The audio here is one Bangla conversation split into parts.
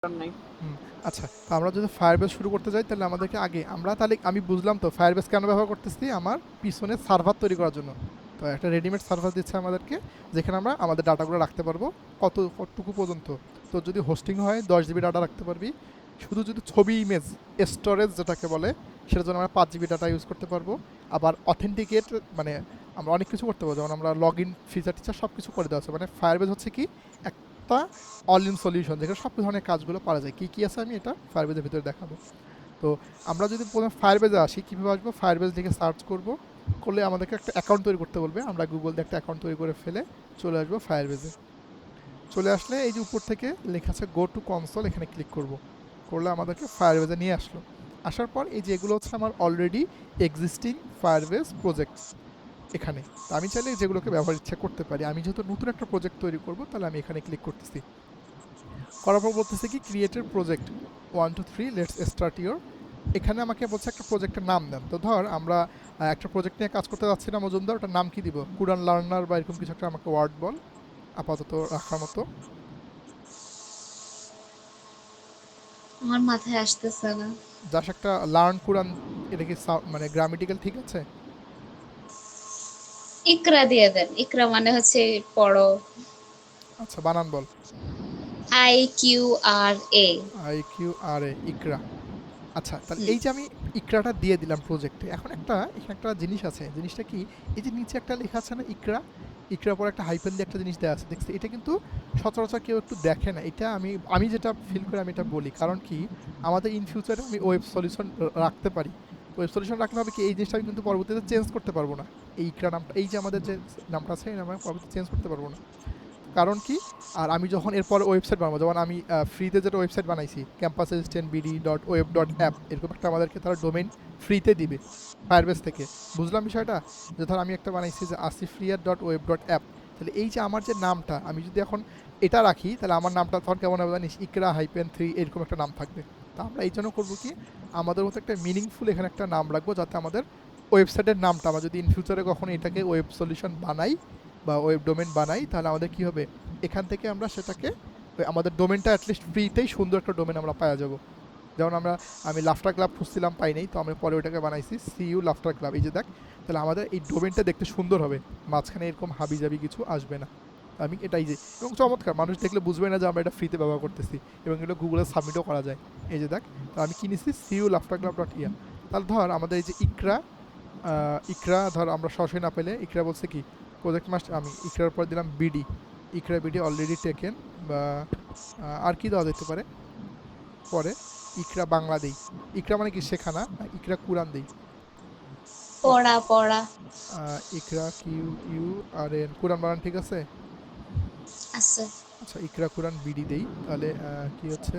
নাই। হুম, আচ্ছা, তো আমরা যদি ফায়ারবেস শুরু করতে যাই তাহলে আমাদেরকে আগে আমরা তাহলে আমি বুঝলাম তো ফায়ারবেস কেন ব্যবহার করতেছি আমার পিছনে সার্ভার তৈরি করার জন্য। তো একটা রেডিমেড সার্ভার দিচ্ছে আমাদেরকে, যেখানে আমরা আমাদের ডাটাগুলো রাখতে পারবো কতটুকু পর্যন্ত। তো যদি হোস্টিং হয় 10 জিবি ডাটা রাখতে পারবি। শুধু যদি ছবি ইমেজ স্টোরেজ যেটাকে বলে, সেটার জন্য আমরা 5 জিবি ডাটা ইউজ করতে পারবো। আবার অথেন্টিকেট মানে আমরা অনেক কিছু করতে পারবো, যেমন আমরা লগ ইন ফিচার টিচার সব কিছু করে দেওয়া আছে। মানে ফায়ারবেস হচ্ছে কি একটা অল ইন সলিউশন, যেখানে সব ধরনের কাজগুলো পারা যায়। কী কী আছে আমি এটা ফায়ারবেজের ভিতরে দেখাবো। তো আমরা যদি প্রথমে ফায়ারবেজে আসি, কীভাবে আসবো, ফায়ারবেজ লিখে সার্চ করব, করলে আমাদেরকে একটা অ্যাকাউন্ট তৈরি করতে বলবে। আমরা গুগল দিয়ে একটা অ্যাকাউন্ট তৈরি করে ফেলে চলে আসবো ফায়ারবেজে। চলে আসলে এই যে উপর থেকে লেখা আছে গো টু কনসোল, এখানে ক্লিক করব। করলে আমাদেরকে ফায়ারবেজে নিয়ে আসলো। আসার পর এই যে এগুলো হচ্ছে আমার অলরেডি এক্সিস্টিং ফায়ারবেজ প্রজেক্টস এখানে। তো আমি চাইলে যেগুলোকে ব্যবহার ইচ্ছা করতে পারি। আমি যেহেতু নতুন একটা প্রজেক্ট তৈরি করব, তাহলে আমি এখানে ক্লিক করতেছি। করার পর বলতেছে কি created project 1 2 3 let's start your. এখানে আমাকে বলছে একটা প্রজেক্টের নাম দেন। তো ধর আমরা একটা প্রজেক্ট নিয়ে কাজ করতে যাচ্ছি না মজুমদার, ওটার নাম কি দিব, কুরান লার্নার বা এরকম কিছু একটা আমাকে ওয়ার্ড বল আপাতত রাখার মতো। আমার মাথায় আসতেছে না। জাস্ট একটা লার্ন কুরান, এটা কি মানে গ্রামেটিক্যাল ঠিক আছে? ইকরা দিয়ে দেন। ইকরা মানে হচ্ছে পড়ো। আচ্ছা, বানান বল। IQRA। IQRA, ইকরা। আচ্ছা, তাহলে এই যে আমি ইকরাটা দিয়ে দিলাম প্রজেক্টে। এখন এখানে একটা জিনিস আছে। জিনিসটা কি, এই যে নিচে একটা লেখা আছে না ইকরা, ইকরার পর একটা হাইফেন দিয়ে একটা জিনিস দেওয়া আছে, দেখছি এটা কিন্তু সচরাচর কেউ একটু দেখে না। এটা আমি আমি যেটা ফিল করে আমি এটা বলি, কারণ কি আমাদের ইন ফিউচারে আমি ওয়েব সলিউশন রাখতে পারি। ওয়েব সলিউশন রাখলে হবে কি, এই জিনিসটা আমি কিন্তু পরবর্তীতে চেঞ্জ করতে পারবো না। এই ইকরা নামটা, এই যে আমাদের যে নামটা আছে, এই নামে পরবর্তীতে চেঞ্জ করতে পারবো না। কারণ কি, আর আমি যখন এরপর ওয়েবসাইট বানাবো, যেমন আমি ফ্রিতে যেটা ওয়েবসাইট বানাইছি campus assistant BD dot web dot app, এরকম একটা আমাদেরকে তারা ডোমেইন ফ্রিতে দিবে ফায়ারবেস থেকে। বুঝলাম বিষয়টা? যে ধর আমি একটা বানাইছি যে আসিফরিয়ার ডট ওয়েব ডট অ্যাপ, তাহলে এই যে আমার যে নামটা আমি যদি এখন এটা রাখি, তাহলে আমার নামটা তখন কেমন হবে জানিস, ইকরা -3 এরকম একটা নাম থাকবে। তা আমরা এই জন্য করবো কি, আমাদের মতো একটা মিনিংফুল এখানে একটা নাম রাখবো, যাতে আমাদের ওয়েবসাইটের নামটা আমরা যদি ইন ফিউচারে কখনো এটাকে ওয়েব সলিউশন বানাই বা ওয়েব ডোমেন বানাই, তাহলে আমাদের কি হবে, এখান থেকে আমরা সেটাকে আমাদের ডোমেনটা অ্যাটলিস্ট ফ্রিতেই সুন্দর একটা ডোমেন আমরা পাওয়া যাব। যেমন আমি লাফটার ক্লাব খুঁজছিলাম, পাই নাই, তো আমি পরে ওইটাকে বানাইছি সিইউ লাফটার ক্লাব। এই যে দেখ, তাহলে আমাদের এই ডোমেনটা দেখতে সুন্দর হবে, মাঝখানে এরকম হাবিজাবি কিছু আসবে না। আমি এটাই যে, এবং চমৎকার, মানুষ দেখলে বুঝবে না যে আমরা এটা ফ্রিতে ব্যবহার করতেছি, এবং এগুলো গুগলে সাবমিটও করা যায়। এই যে দেখ, তো আমি কিনেছি সিইউ লাফটার ক্লাব ডট ইয়া। তাহলে ধর আমাদের এই যে ইকরা, ইকরা ধর আমরা সরাসরি না পেলে, ইকরা বলছে কি প্রজেক্ট মাস্টার, আমি ইকরার পর দিলাম বিডি, ইকরা বিডি অলরেডি টেকেন, বা আর কি দেওয়া যেতে পারে পরে, ইকরা বাংলা দেই। ইকরা মানে কি শেখা না, ইকরা কুরআন দেই। পড়া পড়া ইকরা কিউ ইউ আর এন, কুরআন বানান ঠিক আছে? আছে। আচ্ছা, ইকরা কুরআন বিডি দেই, তাহলে কি হচ্ছে,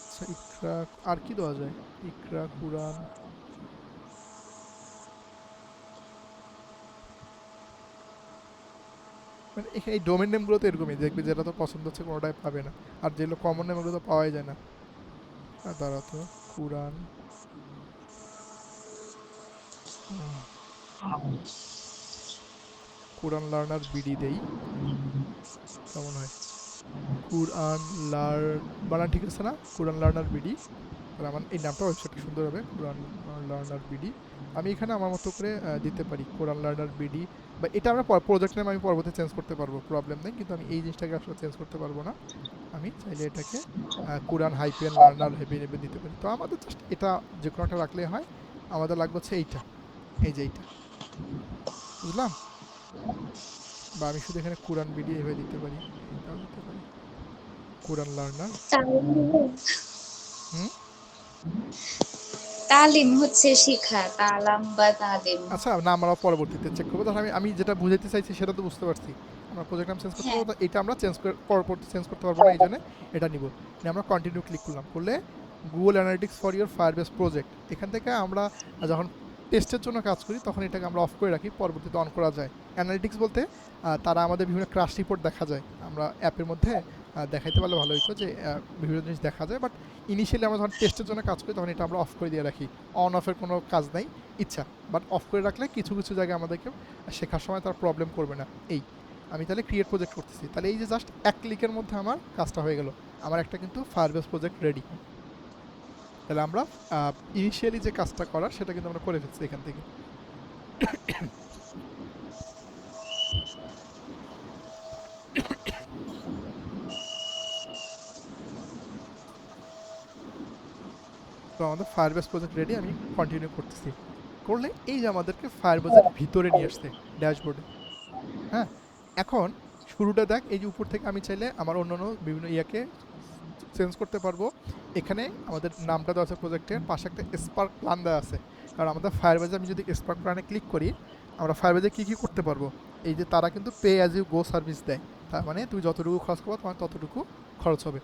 আচ্ছা ইকরা, আর কি দেওয়া যায়, ইকরা কুরআন, মানে এখানে এই ডোমেন নেমগুলো তো এরকমই দেখবি, যেটা তো পছন্দ হচ্ছে কোনোটাই পাবে না। আর যেগুলো কমন নেম ওগুলো তো পাওয়াই যায় না। আর দাঁড়া তো, কুরআন, কুরআন লার্নার বিডি দেই, কেমন হয়, কুরআন লার্ন, বানান ঠিক আছে না, কুরআন লার্নার বিডি। তাহলে আমার এই নামটা ওয়েবসাইটটা সুন্দর হবে, কোরআন লার্নার বিডি। আমি এখানে আমার মতো করে দিতে পারি কোরআন লার্নার বিডি, বা এটা আমরা প্রজেক্ট নেম আমি পরবর্তী চেঞ্জ করতে পারবো, প্রবলেম নেই। কিন্তু আমি এই জিনিসটাকে আসলে চেঞ্জ করতে পারবো না। আমি চাইলে এটাকে কোরআন হাইপেন লার্নার হেভি নেবে দিতে পারি। তো আমাদের জাস্ট এটা যে কোনো একটা রাখলে হয়। আমাদের লাগবে হচ্ছে এইটা, এই যে এইটা, বুঝলাম? বা আমি শুধু এখানে কোরআন বিডি এভাবে দিতে পারি, এটাও দিতে পারি, কোরআন লার্নার। তালিম। হুম। তালিম হচ্ছে শিখা, তালাম বা তালিম। আচ্ছা, না আমরা পরবর্তীতে চেক করবো। তাহলে আমি যেটা বুঝাইতে চাইছি সেটা তো বুঝতে পারছি। আমরা প্রজেক্ট নাম চেঞ্জ করতে হ্যাঁ। পারবো, এটা আমরা চেঞ্জ করে পরবর্তী চেঞ্জ করতে পারবো না, এই জন্য এটা নিব। আমরা কন্টিনিউ ক্লিক করলাম, করলে Google analytics for your Firebase project, এখান থেকে আমরা যখন টেস্টের জন্য কাজ করি তখন এটাকে আমরা অফ করে রাখি, পরবর্তীতে অন করা যায়। অ্যানালিটিক্স বলতে তারা আমাদের বিভিন্ন ক্রাশ রিপোর্ট দেখা যায়, আমরা অ্যাপের মধ্যে দেখাইতে পারলে ভালো হতো যে বিভিন্ন জিনিস দেখা যায়। বাট ইনিশিয়ালি আমরা যখন টেস্টের জন্য কাজ করি তখন এটা আমরা অফ করে দিয়ে রাখি। অন অফের কোনো কাজ নাই, ইচ্ছা, বাট অফ করে রাখলে কিছু কিছু জায়গায় আমাদেরকে শেখার সময় তার প্রবলেম করবে না। এই আমি তাহলে ক্রিয়েট প্রজেক্ট করতেছি, তাহলে এই যে জাস্ট এক ক্লিকের মধ্যে আমার কাজটা হয়ে গেল, আমার একটা কিন্তু ফায়ারবেস প্রজেক্ট রেডি। তাহলে আমরা ইনিশিয়ালি যে কাজটা করার সেটা কিন্তু আমরা করে ফেলছি এখান থেকে। তো আমাদের ফায়ারবেস প্রজেক্ট রেডি, আমি কন্টিনিউ করতেছি। করলে এই যে আমাদেরকে ফায়ারবেসের ভিতরে নিয়ে আসছে ড্যাশবোর্ডে। হ্যাঁ, এখন শুরুটা দেখ, এই যে উপর থেকে আমি চাইলে আমার অন্যান্য বিভিন্ন ইয়াকে চেঞ্জ করতে পারবো। এখানে আমাদের নামটা দেওয়া আছে প্রজেক্টের পাশে, একটা স্পার্ক প্ল্যান দেওয়া আছে। কারণ আমাদের ফায়ারবেজে আমি যদি স্পার্ক প্ল্যানে ক্লিক করি, আমরা ফায়ারবেজে কী কী করতে পারবো, এই যে তারা কিন্তু pay as you go service দেয়, তার মানে তুমি যতটুকু খরচ করবো তোমার ততটুকু খরচ হবে।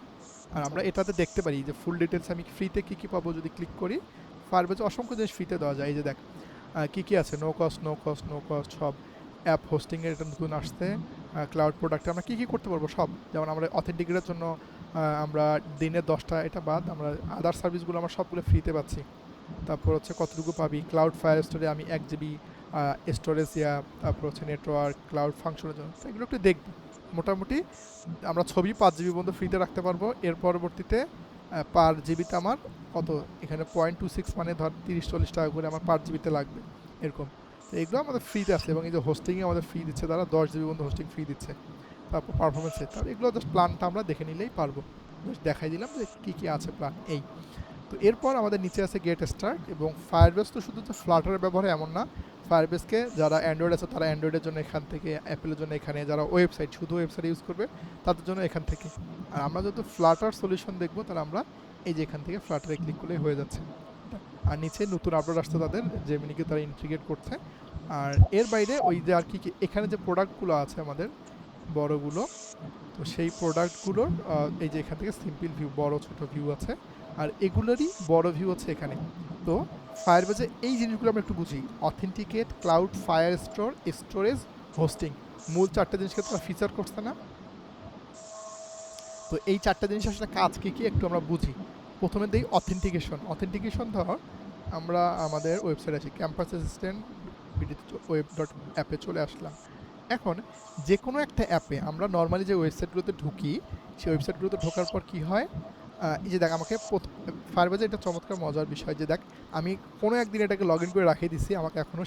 আর আমরা এটাতে দেখতে পারি যে ফুল ডিটেলস আমি ফ্রিতে কী কী পাবো। যদি ক্লিক করি, ফায়ারবেজে অসংখ্য জিনিস ফ্রিতে দেওয়া যায়। এই যে দেখ কী কী আছে, no cost no cost no cost সব। অ্যাপ হোস্টিংয়ের এটা নতুন আসছে, ক্লাউড প্রোডাক্টে আমরা কী কী করতে পারবো সব। যেমন আমরা অথেন্টিকেটের জন্য আমরা দিনে 10টা, এটা বাদ আমরা আদার সার্ভিসগুলো আমরা সবগুলো ফ্রিতে পাচ্ছি। তারপর হচ্ছে কতটুকু পাবি, ক্লাউড ফায়ার স্টোরে আমি 1 GB স্টোরেজ ইয়া, তারপর হচ্ছে নেটওয়ার্ক ক্লাউড ফাংশনের জন্য। তো এগুলো একটু দেখবি। মোটামুটি আমরা ছবি 5 GB পর্যন্ত ফ্রিতে রাখতে পারবো। এর পরবর্তীতে পার জিবিতে আমার কত, এখানে 0.26 মানে ধর 30-40 টাকা করে আমার পার জিবিতে লাগবে এরকম। তো এগুলো আমাদের ফ্রিতে আছে, এবং এই যে হোস্টিংয়ে আমাদের ফ্রি দিচ্ছে, তারা 10 GB পর্যন্ত হোস্টিং ফ্রি দিচ্ছে। তারপর পারফরমেন্সে, তাহলে এগুলো জাস্ট প্ল্যানটা আমরা দেখে নিলেই পারবো। জাস্ট দেখাই দিলাম যে কী কী আছে প্ল্যান এই। তো এরপর আমাদের নিচে আছে গেট স্টার্ট। এবং ফায়ারবেস তো শুধু যে ফ্লাটারের ব্যবহার এমন না, ফায়ারবেসকে যারা অ্যান্ড্রয়েড আছে তারা অ্যান্ড্রয়েডের জন্য এখান থেকে, অ্যাপেলের জন্য এখানে, যারা ওয়েবসাইট শুধু ওয়েবসাইট ইউজ করবে তাদের জন্য এখান থেকে। আর আমরা যেহেতু ফ্লাটার সলিউশন দেখবো, তাহলে আমরা এই যে এখান থেকে ফ্লাটারে ক্লিক করলেই হয়ে যাচ্ছে। আর নিচে নতুন আপলোড আসছে তাদের, জেমিনিকে তারা ইন্টিগ্রেট করছে। আর এর বাইরে ওই যে আর কি কি এখানে যে প্রোডাক্টগুলো আছে আমাদের বড়গুলো, তো সেই প্রোডাক্টগুলোর এই যে এখান থেকে সিম্পল ভিউ, বড় ছোট ভিউ আছে, আর এগুলোরই বড় ভিউ হচ্ছে এখানে। তো ফায়ারবেজে এই জিনিসগুলো আমরা একটু বুঝি, authenticate, cloud, fire store, storage, hosting, মূল 4টে জিনিসকে তোমরা ফিচার করছে না? তো এই 4টে জিনিস আসলে কাজ কী কী একটু আমরা বুঝি। প্রথমে দিই অথেন্টিকেশন। অথেন্টিকেশন ধর আমরা আমাদের ওয়েবসাইট আছে ক্যাম্পাস অ্যাসিস্ট্যান্ট web.app-এ চলে আসলাম। এখন যে কোনো একটা অ্যাপে আমরা নর্মালি যে ওয়েবসাইটগুলোতে ঢুকি, সেই ওয়েবসাইটগুলোতে ঢোকার পর কী হয়, এই যে দেখ আমাকে ফায়ারবেজে এটা চমৎকার মজার বিষয় যে দেখ আমি কোনো একদিন এটাকে লগ ইন করে রাখিয়ে দিচ্ছি, আমাকে এখনও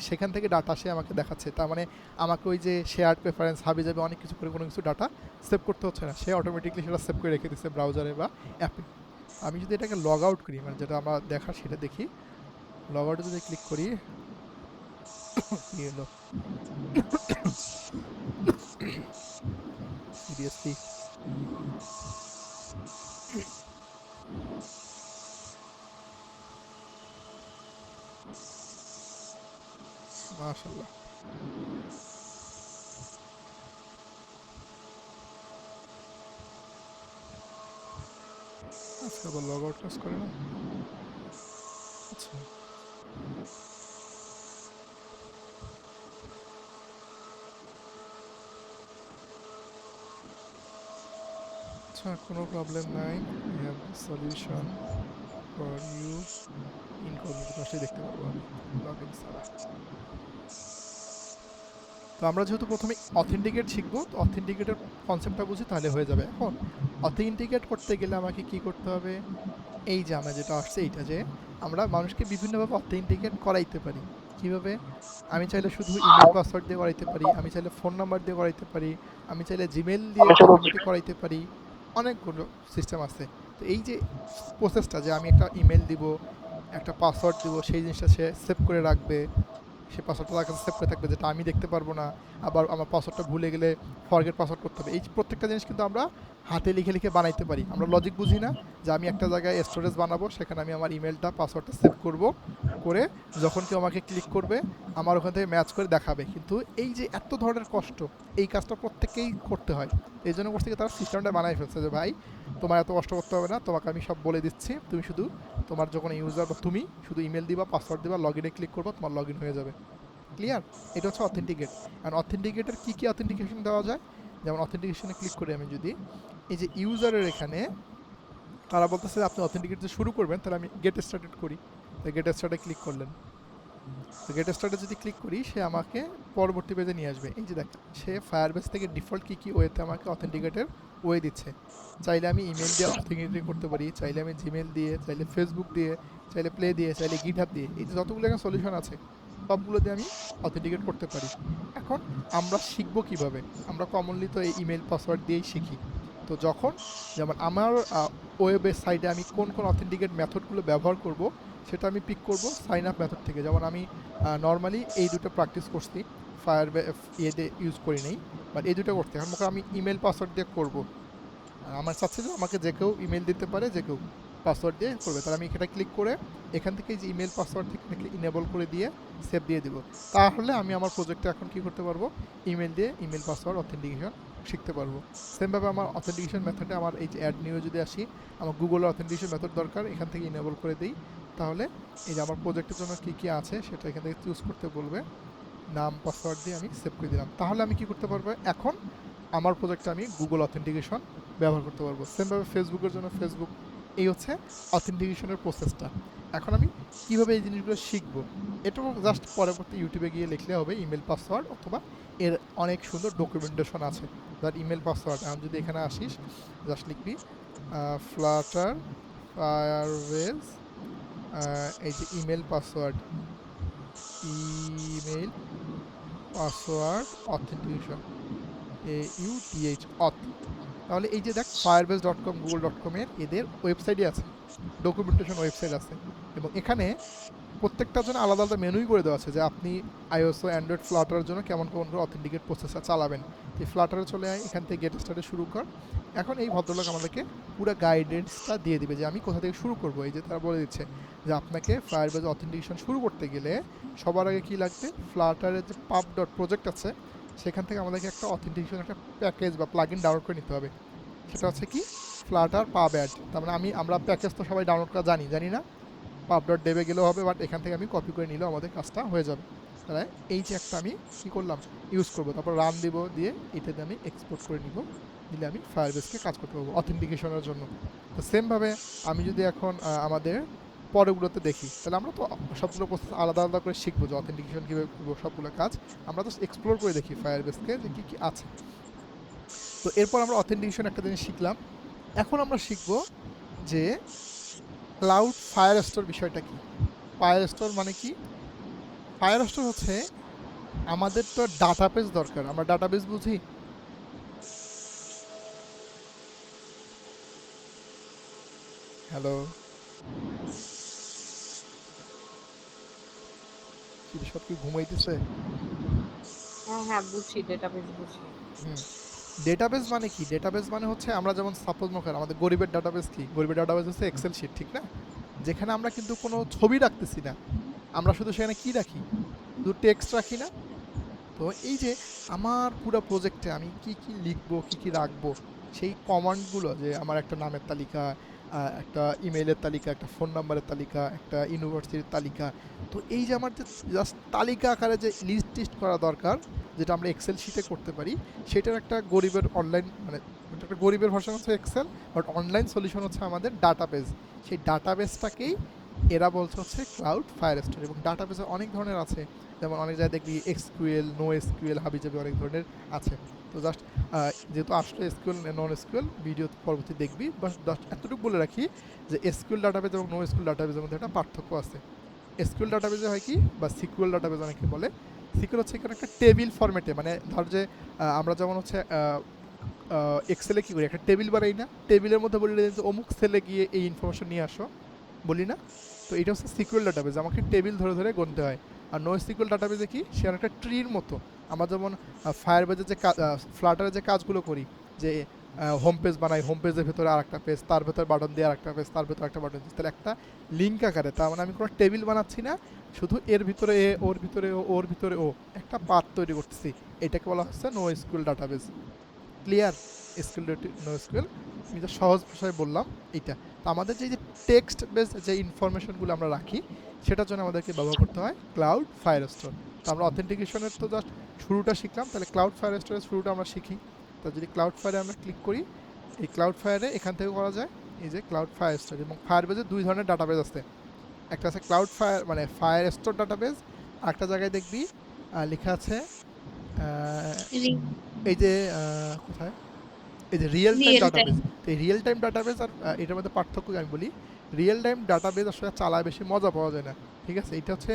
সেখান থেকে ডাটা সে আমাকে দেখাচ্ছে। তার মানে আমাকে ওই যে শেয়ার প্রেফারেন্স হাবি যাবে অনেক কিছু করে কোনো কিছু ডাটা সেভ করতে হচ্ছে না, সে অটোমেটিকলি সেটা সেভ করে রেখে দিচ্ছে ব্রাউজারে বা অ্যাপে। আমি যদি এটাকে লগ আউট করি, মানে যেটা আমরা দেখার সেটা দেখি, লগ আউটে যদি ক্লিক করি, কি হলো সিরিয়াসলি, মাশাআল্লাহ। আজকে আবার লগ আউট কাজ করে না। আচ্ছা আচ্ছা, কোনো প্রবলেম নাই। We have the solution for you. Incognito আসলে দেখতে পারবো আমি লগ ইন ছাড়া। তো আমরা যেহেতু প্রথমে অথেন্টিকেট শিখবো, তো অথেন্টিকেটের কনসেপ্টটা বুঝি তাহলে হয়ে যাবে। এখন অথেন্টিকেট করতে গেলে আমাকে কি করতে হবে, এই যে আমরা যেটা আসছে এইটা, যে আমরা মানুষকে বিভিন্নভাবে অথেন্টিকেট করাইতে পারি। কীভাবে? আমি চাইলে শুধু ইমেল পাসওয়ার্ড দিয়ে করাইতে পারি, আমি চাইলে ফোন নাম্বার দিয়ে করাইতে পারি, আমি চাইলে জিমেল দিয়ে অটোমেটিক করাইতে পারি, অনেকগুলো সিস্টেম আছে। তো এই যে প্রসেসটা, যে আমি একটা ইমেল দিব, একটা পাসওয়ার্ড দিব, সেই জিনিসটা সে সেভ করে রাখবে, সে পাসওয়ার্ডটা তার কাছে সেভ করে থাকবে, যেটা আমি দেখতে পারবো না। আবার আমার পাসওয়ার্ডটা ভুলে গেলে ফরগেট পাসওয়ার্ড করতে হবে। এই প্রত্যেকটা জিনিস কিন্তু আমরা হাতে লিখে লিখে বানাইতে পারি। আমরা লজিক বুঝি না যে আমি একটা জায়গায় স্টোরেজ বানাবো, সেখানে আমি আমার ইমেলটা পাসওয়ার্ডটা সেভ করব, করে যখন কেউ আমাকে ক্লিক করবে আমার ওখান থেকে ম্যাচ করে দেখাবে। কিন্তু এই যে এত ধরনের কষ্ট, এই কাজটা প্রত্যেককেই করতে হয়। এই জন্য করতে গিয়ে তারা সিস্টেমটা বানাই ফেলছে যে ভাই তোমার এত কষ্ট করতে হবে না, তোমাকে আমি সব বলে দিচ্ছি, তুমি শুধু তোমার যখন ইউজার বা তুমি শুধু ইমেল দিবা, পাসওয়ার্ড দিবা, লগ ইনে ক্লিক করবো, তোমার লগ ইন হয়ে যাবে। ক্লিয়ার? এটা হচ্ছে অথেন্টিকেট। আর অথেন্টিকেটের কী কী অথেন্টিকেশন দেওয়া যায়, যেমন অথেন্টিকেশনে ক্লিক করে আমি যদি এই যে ইউজারের এখানে তারা বলতেছে আপনি অথেন্টিকেট যে শুরু করবেন, তাহলে আমি গেট স্টার্টেড করি, তাই গেট স্টার্টে ক্লিক করলেন। তো গেট স্টার্টে যদি ক্লিক করি সে আমাকে পরবর্তী পেজে নিয়ে আসবে। এই যে দেখেন সে ফায়ারবেস থেকে ডিফল্ট কী ওয়েতে আমাকে অথেন্টিকেটের ওয়ে দিচ্ছে। চাইলে আমি ইমেল দিয়ে অথেন্টিকেট করতে পারি, চাইলে আমি জিমেল দিয়ে, চাইলে ফেসবুক দিয়ে, চাইলে প্লে দিয়ে, চাইলে গিটহাব দিয়ে, এই যে যতগুলো এখানে সলিউশন আছে সবগুলো দিয়ে আমি অথেন্টিকেট করতে পারি। এখন আমরা শিখবো কিভাবে? আমরা কমনলি তো এই ইমেল পাসওয়ার্ড দিয়েই শিখি। তো যখন যেমন আমার ওয়েবের সাইটে আমি কোন কোন অথেন্টিকেট মেথডগুলো ব্যবহার করব সেটা আমি পিক করব সাইন আপ মেথড থেকে। যেমন আমি নর্মালি এই দুটো প্র্যাকটিস করছি, ফায়ার ইয়েতে ইউজ করি নাই, বাট এই দুটো করতে এখন আমি ইমেল পাসওয়ার্ড দিয়ে করব। আমার চাচ্ছে যে আমাকে যে কেউ ইমেল দিতে পারে, যে কেউ পাসওয়ার্ড দিয়ে করবে, তাহলে আমি এটা ক্লিক করে এখান থেকে যে ইমেল পাসওয়ার্ড থেকে ইনেবল করে দিয়ে সেভ দিয়ে দিব। তাহলে আমি আমার প্রজেক্টে এখন কী করতে পারবো, ইমেল দিয়ে ইমেল পাসওয়ার্ড অথেন্টিকেশন শিখতে পারবো। সেমভাবে আমার অথেন্টিকেশন মেথডে আমার এই যে অ্যাড নিউ যদি আসি, আমার গুগলের অথেন্টিকেশন মেথড দরকার, এখান থেকে ইনেবল করে দিই। তাহলে এই যে আমার প্রজেক্টের জন্য কী কী আছে সেটা এখান থেকে চুজ করতে বলবে, নাম পাসওয়ার্ড দিয়ে আমি সেভ করে দিলাম। তাহলে আমি কি করতে পারবো, এখন আমার প্রজেক্টে আমি গুগল অথেন্টিকেশন ব্যবহার করতে পারবো। সেমভাবে ফেসবুকের জন্য ফেসবুক। এই হচ্ছে অথেন্টিকেশনের প্রসেসটা। এখন আমি কীভাবে এই জিনিসগুলো শিখবো, এটাও জাস্ট পরবর্তী ইউটিউবে গিয়ে লিখলে হবে ইমেল পাসওয়ার্ড, অথবা এর অনেক সুন্দর ডকুমেন্টেশন আছে। ধর ইমেল পাসওয়ার্ড, আমি যদি এখানে আসিস জাস্ট লিখবি ফ্লাটার ফায়ারবেস, এই যে email password, email password authentication, AUTH অথ। তাহলে এই যে দেখ firebase.com google.com-এর এদের ওয়েবসাইটই আছে, ডকুমেন্টেশন ওয়েবসাইট আছে, এবং এখানে প্রত্যেকটার জন্য আলাদা আলাদা মেনুই করে দেওয়া আছে যে আপনি iOS ও অ্যান্ড্রয়েড ফ্লাটারের জন্য কেমন কেমন করে অথেন্টিকেট প্রসেসটা চালাবেন। এই ফ্লাটারে চলে আয়, এখান থেকে গেট স্টার্টে শুরু কর। এখন এই ভদ্রলোক আমাদেরকে পুরো গাইডেন্সটা দিয়ে দিবে যে আমি কোথা থেকে শুরু করব। এই যে তারা বলে দিচ্ছে যে আপনাকে ফায়ারবেজ অথেন্টিকেশন শুরু করতে গেলে সবার আগে কী লাগবে, ফ্লাটারের যে pub.project আছে সেখান থেকে আমাদেরকে একটা অথেন্টিকেশন একটা প্যাকেজ বা প্লাগইন ডাউনলোড করে নিতে হবে। সেটা হচ্ছে কি, ফ্লাটার পাব অ্যাড। তার মানে আমরা প্যাকেজ তো সবাই ডাউনলোড করা জানি না, pub.dev গেলেও হবে, বাট এখান থেকে আমি কপি করে নিলেও আমাদের কাজটা হয়ে যাবে। তাহলে এই যে একটা আমি কী করলাম, ইউজ করবো, তারপর রান দিব, দিয়ে এটাতে আমি এক্সপোর্ট করে নিব, দিলে আমি ফায়ারবেসকে কাজ করতে পারবো অথেন্টিকেশনের জন্য। তো সেমভাবে আমি যদি এখন আমাদের পরেরগুলোতে দেখি, তাহলে আমরা তো সবগুলো প্রসেস আলাদা আলাদা করে শিখবো যে অথেন্টিকেশন কীভাবে করবো, সবগুলো কাজ আমরা তো এক্সপ্লোর করে দেখি ফায়ারবেসকে যে কী কী আছে। তো এরপর আমরা অথেন্টিকেশন একটা জিনিস শিখলাম। এখন আমরা শিখব যে ক্লাউড ফায়ার স্টোর বিষয়টা কি। ফায়ার স্টোর মানে কি? ফায়ার স্টোর হচ্ছে আমাদের তো ডাটাবেস দরকার, আমরা ডাটাবেস বুঝি। হ্যালো, সব কি ঘুমাইতেছে? হ্যাঁ বুঝছি, ডেটাবেস বুঝি। ডেটাবেস মানে কি? ডেটাবেস মানে হচ্ছে আমরা যেমন সাপোজ মনে করেন আমাদের গরিবের ডাটাবেস কি? গরিবের ডাটাবেস হচ্ছে এক্সেল শিট, ঠিক না? যেখানে আমরা কিন্তু কোনো ছবি রাখতেছি না, আমরা শুধু সেখানে কি রাখি, শুধু টেক্সট রাখি না। তো এই যে আমার পুরো প্রজেক্টে আমি কি কি লিখবো, কি কি রাখবো, সেই কমান্ডগুলো, যে আমার একটা নামের তালিকা, একটা ইমেইলের তালিকা, একটা ফোন নাম্বারের তালিকা, একটা ইউনিভার্সিটির তালিকা, তো এই যে আমার যে জাস্ট তালিকা আকারে যে লিস্ট টিস্ট করা দরকার, যেটা আমরা এক্সেল শিটে করতে পারি, সেটার একটা গরিবের অনলাইন, মানে একটা গরিবের ভার্সন হচ্ছে এক্সেল, বাট অনলাইন সলিউশন হচ্ছে আমাদের ডাটাবেস। সেই ডাটাবেসটাকেই এরা বলছে হচ্ছে ক্লাউড ফায়ার স্টোর। এবং ডাটাবেসে অনেক ধরনের আছে, যেমন অনেক জায়গায় দেখবি এক্সকিউএল, নো এসকিউএল, হাবিজাবি অনেক ধরনের আছে। তো জাস্ট যেহেতু আসলে এসকিউএল নন এসকিউএল ভিডিও পরবর্তী দেখবি, বাস জাস্ট এতটুকু বলে রাখি যে এসকিউএল ডাটাবেস এবং নো এসকিউএল ডাটাবেসের মধ্যে একটা পার্থক্য আছে। এসকিউএল ডাটাবেসে হয় কি, বা সিকিউএল ডাটাবেস অনেকে বলে, সিকিউর হচ্ছে এখানে একটা টেবিল ফরম্যাটে, মানে ধর যে আমরা যেমন হচ্ছে এক্সেলে কী করি, একটা টেবিল বানাই না, টেবিলের মধ্যে বলি যে অমুক সেলে গিয়ে এই ইনফরমেশন নিয়ে আসো, বলি না? তো এটা হচ্ছে সিকিউর ডাটাবেস, আমাকে টেবিল ধরে ধরে গুনতে হয়। আর নো সিকিউর ডাটাবেসে কি, সে একটা ট্রির মতো। আমরা যেমন ফায়ারবেজের যে ফ্লাটারে যে কাজগুলো করি, যে হোম পেজ বানাই, হোম পেজের ভেতরে আর একটা পেজ, তার ভেতরে বাটন দিয়ে আর একটা পেজ, তার ভেতরে একটা বাটন দিয়ে, তাহলে একটা লিঙ্ক আকারে। তার মানে আমি কোনো টেবিল বানাচ্ছি না, শুধু এর ভিতরে এ, ওর ভিতরে ও, ওর ভিতরে ও, একটা পাথ তৈরি করতেছি। এটাকে বলা হচ্ছে no SQL database. Clear? SQL no SQL আমি যা সহজ ভাষায় বললাম এইটা। তো আমাদের যে টেক্সট বেস যে ইনফরমেশনগুলো আমরা রাখি, সেটার জন্য আমাদেরকে ব্যবহার করতে হয় ক্লাউড ফায়ার স্টোর। তো আমরা অথেন্টিকেশনের তো জাস্ট শুরুটা শিখলাম, তাহলে ক্লাউড ফায়ার স্টোরের শুরুটা আমরা শিখি। তো যদি ক্লাউড ফায়ারে আমরা ক্লিক করি, এই ক্লাউড ফায়ারে এখান থেকে করা যায় এই যে ক্লাউড ফায়ার স্টোর। এবং ফায়ারবেজে দুই ধরনের ডাটাবেস আছে, একটা আছে ক্লাউড ফায়ার মানে ফায়ার স্টোর ডাটাবেস, আরেকটা জায়গায় দেখবি লেখা আছে রি- এই যে কোথায় এই যে real time real time. Database. তো এই রিয়েল টাইম ডাটাবেস আর এটার মধ্যে পার্থক্য কি আমি বলি। রিয়েল টাইম ডাটাবেস আসলে চালায় বেশি মজা পাওয়া যায় না, ঠিক আছে। এটা হচ্ছে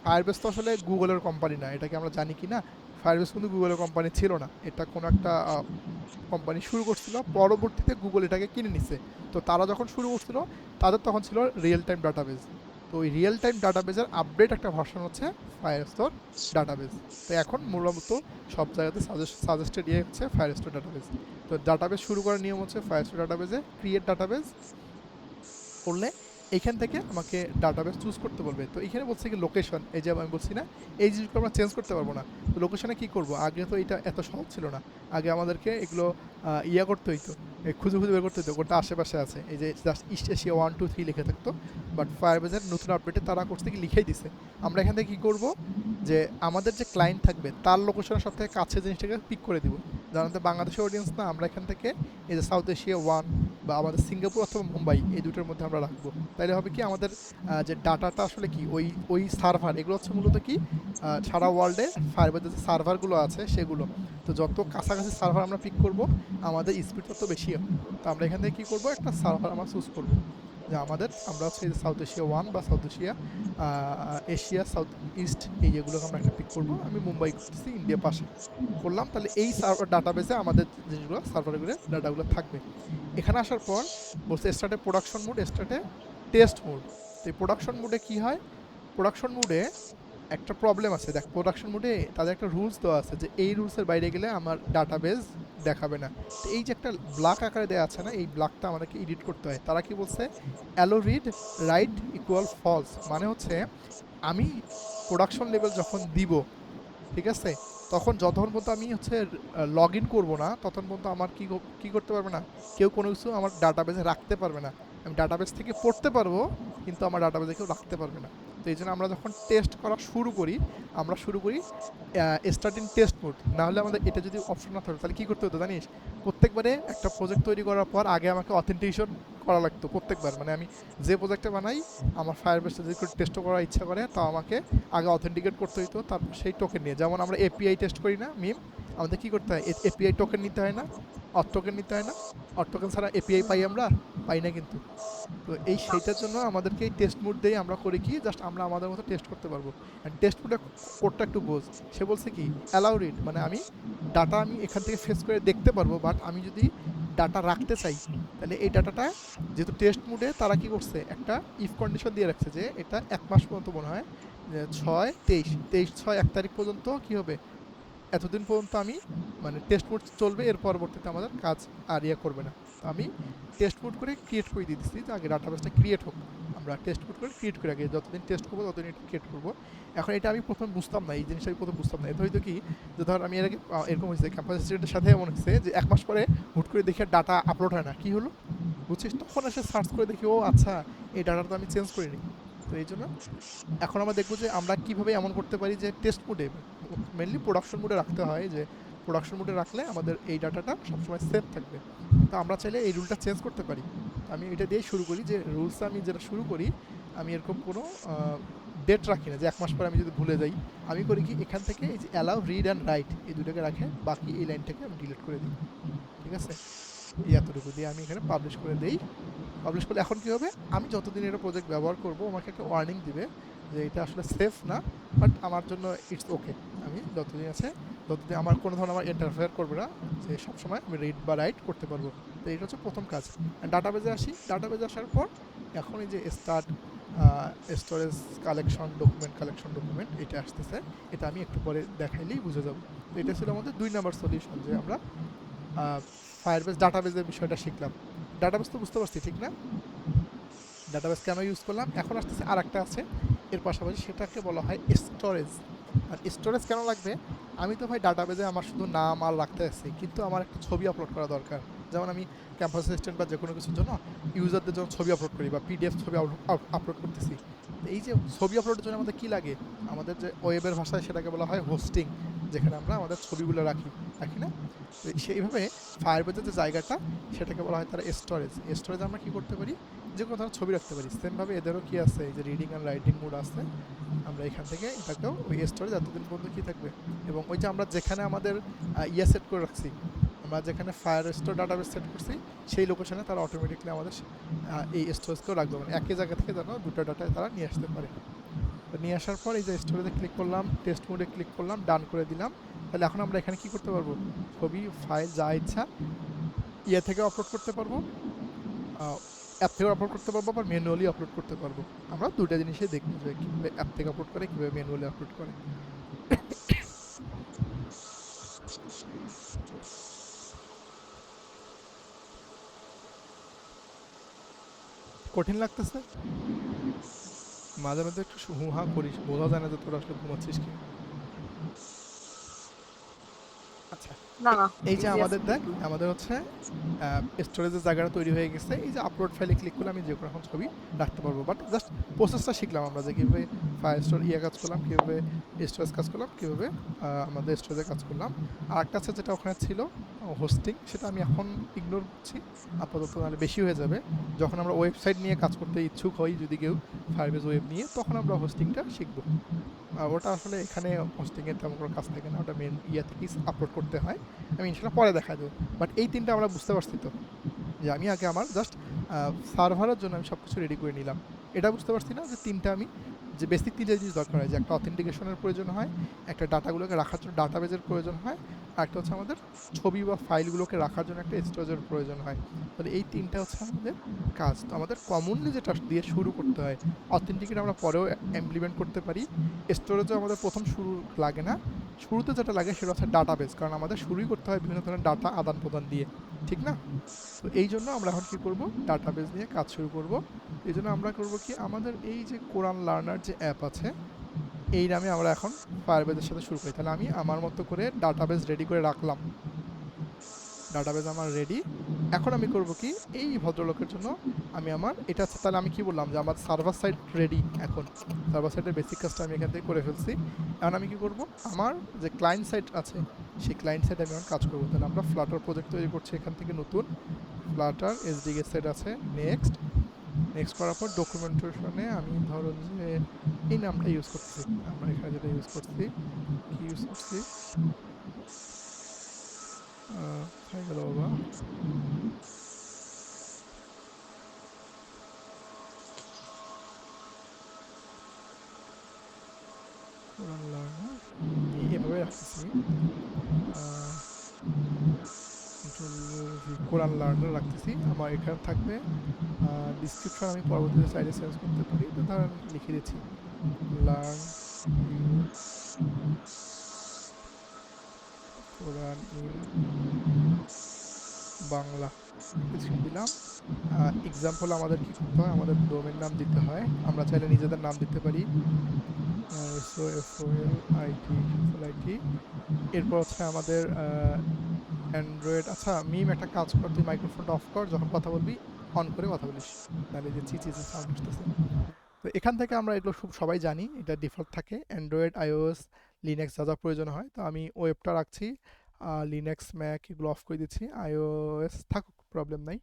ফায়ারবেস তো আসলে গুগলের কোম্পানি না, এটাকে আমরা জানি কি না। ফায়ারবেস কিন্তু গুগলের কোম্পানি ছিল না, এটা কোনো একটা কোম্পানি শুরু করছিল, পরবর্তীতে গুগল এটাকে কিনে নিছে। তো তারা যখন শুরু করছিল তাদের তখন ছিল রিয়েল টাইম ডাটাবেস। তো ওই রিয়েল টাইম ডাটাবেসের আপডেট একটা ভার্সন হচ্ছে ফায়ারস্টোর ডাটাবেস। তো এখন মূলত সব জায়গাতে সাজেস্টেড ইয়ে হচ্ছে ফায়ারস্টোর ডাটাবেস। তো ডাটাবেস শুরু করার নিয়ম হচ্ছে ফায়ারস্টোর ডাটাবেসে ক্রিয়েট ডাটাবেস করলে এইখান থেকে আমাকে ডাটাবেস চুজ করতে বলবে। তো এখানে বলছে কি লোকেশন, এই যে আমি বলছি না এই জিনিসগুলো আমরা চেঞ্জ করতে পারবো না। তো লোকেশনে কী করবো, আগে তো এটা এত সহজ ছিল না। আগে আমাদেরকে এগুলো ইয়া করতে হইতো, খুঁজে খুঁজে বের করতে হইতো কোনটা আশেপাশে আছে। এই যে জাস্ট ইস্ট এশিয়া 1 2 3 লিখে থাকতো, বাট ফায়ারবেজের নতুন আপডেটে তারা করতে কি লিখেই দিছে। আমরা এখান থেকে কী করবো, যে আমাদের যে ক্লায়েন্ট থাকবে তার লোকেশনের সব থেকে কাছে জিনিসটাকে পিক করে দিব। জানাতে বাংলাদেশের অডিয়েন্স না, আমরা এখান থেকে এই যে সাউথ এশিয়া 1 বা আমাদের সিঙ্গাপুর অথবা মুম্বাই এই দুটোর মধ্যে আমরা রাখবো। তাইলে হবে কি আমাদের যে ডাটাটা আসলে কি ওই সার্ভার, এগুলো হচ্ছে মূলত কি সারা ওয়ার্ল্ডে ফায়ারবেজের যে সার্ভারগুলো আছে সেগুলো। তো যত কাছাকাছি সার্ভার আমরা পিক করব আমাদের স্পিড তত বেশি হবে। তো আমরা এখান থেকে কী করবো, একটা সার্ভার আমরা চুজ করবো যে আমরা হচ্ছে সাউথ এশিয়া 1 বা south Asia Asia south east এই যেগুলোকে আমরা একটা পিক করবো। আমি মুম্বাই করতেছি, ইন্ডিয়া পাশে করলাম। তাহলে এই সার্ভার ডাটাবেসে আমাদের জিনিসগুলো সার্ভারগুলো ডাটাগুলো থাকবে। এখানে আসার পর বলছে স্টার্টে প্রোডাকশন মোড, স্টার্টে টেস্ট মোড। তো এই প্রোডাকশন মোডে কী হয়, প্রোডাকশন মোডে একটা প্রবলেম আছে। দেখ প্রোডাকশন মোডে তাদের একটা রুলস দেওয়া আছে যে এই রুলসের বাইরে গেলে আমার ডাটাবেস দেখাবে না। তো এই যে একটা ব্লক আকারে দেওয়া আছে না, এই ব্লকটা আমাদেরকে এডিট করতে হয়। তারা কি বলছে, allow read write equal false, মানে হচ্ছে আমি প্রোডাকশন লেভেল যখন দিব, ঠিক আছে, তখন যতক্ষণ পর্যন্ত আমি হচ্ছে লগ ইন করবো না ততক্ষণ পর্যন্ত আমার কী করতে পারবে না, কেউ কোনো কিছু আমার ডাটাবেসে রাখতে পারবে না। আমি ডাটাবেস থেকে পড়তে পারবো কিন্তু আমার ডাটাবেসে কেউ রাখতে পারবে না। তো এই জন্য আমরা যখন টেস্ট করা শুরু করি স্টার্টিং টেস্ট মোড। নাহলে আমাদের এটা যদি অপশন না থাকতো তাহলে কী করতে হতো জানিস, প্রত্যেকবারে একটা প্রজেক্ট তৈরি করার পর আগে আমাকে অথেন্টিকেশন করা লাগতো প্রত্যেকবার। মানে আমি যে প্রজেক্টে বানাই আমার ফায়ারবেসটা যদি টেস্ট করার ইচ্ছা করে তাও আমাকে আগে অথেন্টিকেট করতে হইতো, তারপর সেই টোকেন নিয়ে। যেমন আমরা এপিআই টেস্ট করি না মিম, আমাদের কী করতে হয়, এপিআই টোকেন নিতে হয় না, অথ টোকেন নিতে হয় না। অথ টোকেন ছাড়া এপিআই পাই আমরা, পাই না কিন্তু। তো সেইটার জন্য আমাদেরকে এই টেস্ট মোড দিয়ে আমরা করি কি, জাস্ট আমরা আমাদের মতো টেস্ট করতে পারবো। অ্যান্ড টেস্ট মোডে কোডটা একটু বোঝ। সে বলছে কি অ্যালাউ রিড, মানে আমি ডাটা আমি এখান থেকে ফেস করে দেখতে পারবো, বাট আমি যদি ডাটা রাখতে চাই তাহলে এই ডাটাটা যেহেতু টেস্ট মোডে তারা কি করছে একটা ইফ কন্ডিশন দিয়ে রাখছে যে এটা 1 মাস পর্যন্ত মনে হয় 6/23/6 1 পর্যন্ত কী হবে, এতদিন পর্যন্ত আমি মানে টেস্ট মোড চলবে, এর পরবর্তীতে আমাদের কাজ আর ইয়ে করবে না। তো আমি টেস্ট মোড করে ক্রিয়েট করে দিয়ে দিচ্ছি যে আগে ডাটাবেসটা ক্রিয়েট হোক। আমরা টেস্ট মোড করে ক্রিয়েট করে আগে যতদিন টেস্ট করবো ততদিন এটা ক্রিয়েট করবো। এখন এটা আমি প্রথমে বুঝতাম না, এই জিনিসটা আমি প্রথম বুঝতাম না। এটা হয়তো কি যে ধর আমি এর আগে এরকম হয়েছে ক্যাম্পাস স্টুডেন্টের সাথে এমন হচ্ছে যে 1 মাস পরে হুট করে দেখে ডাটা আপলোড হয় না, কী হলো বুঝছিস, তখন এসে সার্চ করে দেখি ও আচ্ছা এই ডাটাটা তো আমি চেঞ্জ করিনি। তো এই জন্য এখন আমরা দেখবো যে আমরা কীভাবে এমন করতে পারি যে টেস্ট মোডে মেনলি প্রোডাকশন মোডে রাখতে হয়, যে প্রোডাকশন মোডে রাখলে আমাদের এই ডাটাটা সবসময় সেভ থাকবে। তো আমরা চাইলে এই রুলটা চেঞ্জ করতে পারি। আমি এটা দিয়েই শুরু করি, যে রুলসটা আমি যেটা শুরু করি আমি এরকম কোনো ডেট রাখি না যে 1 মাস পরে আমি যদি ভুলে যাই। আমি করি কি এখান থেকে এই যে অ্যালাউ রিড অ্যান্ড রাইট এই দুটোকে রাখে, বাকি এই লাইনটাকে আমি ডিলিট করে দিই, ঠিক আছে। এই এতটুকু দিয়ে আমি এখানে পাবলিশ করে দিই। পাবলিশ করলে এখন কী হবে, আমি যতদিন এটা প্রজেক্ট ব্যবহার করবো আমাকে একটা ওয়ার্নিং দিবে যে এটা আসলে সেফ না, বাট আমার জন্য ইটস ওকে। আমি যতদিন আছে ততদিন আমার কোনো ধরনের আমার ইন্টারফেয়ার করবে না, যে সবসময় আমি রিড বা রাইট করতে পারবো। তো এটা হচ্ছে প্রথম কাজ। ডাটাবেজে আসি, ডাটাবেজে আসার পর এখন এই যে স্টার্ট স্টোরেজ কালেকশন ডকুমেন্ট এটা আসতেছে, এটা আমি একটু পরে দেখাইলেই বুঝে যাবো। তো এটা ছিল আমাদের 2 নম্বর সলিউশন, যে আমরা ফায়ারবেস ডাটাবেজের বিষয়টা শিখলাম। ডাটাবেস তো বুঝতে পারছি ঠিক না, ডাটাবেস কেন ইউজ করলাম। এখন আসতেছে আর একটা আছে এর পাশাপাশি, সেটাকে বলা হয় স্টোরেজ। আর স্টোরেজ কেন লাগবে, আমি তো ভাই ডাটাবেজে আমার শুধু নাম আর রাখতে আসছি, কিন্তু আমার একটা ছবি আপলোড করা দরকার। যেমন আমি ক্যাম্পাস অ্যাসিস্ট্যান্ট বা যে কোনো কিছুর জন্য ইউজারদের যখন ছবি আপলোড করি বা পিডিএফ ছবি আপলোড করতেছি, এই যে ছবি আপলোডের জন্য আমাদের কী লাগে, আমাদের যে ওয়েবের ভাষায় সেটাকে বলা হয় হোস্টিং, যেখানে আমরা আমাদের ছবিগুলো রাখি না। তো সেইভাবে ফায়ারবেজের যে জায়গাটা সেটাকে বলা হয় তার স্টোরেজ। স্টোরেজ আমরা কী করতে পারি, যে কোনো ধরনের ছবি রাখতে পারি। সেমভাবে এদেরও কি আছে, এই যে রিডিং অ্যান্ড রাইটিং মোড আছে, আমরা এখান থেকে এটাকেও ওই স্টোরেজ এতদিন পর্যন্ত কি থাকবে। এবং ওই যে আমরা যেখানে আমাদের সেট করে রাখছি, আমরা যেখানে ফায়ার স্টোর ডাটাবেস সেট করছি সেই লোকেশনে তারা অটোমেটিকলি আমাদের এই স্টোরেজকেও রাখবে, মানে একই জায়গা থেকে যেন দুটো ডাটায় তারা নিয়ে আসতে পারে। তো নিয়ে আসার পর এই যে স্টোরেজে ক্লিক করলাম, টেস্ট মোডে ক্লিক করলাম, ডান করে দিলাম। তাহলে এখন আমরা এখানে কি করতে পারবো, ছবি ফাইল যা ইচ্ছা থেকে আপলোড করতে পারবো, অ্যাপ থেকে আপলোড করতে পারবো, আবার ম্যানুয়ালি আপলোড করতে পারবো। আমরা দুটো জিনিসই দেখবো যে কীভাবে অ্যাপ থেকে আপলোড করে, কীভাবে ম্যানুয়ালি আপলোড করে। কঠিন লাগতেছে, মাঝে মাঝে একটু হুহা করিস, বোঝা যায় না যে তোরা আসলে ঘুমাচ্ছিস কি। আচ্ছা, না না এই যে easy আছে আমাদের দেখ, দেখলাম। আমাদের হচ্ছে স্টোরেজের জায়গাটা তৈরি হয়ে গেছে। এই যে আপলোড ফাইলে ক্লিক করলে আমি যে কোনো এখন ছবি রাখতে পারবো, বাট জাস্ট প্রসেসটা শিখলাম আমরা যে কীভাবে ফাইল স্টোর কাজ করলাম, কীভাবে স্টোরেজ কাজ করলাম, কীভাবে আমাদের স্টোরেজে কাজ করলাম। আর একটা আছে যেটা ওখানে ছিল হোস্টিং, সেটা আমি এখন ইগনোর করছি আপাতত, নাহলে বেশি হয়ে যাবে। যখন আমরা ওয়েবসাইট নিয়ে কাজ করতে ইচ্ছুক হই, যদি কেউ ফায়ারবেজ ওয়েব নিয়ে, তখন আমরা হোস্টিংটা শিখবো। ওটা আসলে এখানে হোস্টিংয়ের তেমন কোনো কাজ থাকে না, ওটা মেন থেকেই আপলোড করতে হয়। আমি ইনশাল্লাহ পরে দেখা দেবো। বাট এই তিনটা আমরা বুঝতে পারছি তো, যে আমি আগে আমার জাস্ট সার্ভারের জন্য আমি সব কিছু রেডি করে নিলাম। এটা বুঝতে পারছি না যে তিনটা আমি যে বেসিক তিনটা জিনিস দরকার হয়, যে একটা অথেন্টিকেশনের প্রয়োজন হয়, একটা ডাটাগুলোকে রাখার জন্য ডাটাবেজের প্রয়োজন হয়, আর একটা হচ্ছে আমাদের ছবি বা ফাইলগুলোকে রাখার জন্য একটা স্টোরেজের প্রয়োজন হয়। তাহলে এই তিনটা হচ্ছে আমাদের কাজ। তো আমাদের কমনলি যেটা দিয়ে শুরু করতে হয়, অথেন্টিকেট আমরা পরেও ইমপ্লিমেন্ট করতে পারি। স্টোরেজও আমাদের প্রথম শুরু লাগে না, শুরুতে যেটা লাগে সেটা হচ্ছে ডাটাবেস, কারণ আমাদের শুরুই করতে হয় বিভিন্ন ধরনের ডাটা আদান প্রদান দিয়ে, ঠিক না? তো এই জন্য আমরা এখন কী করবো, ডাটাবেস নিয়ে কাজ শুরু করব। এই জন্য আমরা করব কি, আমাদের এই যে কোরআন লার্নার যে অ্যাপ আছে, এই নামে আমরা এখন ফায়ারবেজের সাথে শুরু করি। তাহলে আমি আমার মতো করে ডাটাবেস রেডি করে রাখলাম, ডাটাবেস আমার রেডি। এখন আমি করব কি, এই ভদ্রলোকের জন্য আমি আমার এটা, তাহলে আমি কি বললাম যে আমার সার্ভার সাইড রেডি। এখন সার্ভার সাইডের বেসিক কাজটা আমি এখান থেকে করে ফেলছি। এখন আমি কি করব, আমার যে ক্লায়েন্ট সাইট আছে সেই ক্লায়েন্ট সাইডে আমি এখন কাজ করবো। তাহলে আমরা ফ্লাটার প্রজেক্ট তৈরি করছি এখান থেকে, নতুন ফ্লাটার এসডিকে সেট আছে, নেক্সট নেক্সট করার পর ডকুমেন্টেশনে আমি ধরুন যে এই নামটা ইউজ করতেছি, আমরা এখানে যেটা ইউজ করছি, কি ইউজ করছি, হয়ে গেল বাবা, কোরআন লার্নার এভাবে রাখতেছি, কোরআন লার্নার রাখতেছি। আমার এখানে থাকবে ডিসক্রিপশন, আমি পরবর্তীতে চাইলে চেঞ্জ করতে পারি। তো ধরেন লিখে দিচ্ছি লার্ন কোরআন ইন বাংলা, দিলাম। এক্সাম্পল আমাদের কি করতে হয়, আমাদের ডোমেন নাম দিতে হয়, আমরা চাইলে নিজেদের নাম দিতে পারি, SOFOLIT। এরপর হচ্ছে আমাদের অ্যান্ড্রয়েড। আচ্ছা মিম, একটা কাজ কর, তুই মাইক্রোফোনটা অফ কর, যখন কথা বলবি অন করে কথা বলিস, নাহলে যে চিচি সাউন্ড আসতেছে। তো এখান থেকে আমরা এগুলো খুব সবাই জানি, এটা ডিফল্ট থাকে অ্যান্ড্রয়েড, আইওএস, লিনাক্স যা যা প্রয়োজন হয়। তো আমি ওয়েবটা রাখছি, লিনাক্স ম্যাক এগুলো অফ করে দিচ্ছি, আইওএস থাকুক, প্রবলেম নাই,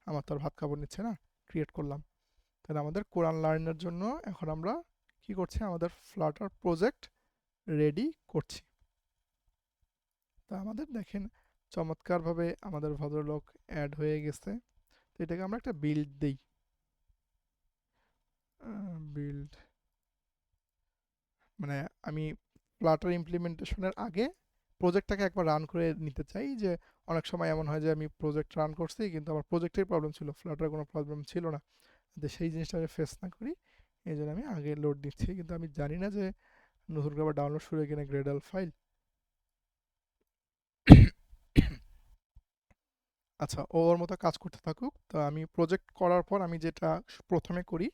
আমার তো আর ভাত খাবার নিচ্ছে না, ক্রিয়েট করলাম। তাহলে আমাদের কোরআন লার্নের জন্য এখন আমরা কি করছি, আমাদের ফ্লাটার প্রজেক্ট রেডি করছি। তা আমাদের দেখেন চমৎকারভাবে আমাদের ভদ্রলোক অ্যাড হয়ে গেছে। তো এটাকে আমরা একটা বিল্ড দিই, বিল্ড মানে আমি ফ্লাটার ইমপ্লিমেন্টেশনের আগে প্রজেক্টটাকে একবার রান করে নিতে চাই। যে অনেক সময় এমন হয় যে আমি প্রজেক্ট রান করছি কিন্তু আমার প্রজেক্টের প্রবলেম ছিল, ফ্লাটারের কোনো প্রবলেম ছিল না, যে সেই জিনিসটা আমি ফেস না করি, এই জন্য আমি আগে লোড দিচ্ছি। কিন্তু আমি জানি না যে নতুন করে আবার ডাউনলোড শুরু কিনা গ্রেডাল ফাইল। আচ্ছা, ওর মতো কাজ করতে থাকুক। তো আমি প্রজেক্ট করার পর আমি যেটা প্রথমে করি,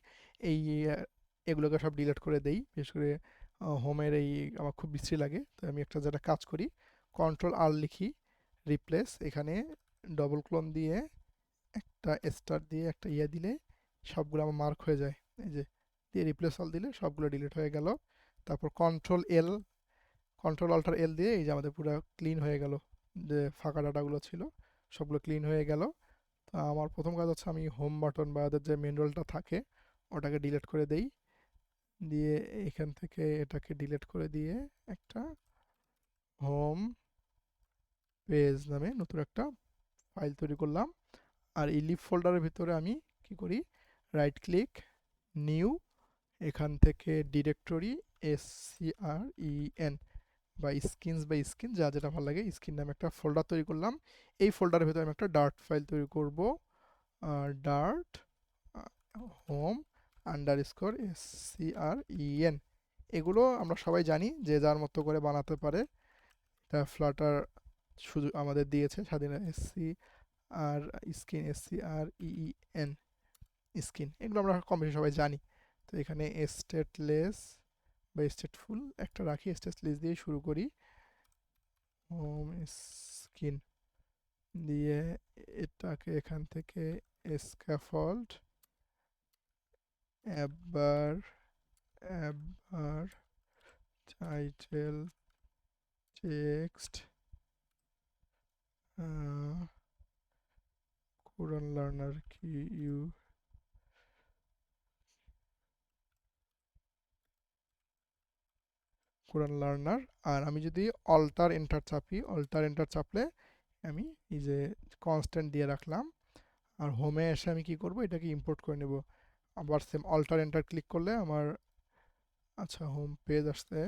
এই এগুলোকে সব ডিলিট করে দেই, বিশেষ করে হোমের এই আমার খুব বিশ্রী লাগে। তো আমি একটা যেটা কাজ করি, কন্ট্রোল আর লিখি, রিপ্লেস, এখানে ডবল ক্লোন দিয়ে একটা স্টার দিয়ে একটা দিলে সবগুলো আমার মার্ক হয়ে যায়, এই যে দিয়ে রিপ্লেস অল দিলে সবগুলো ডিলিট হয়ে গেল। তারপর কন্ট্রোল অল্টার এল দিয়ে এই যে আমাদের পুরো ক্লিন হয়ে গেল, যে ফাঁকা ডাটাগুলো ছিল সবগুলো ক্লিন হয়ে গেল। তো আমার প্রথম কাজ হচ্ছে আমি হোম বাটন বা ওদের যে মেন রোলটা থাকে ওটাকে ডিলিট করে দেই, দিয়ে এখান থেকে এটাকে ডিলিট করে দিয়ে একটা হোম পেজ নামে নতুন একটা ফাইল তৈরি করলাম। আর এই লিভ ফোল্ডারের ভিতরে আমি কি করি, রাইট ক্লিক, নিউ, এখান থেকে ডিরেক্টরি SCREN বা স্কিনস বা স্কিন যা যেটা ভালো লাগে, স্কিন নামে একটা ফোল্ডার তৈরি করলাম। এই ফোল্ডারের ভিতরে আমি একটা ডার্ট ফাইল তৈরি করব, ডার্ট হোম আন্ডারস্কোর SCREN। এগুলো আমরা সবাই জানি যে যার মতো করে বানাতে পারে, এটা ফ্লাটার শুধু আমাদের দিয়েছে স্বাধীন আর স্কিন SCREN স্কিন, এগুলো আমরা কম বেশি সবাই জানি। তো এখানে স্টেটলেস বা স্টেটফুল একটা রাখি, স্টেটলেস দিয়ে শুরু করি, হোম স্কিন দিয়ে এটাকে এখান থেকে স্ক্যাফোল্ড, এবার এবার টাইটেল টেক্সট কোরআন লার্নার কি ইউ কোরআন লার্নার। আর আমি যদি অল্টার এন্টার চাপি, অল্টার এন্টার চাপলে আমি এই যে কনস্ট্যান্ট দিয়ে রাখলাম। আর হোমে এসে আমি কি করব, এটাকে ইম্পোর্ট করে নেব। আবার সেম অল্টার এন্টার ক্লিক করলে আমার আচ্ছা হোম পেজ আসছে,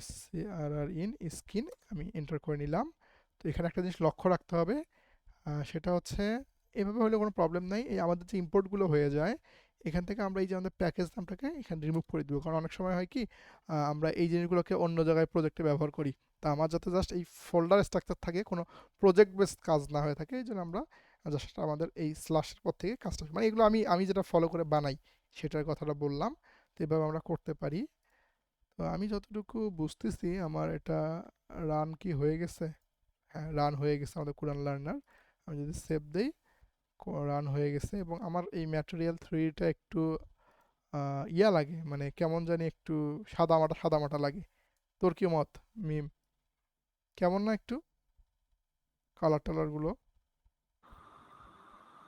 SCREN স্কিন আমি এন্টার করে নিলাম। তো এখানে একটা জিনিস লক্ষ্য রাখতে হবে, সেটা হচ্ছে এভাবে হলে কোনো প্রবলেম নাই, এই আমাদের যে ইম্পোর্টগুলো হয়ে যায় এখান থেকে আমরা এই যে আমাদের প্যাকেজ নামটাকে এখানে রিমুভ করে দেবো। কারণ অনেক সময় হয় কি আমরা এই জিনিসগুলোকে অন্য জায়গায় প্রজেক্টে ব্যবহার করি, তা আমার যাতে জাস্ট এই ফোল্ডার স্ট্রাকচার থাকে, কোনো প্রজেক্ট বেস কাজ না হয়ে থাকে, এই জন্য আমরা জাস্ট আমাদের এই স্ল্যাশের পর থেকে কাজটা, মানে এগুলো আমি আমি যেটা ফলো করে বানাই সেটার কথাটা বললাম। তো এভাবে আমরা করতে পারি। তো আমি যতটুকু বুঝতেছি আমার এটা রান কি হয়ে গেছে, হ্যাঁ রান হয়ে গেছে আমাদের কোরআন লার্নার। আমি যদি সেভ দেই, রান হয়ে গেছে। এবং আমার এই ম্যাটেরিয়াল 3টা একটু ইয়া লাগে, মানে কেমন জানি একটু সাদামাটা সাদামাটা লাগে। তোর কি মত মিম, কেমন না একটু কালার টালারগুলো?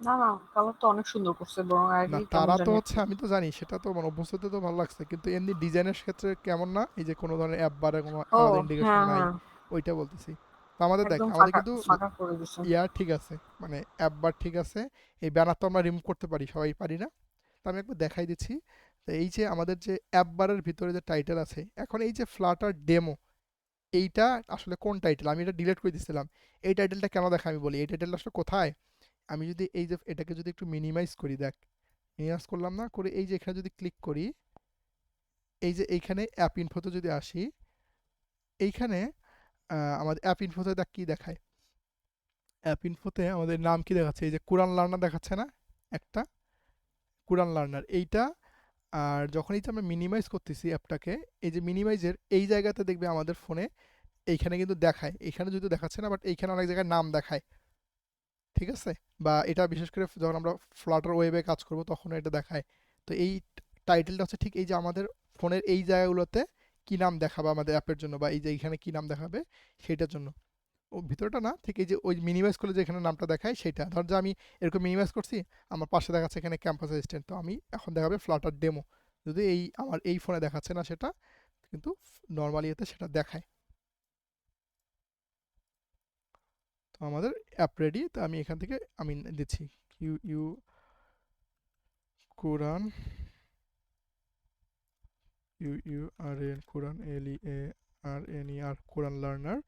না না, কালার তো অনেক সুন্দর করছে, বরং না আগে কেমন তারা তো জানি হচ্ছে, একটু। আমি তো জানি সেটা তো মানে অভ্যস্ততে তো ভালো লাগছে, কিন্তু এমনি ডিজাইনের ক্ষেত্রে কেমন না, এই যে কোনো ধরনের অ্যাপ বারে কোনো ও আলাদা ইন্ডিকেশন হ্যাঁ নাই, হ্যাঁ, ওইটা বলতেছি। তো আমাদের দেখ একদম আমাদের ফাঁকা কিন্তু ফাঁকা করে দিছে। ইয়া ঠিক আছে, মানে অ্যাপ বার ঠিক আছে, এই ব্যানার তো আমরা রিমুভ করতে পারি, সবাই পারি না। তো আমি একবার দেখাই দিচ্ছি। তো এই যে আমাদের যে অ্যাপ বারের ভিতরে যে টাইটেল আছে, এখন এই যে ফ্লাটার ডেমো, এইটা আসলে কোন টাইটেল, আমি এটা ডিলিট করে দিয়েছিলাম। এই টাইটেলটা কেন দেখা আমি বলি, এই টাইটেলটা আসলে কোথায়, আমি যদি এই যে এটাকে যদি একটু মিনিমাইজ করি, দেখ মিনিমাইজ করলাম না, করে এই যে এখানে যদি ক্লিক করি, এই যে এইখানে অ্যাপ ইনফোতে যদি আসি, এইখানে আমাদের অ্যাপ ইনফোতে দেখ কি দেখায়, অ্যাপ ইনফোতে আমাদের নাম কি দেখাচ্ছে, এই যে কোরআন লার্নার দেখাচ্ছে না একটা, কোরআন লার্নার এইটা। আর যখন এই যে আমরা মিনিমাইজ করতেছি অ্যাপটাকে, এই যে মিনিমাইজের এই জায়গাতে দেখবে আমাদের ফোনে এইখানে কিন্তু দেখায়, এইখানে যদি দেখাচ্ছে না, বাট এইখানে অনেক জায়গায় নাম দেখায়, ঠিক আছে? বা এটা বিশেষ করে যখন আমরা ফ্লাটার ওয়েবে কাজ করব তখন এটা দেখায়। তো এই টাইটেলটা হচ্ছে ঠিক এই যে আমাদের ফোনের এই জায়গাগুলোতে কি নাম দেখাবে আমাদের অ্যাপের জন্য, বা এই যে এইখানে কি নাম দেখাবে সেটার জন্য। ও ভিতরটা না, ঠিক এই যে ওই মিনিমাইজ করলে যে এখানে নামটা দেখায় সেটা, ধর যে আমি এরকম মিনিমাইজ করছি, আমার পাশে দেখাচ্ছে এখানে ক্যাম্পাস অ্যাসিস্ট্যান্ট, তো আমি এখন দেখাবে ফ্লাটার ডেমো, যদি এই আমার এই ফোনে দেখাচ্ছে না সেটা, কিন্তু নর্মালি এতে সেটা দেখায়। তো আমাদের অ্যাপ রেডি। তো আমি এখান থেকে আমি দিচ্ছি Q U Quran, U U R N Quran, LEARNER Quran learner.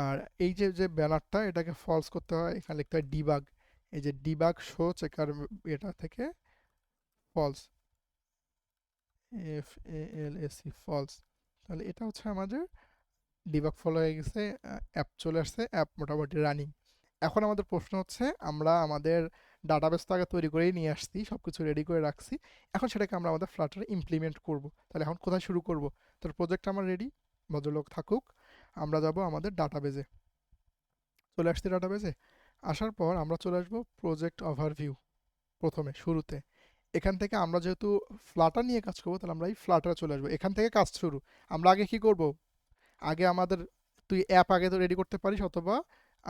আর এই যে যে ব্যানারটা এটাকে ফলস করতে হয়, এখানে লিখতে হয় ডিবাগ, এই যে ডিবাগ শো চেকার, এটা থেকে ফলস, FALSE ফলস। তাহলে এটা হচ্ছে আমাদের ডিবাগ ফলো হয়ে গেছে, অ্যাপ চলে আসছে, অ্যাপ মোটামুটি রানিং। এখন আমাদের প্রশ্ন হচ্ছে, আমরা আমাদের ডাটাবেস তো আগে তৈরি করেই নিয়ে আসছি, সব কিছু রেডি করে রাখছি, এখন সেটাকে আমরা আমাদের ফ্লাটারে ইমপ্লিমেন্ট করব। তাহলে এখন কোথায় শুরু করব? তোর প্রজেক্ট আমার রেডি, ভদ্রলোক থাকুক, আমরা যাব আমাদের ডাটাবেজে। চলে আসছি ডাটাবেজে, আসার পর আমরা চলে আসবো প্রজেক্ট ওভারভিউ, প্রথমে শুরুতে। এখান থেকে আমরা যেহেতু ফ্লাটার নিয়ে কাজ করবো, তাহলে আমরা এই ফ্লাটারে চলে আসবো, এখান থেকে কাজ শুরু। আমরা আগে কি করব, আগে আমাদের, তুই অ্যাপ আগে তো রেডি করতে পারিস, অথবা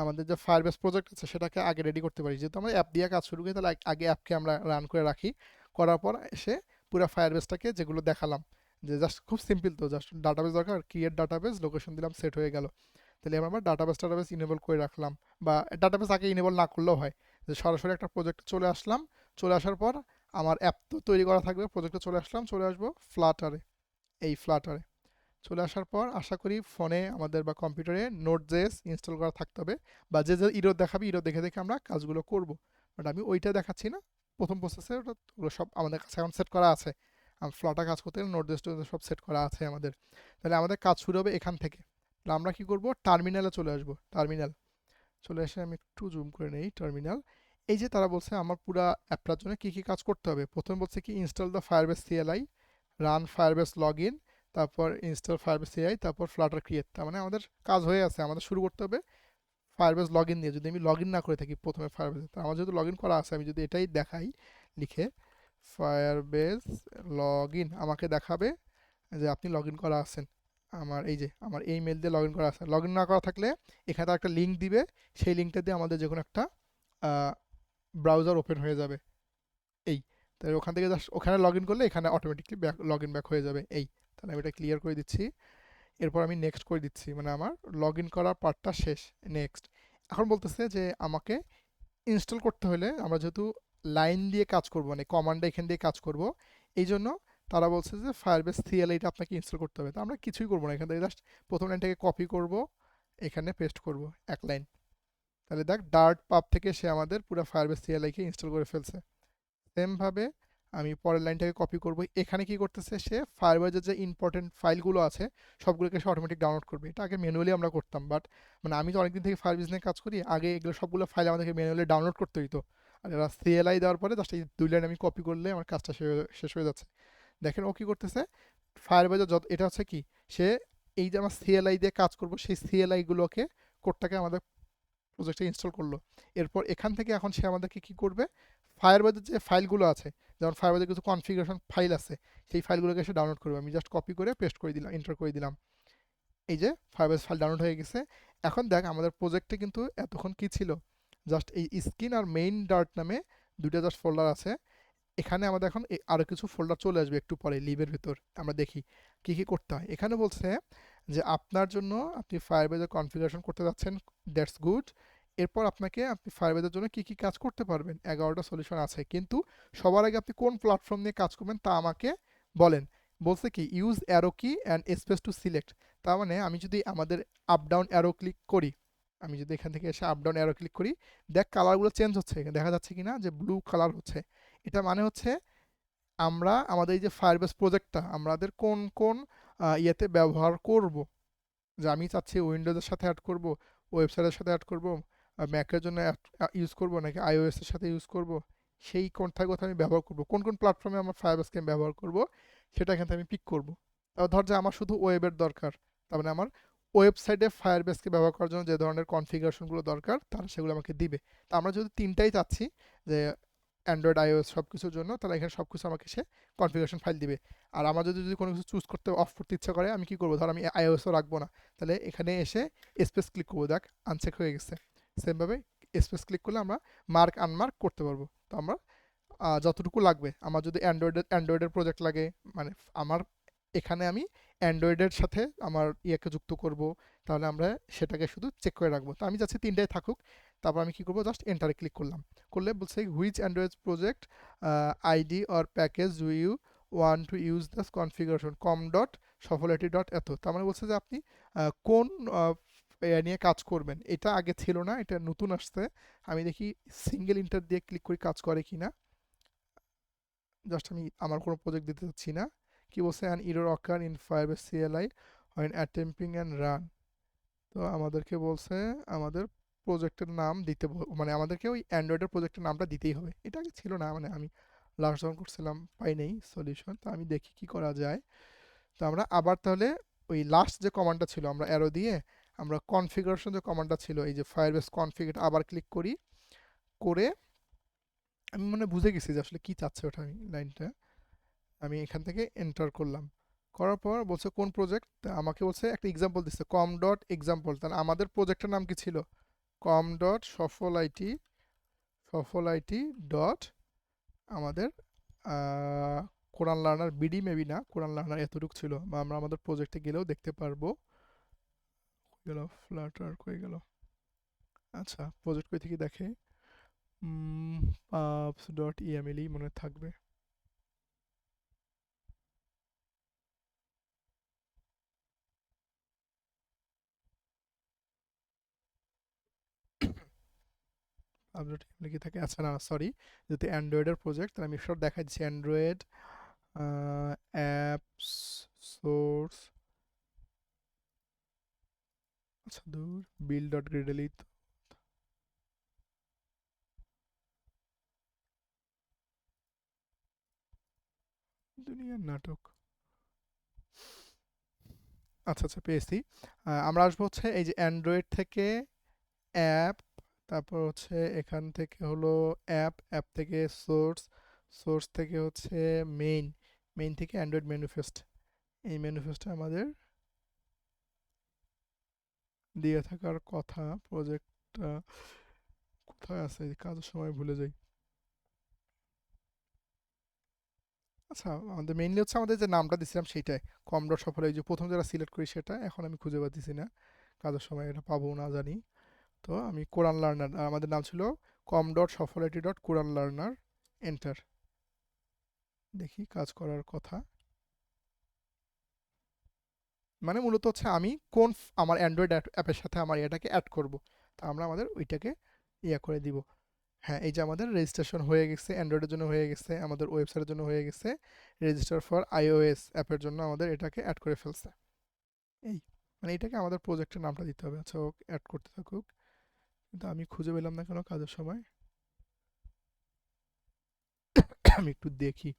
আমাদের যে ফায়ারবেস প্রজেক্ট আছে সেটাকে আগে রেডি করতে পারি। যেহেতু আমরা অ্যাপ দিয়ে কাজ শুরু করি তাহলে আগে অ্যাপকে আমরা রান করে রাখি, করার পর এসে পুরো ফায়ারবেসটাকে যেগুলো দেখালাম, যে জাস্ট খুব সিম্পল, তো জাস্ট ডাটাবেস দরকার, ক্রিয়েট ডাটাবেস, লোকেশন দিলাম, সেট হয়ে গেল। তাহলে আমরা ডাটাবেস ইনেবল করে রাখলাম, বা ডাটাবেস আগে ইনেবল না করলেও হয়, যে সরাসরি একটা প্রজেক্টে চলে আসলাম, চলে আসার পর আমার অ্যাপ তো তৈরি করা থাকবে, প্রজেক্টে চলে আসলাম, চলে আসবো ফ্লাটারে, এই ফ্লাটারে চলে আসার পর আশা করি ফোনে আমাদের বা কম্পিউটারে নোট.js ইনস্টল করা থাকতে হবে, বা যে যে ইরো দেখাবে ইরো দেখে দেখে আমরা কাজগুলো করব। বাট আমি ওইটা দেখাচ্ছি না, প্রথম প্রসেসে ওগুলো সব আমাদের কাছে এখন সেট করা আছে। ফ্লাটা কাজ করতে গেলে নোট.js সব সেট করা আছে আমাদের। তাহলে আমাদের কাজ শুরু হবে এখান থেকে। তাহলে আমরা কি করব, টার্মিনালে চলে আসব। টার্মিনাল চলে এসে আমি একটু জুম করে নেই টার্মিনাল। এই যে তারা বলছে আমার পুরা অ্যাপটার জন্য কী কী কাজ করতে হবে, প্রথমে বলছে কি install the Firebase CLI, run Firebase log in, তারপর ইনস্টল ফায়ারবেস সিআই, তারপর ফ্লাটার ক্রিয়েট। তার মানে আমাদের কাজ হয়ে আছে, আমাদের শুরু করতে হবে ফায়ারবেস লগ ইন দিয়ে। যদি আমি লগ ইন না করে থাকি প্রথমে ফায়ারবেস, তো আমার যেহেতু লগ ইন করা আছে, আমি যদি এটাই দেখাই লিখে ফায়ারবেস লগ ইন, আমাকে দেখাবে যে আপনি লগ ইন করা আছেন। আমার এই যে আমার এই মেল দিয়ে লগ ইন করা আছে। লগ ইন না করা থাকলে এখানে একটা লিঙ্ক দিবে, সেই লিঙ্কটা দিয়ে আমাদের যে কোনো একটা ব্রাউজার ওপেন হয়ে যাবে। এই তাই ওখান থেকে জাস্ট ওখানে লগ ইন করলে এখানে অটোমেটিকলি লগ ইন ব্যাক হয়ে যাবে। এই তাহলে আমি এটা ক্লিয়ার করে দিচ্ছি, এরপর আমি নেক্সট করে দিচ্ছি, মানে আমার লগ ইন করার পার্টটা শেষ। নেক্সট এখন বলতেছে যে আমাকে ইনস্টল করতে হলে, আমরা যেহেতু লাইন দিয়ে কাজ করব, মানে কমান্ডে এখান দিয়ে কাজ করব, এই জন্য তারা বলছে যে ফায়ারবেস সিএলআইটা আপনাকে ইনস্টল করতে হবে। তো আমরা কিছুই করবো না, এখান থেকে জাস্ট প্রথম লাইনটাকে কপি করব, এখানে পেস্ট করব এক লাইন। তাহলে দেখ ডার্ট পাব থেকে সে আমাদের পুরো ফায়ারবেস সিএলআইকে ইনস্টল করে ফেলছে। সেমভাবে আমি পরের লাইনটাকে কপি করব, এখানে কি করতেছে সে ফায়ারবেসের যে ইম্পর্টেন্ট ফাইলগুলো আছে সবগুলোকে সে অটোমেটিক ডাউনলোড করবে। এটা আগে ম্যানুয়ালি আমরা করতাম, বাট মানে আমি তো অনেকদিন থেকে ফায়ারবেস নিয়ে কাজ করি, আগে এগুলো সবগুলো ফাইল আমাদেরকে ম্যানুয়ালি ডাউনলোড করতে হইতো। আর এরা সিএলআই দেওয়ার পরে জাস্ট এই দুই লাইন আমি কপি করলে আমার কাজটা শেষ হয়ে যাচ্ছে। দেখেন ও কী করতেছে, ফায়ারবেসের যত এটা হচ্ছে কি, সে এই যে আমার সিএলআই দিয়ে কাজ করব সেই সিএলআইগুলোকে কোডটাকে আমাদের প্রজেক্টে ইনস্টল করলো। এরপর এখান থেকে এখন সে আমাদেরকে কি করবে, ফায়ারবেসের যে ফাইলগুলো আছে, যেমন ফায়ারবেসের কিছু কনফিগারেশন ফাইল আছে, সেই ফাইলগুলোকে সে ডাউনলোড করবে। আমি জাস্ট কপি করে পেস্ট করে দিলাম, এন্টার করে দিলাম, এই যে ফায়ারবেস ফাইল ডাউনলোড হয়ে গেছে। এখন দেখ আমাদের প্রজেক্টে কিন্তু এতক্ষণ কি ছিল, জাস্ট এই স্ক্রিন আর মেইন ডার্ট নামে দুইটা জাস্ট ফোল্ডার আছে। এখানে আমাদের এখন আরও কিছু ফোল্ডার চলে আসবে একটু পরে লিভের ভিতর, আমরা দেখি কী কী করতে হয়। এখানে বলছে যে আপনার জন্য আপনি ফায়ারবেসের কনফিগারেশন করতে যাচ্ছেন, দ্যাটস গুড। এরপর আপনি ফায়ারবেসের জন্য কী কী কাজ করতে পারবেন, 11টা সলিউশন আছে, কিন্তু সবার আগে আপনি কোন প্ল্যাটফর্ম নিয়ে কাজ করবেন তা আমাকে বলেন। বলছে কি use arrow key and space to select. তার মানে আমি যদি আমাদের আপ ডাউন অ্যারো ক্লিক করি, আমি যদি এখান থেকে এসে আপ ডাউন অ্যারো ক্লিক করি, দেখ কালারগুলো চেঞ্জ হচ্ছে, দেখা যাচ্ছে কি না যে ব্লু কালার হচ্ছে। এটা মানে হচ্ছে আমরা আমাদের এই যে ফায়ারবেস প্রজেক্টটা আমাদের কোন কোন ইয়েতে ব্যবহার করব, যে আমি চাচ্ছি উইন্ডোজের সাথে অ্যাড করব, ওয়েবসাইটের সাথে অ্যাড করব, ম্যাকের জন্য ইউজ করব নাকি আইওএস এর সাথে ইউজ করব, সেই কোনটায় কোথায় আমি ব্যবহার করব, কোন কোন প্ল্যাটফর্মে আমার ফায়ারবেসকে আমি ব্যবহার করব, সেটা এখান থেকে আমি পিক করব। তারপর ধর যে আমার শুধু ওয়েবের দরকার, তার মানে আমার ওয়েবসাইটে ফায়ারবেসকে ব্যবহার করার জন্য যে ধরনের কনফিগারেশনগুলো দরকার তারা সেগুলো আমাকে দিবে। তো আমরা যদি তিনটাই চাচ্ছি, যে অ্যান্ড্রয়েড আইওএস সব কিছুর জন্য, তাহলে এখানে সব কিছু আমাকে সে কনফিগারেশন ফাইল দিবে। আর আমার যদি কোনো কিছু চুজ করতে অফ করতে ইচ্ছা করে আমি কী করবো, ধর আমি আইওএসও রাখবো না, তাহলে এখানে এসে স্পেস ক্লিক করবো, দেখ আনচেক হয়ে গেছে। সেমভাবে স্পেস ক্লিক করলে আমরা মার্ক আনমার্ক করতে পারবো। তো আমরা যতটুকু লাগবে, আমার যদি অ্যান্ড্রয়েডের প্রজেক্ট লাগে, মানে আমার এখানে আমি অ্যান্ড্রয়েডের সাথে আমার ইয়েকে যুক্ত করব, তাহলে আমরা সেটাকে শুধু চেক করে রাখবো। তো আমি চাচ্ছি তিনটাই থাকুক। তারপর আমি কী করবো, জাস্ট এন্টারে ক্লিক করলাম, করলে বলছে which Android project ID or package do you want to use this configuration com dot সফলটি ডট এত। তার মানে বলছে যে আপনি কোন নিয়ে কাজ করবেন। এটা আগে ছিল না, এটা নতুন আসছে। আমি দেখি সিঙ্গেল ইন্টার দিয়ে ক্লিক করে কাজ করে কি না। জাস্ট আমি আমার কোনো প্রজেক্ট দিতে চাচ্ছি না। কি বলছে, an error occur in Firebase CLI when attempting and run. তো আমাদেরকে বলছে আমাদের প্রজেক্টের নাম দিতে, মানে আমাদেরকে ওই অ্যান্ড্রয়েডের প্রজেক্টের নামটা দিতেই হবে। এটা আগে ছিল না, মানে আমি লাস্ট যখন করছিলাম পাই নেই সলিউশন। তো আমি দেখি কি করা যায়। তো আমরা আবার তাহলে ওই লাস্ট যে কমান্ডটা ছিল আমরা অ্যারো দিয়ে, আমরা কনফিগারেশন যে কমান্ডটা ছিল এই যে ফায়ারবেস কনফিগ, এটা আবার ক্লিক করি, করে আমি মনে বুঝে গেছি যে আসলে কী চাচ্ছে ওটা। আমি লাইনটা আমি এখান থেকে এন্টার করলাম, করার পর বলছে কোন প্রজেক্ট, আমাকে বলছে একটা এক্সাম্পল দিচ্ছে কম ডট এক্সাম্পল। তাহলে আমাদের প্রজেক্টের নাম কি ছিল, কম ডট সফল আইটি ডট আমাদের কোরআন লার্নার বিডি মেবি না, কোরআন লার্নার এতটুকু ছিল, বা আমরা আমাদের প্রজেক্টে গেলেও দেখতে পারবো। গেল ফ্লাটার কই গেল? আচ্ছা, প্রজেক্ট কই থেকে দেখে? পাবস ডট ইএমএলই মনে হয় থাকবে। আপডেট কি থাকে? আচ্ছা না, সরি, যেহেতু অ্যান্ড্রয়েডের প্রজেক্ট তাহলে আমি সব দেখাই দিচ্ছি। অ্যান্ড্রয়েড অ্যাপস সোর্স, আচ্ছা দূর, বিল ডট গ্রেডেলি, দুনিয়ার নাটক। আচ্ছা আচ্ছা, পেয়েছি। আমরা আসবো হচ্ছে এই যে অ্যান্ড্রয়েড থেকে অ্যাপ, তারপর হচ্ছে এখান থেকে হলো অ্যাপ থেকে সোর্স থেকে হচ্ছে মেইন থেকে অ্যান্ড্রয়েড ম্যানিফেস্ট। এই ম্যানিফেস্টে আমাদের দিয়ে থাকার কথা। প্রজেক্টটা কোথায় আছে? কাজের সময় ভুলে যাই। আচ্ছা, আমাদের মেইনলি হচ্ছে আমাদের যে নামটা দিছিলাম সেইটাই, কম ডট সফল, এই যে প্রথম যারা সিলেক্ট করি সেটা এখন আমি খুঁজে পাচ্ছি না, কাজের সময় এটা পাবো না জানি। তো আমি কোরআন লার্নার, আমাদের নাম ছিল কম ডট সফলাইটি ডট কোরআন লার্নার, এন্টার। দেখি কাজ করার কথা। মানে মূলত হচ্ছে আমি কোন আমার অ্যান্ড্রয়েড অ্যাপের সাথে আমার এটাকে অ্যাড করব, তা আমরা আমাদের ওইটাকে ইয়া করে দিব। হ্যাঁ, এই যে আমাদের রেজিস্ট্রেশন হয়ে গেছে, অ্যান্ড্রয়েডের জন্য হয়ে গেছে, আমাদের ওয়েবসাইটের জন্য হয়ে গেছে, রেজিস্টার ফর আইওএস অ্যাপের জন্য আমাদের এটাকে অ্যাড করে ফেলছে। এই মানে এটাকে আমাদের প্রজেক্টের নামটা দিতে হবে। আচ্ছা, ও অ্যাড করতে থাকুক, কিন্তু আমি খুঁজে পেলাম না কেন কাজের সময়। আমি একটু দেখি।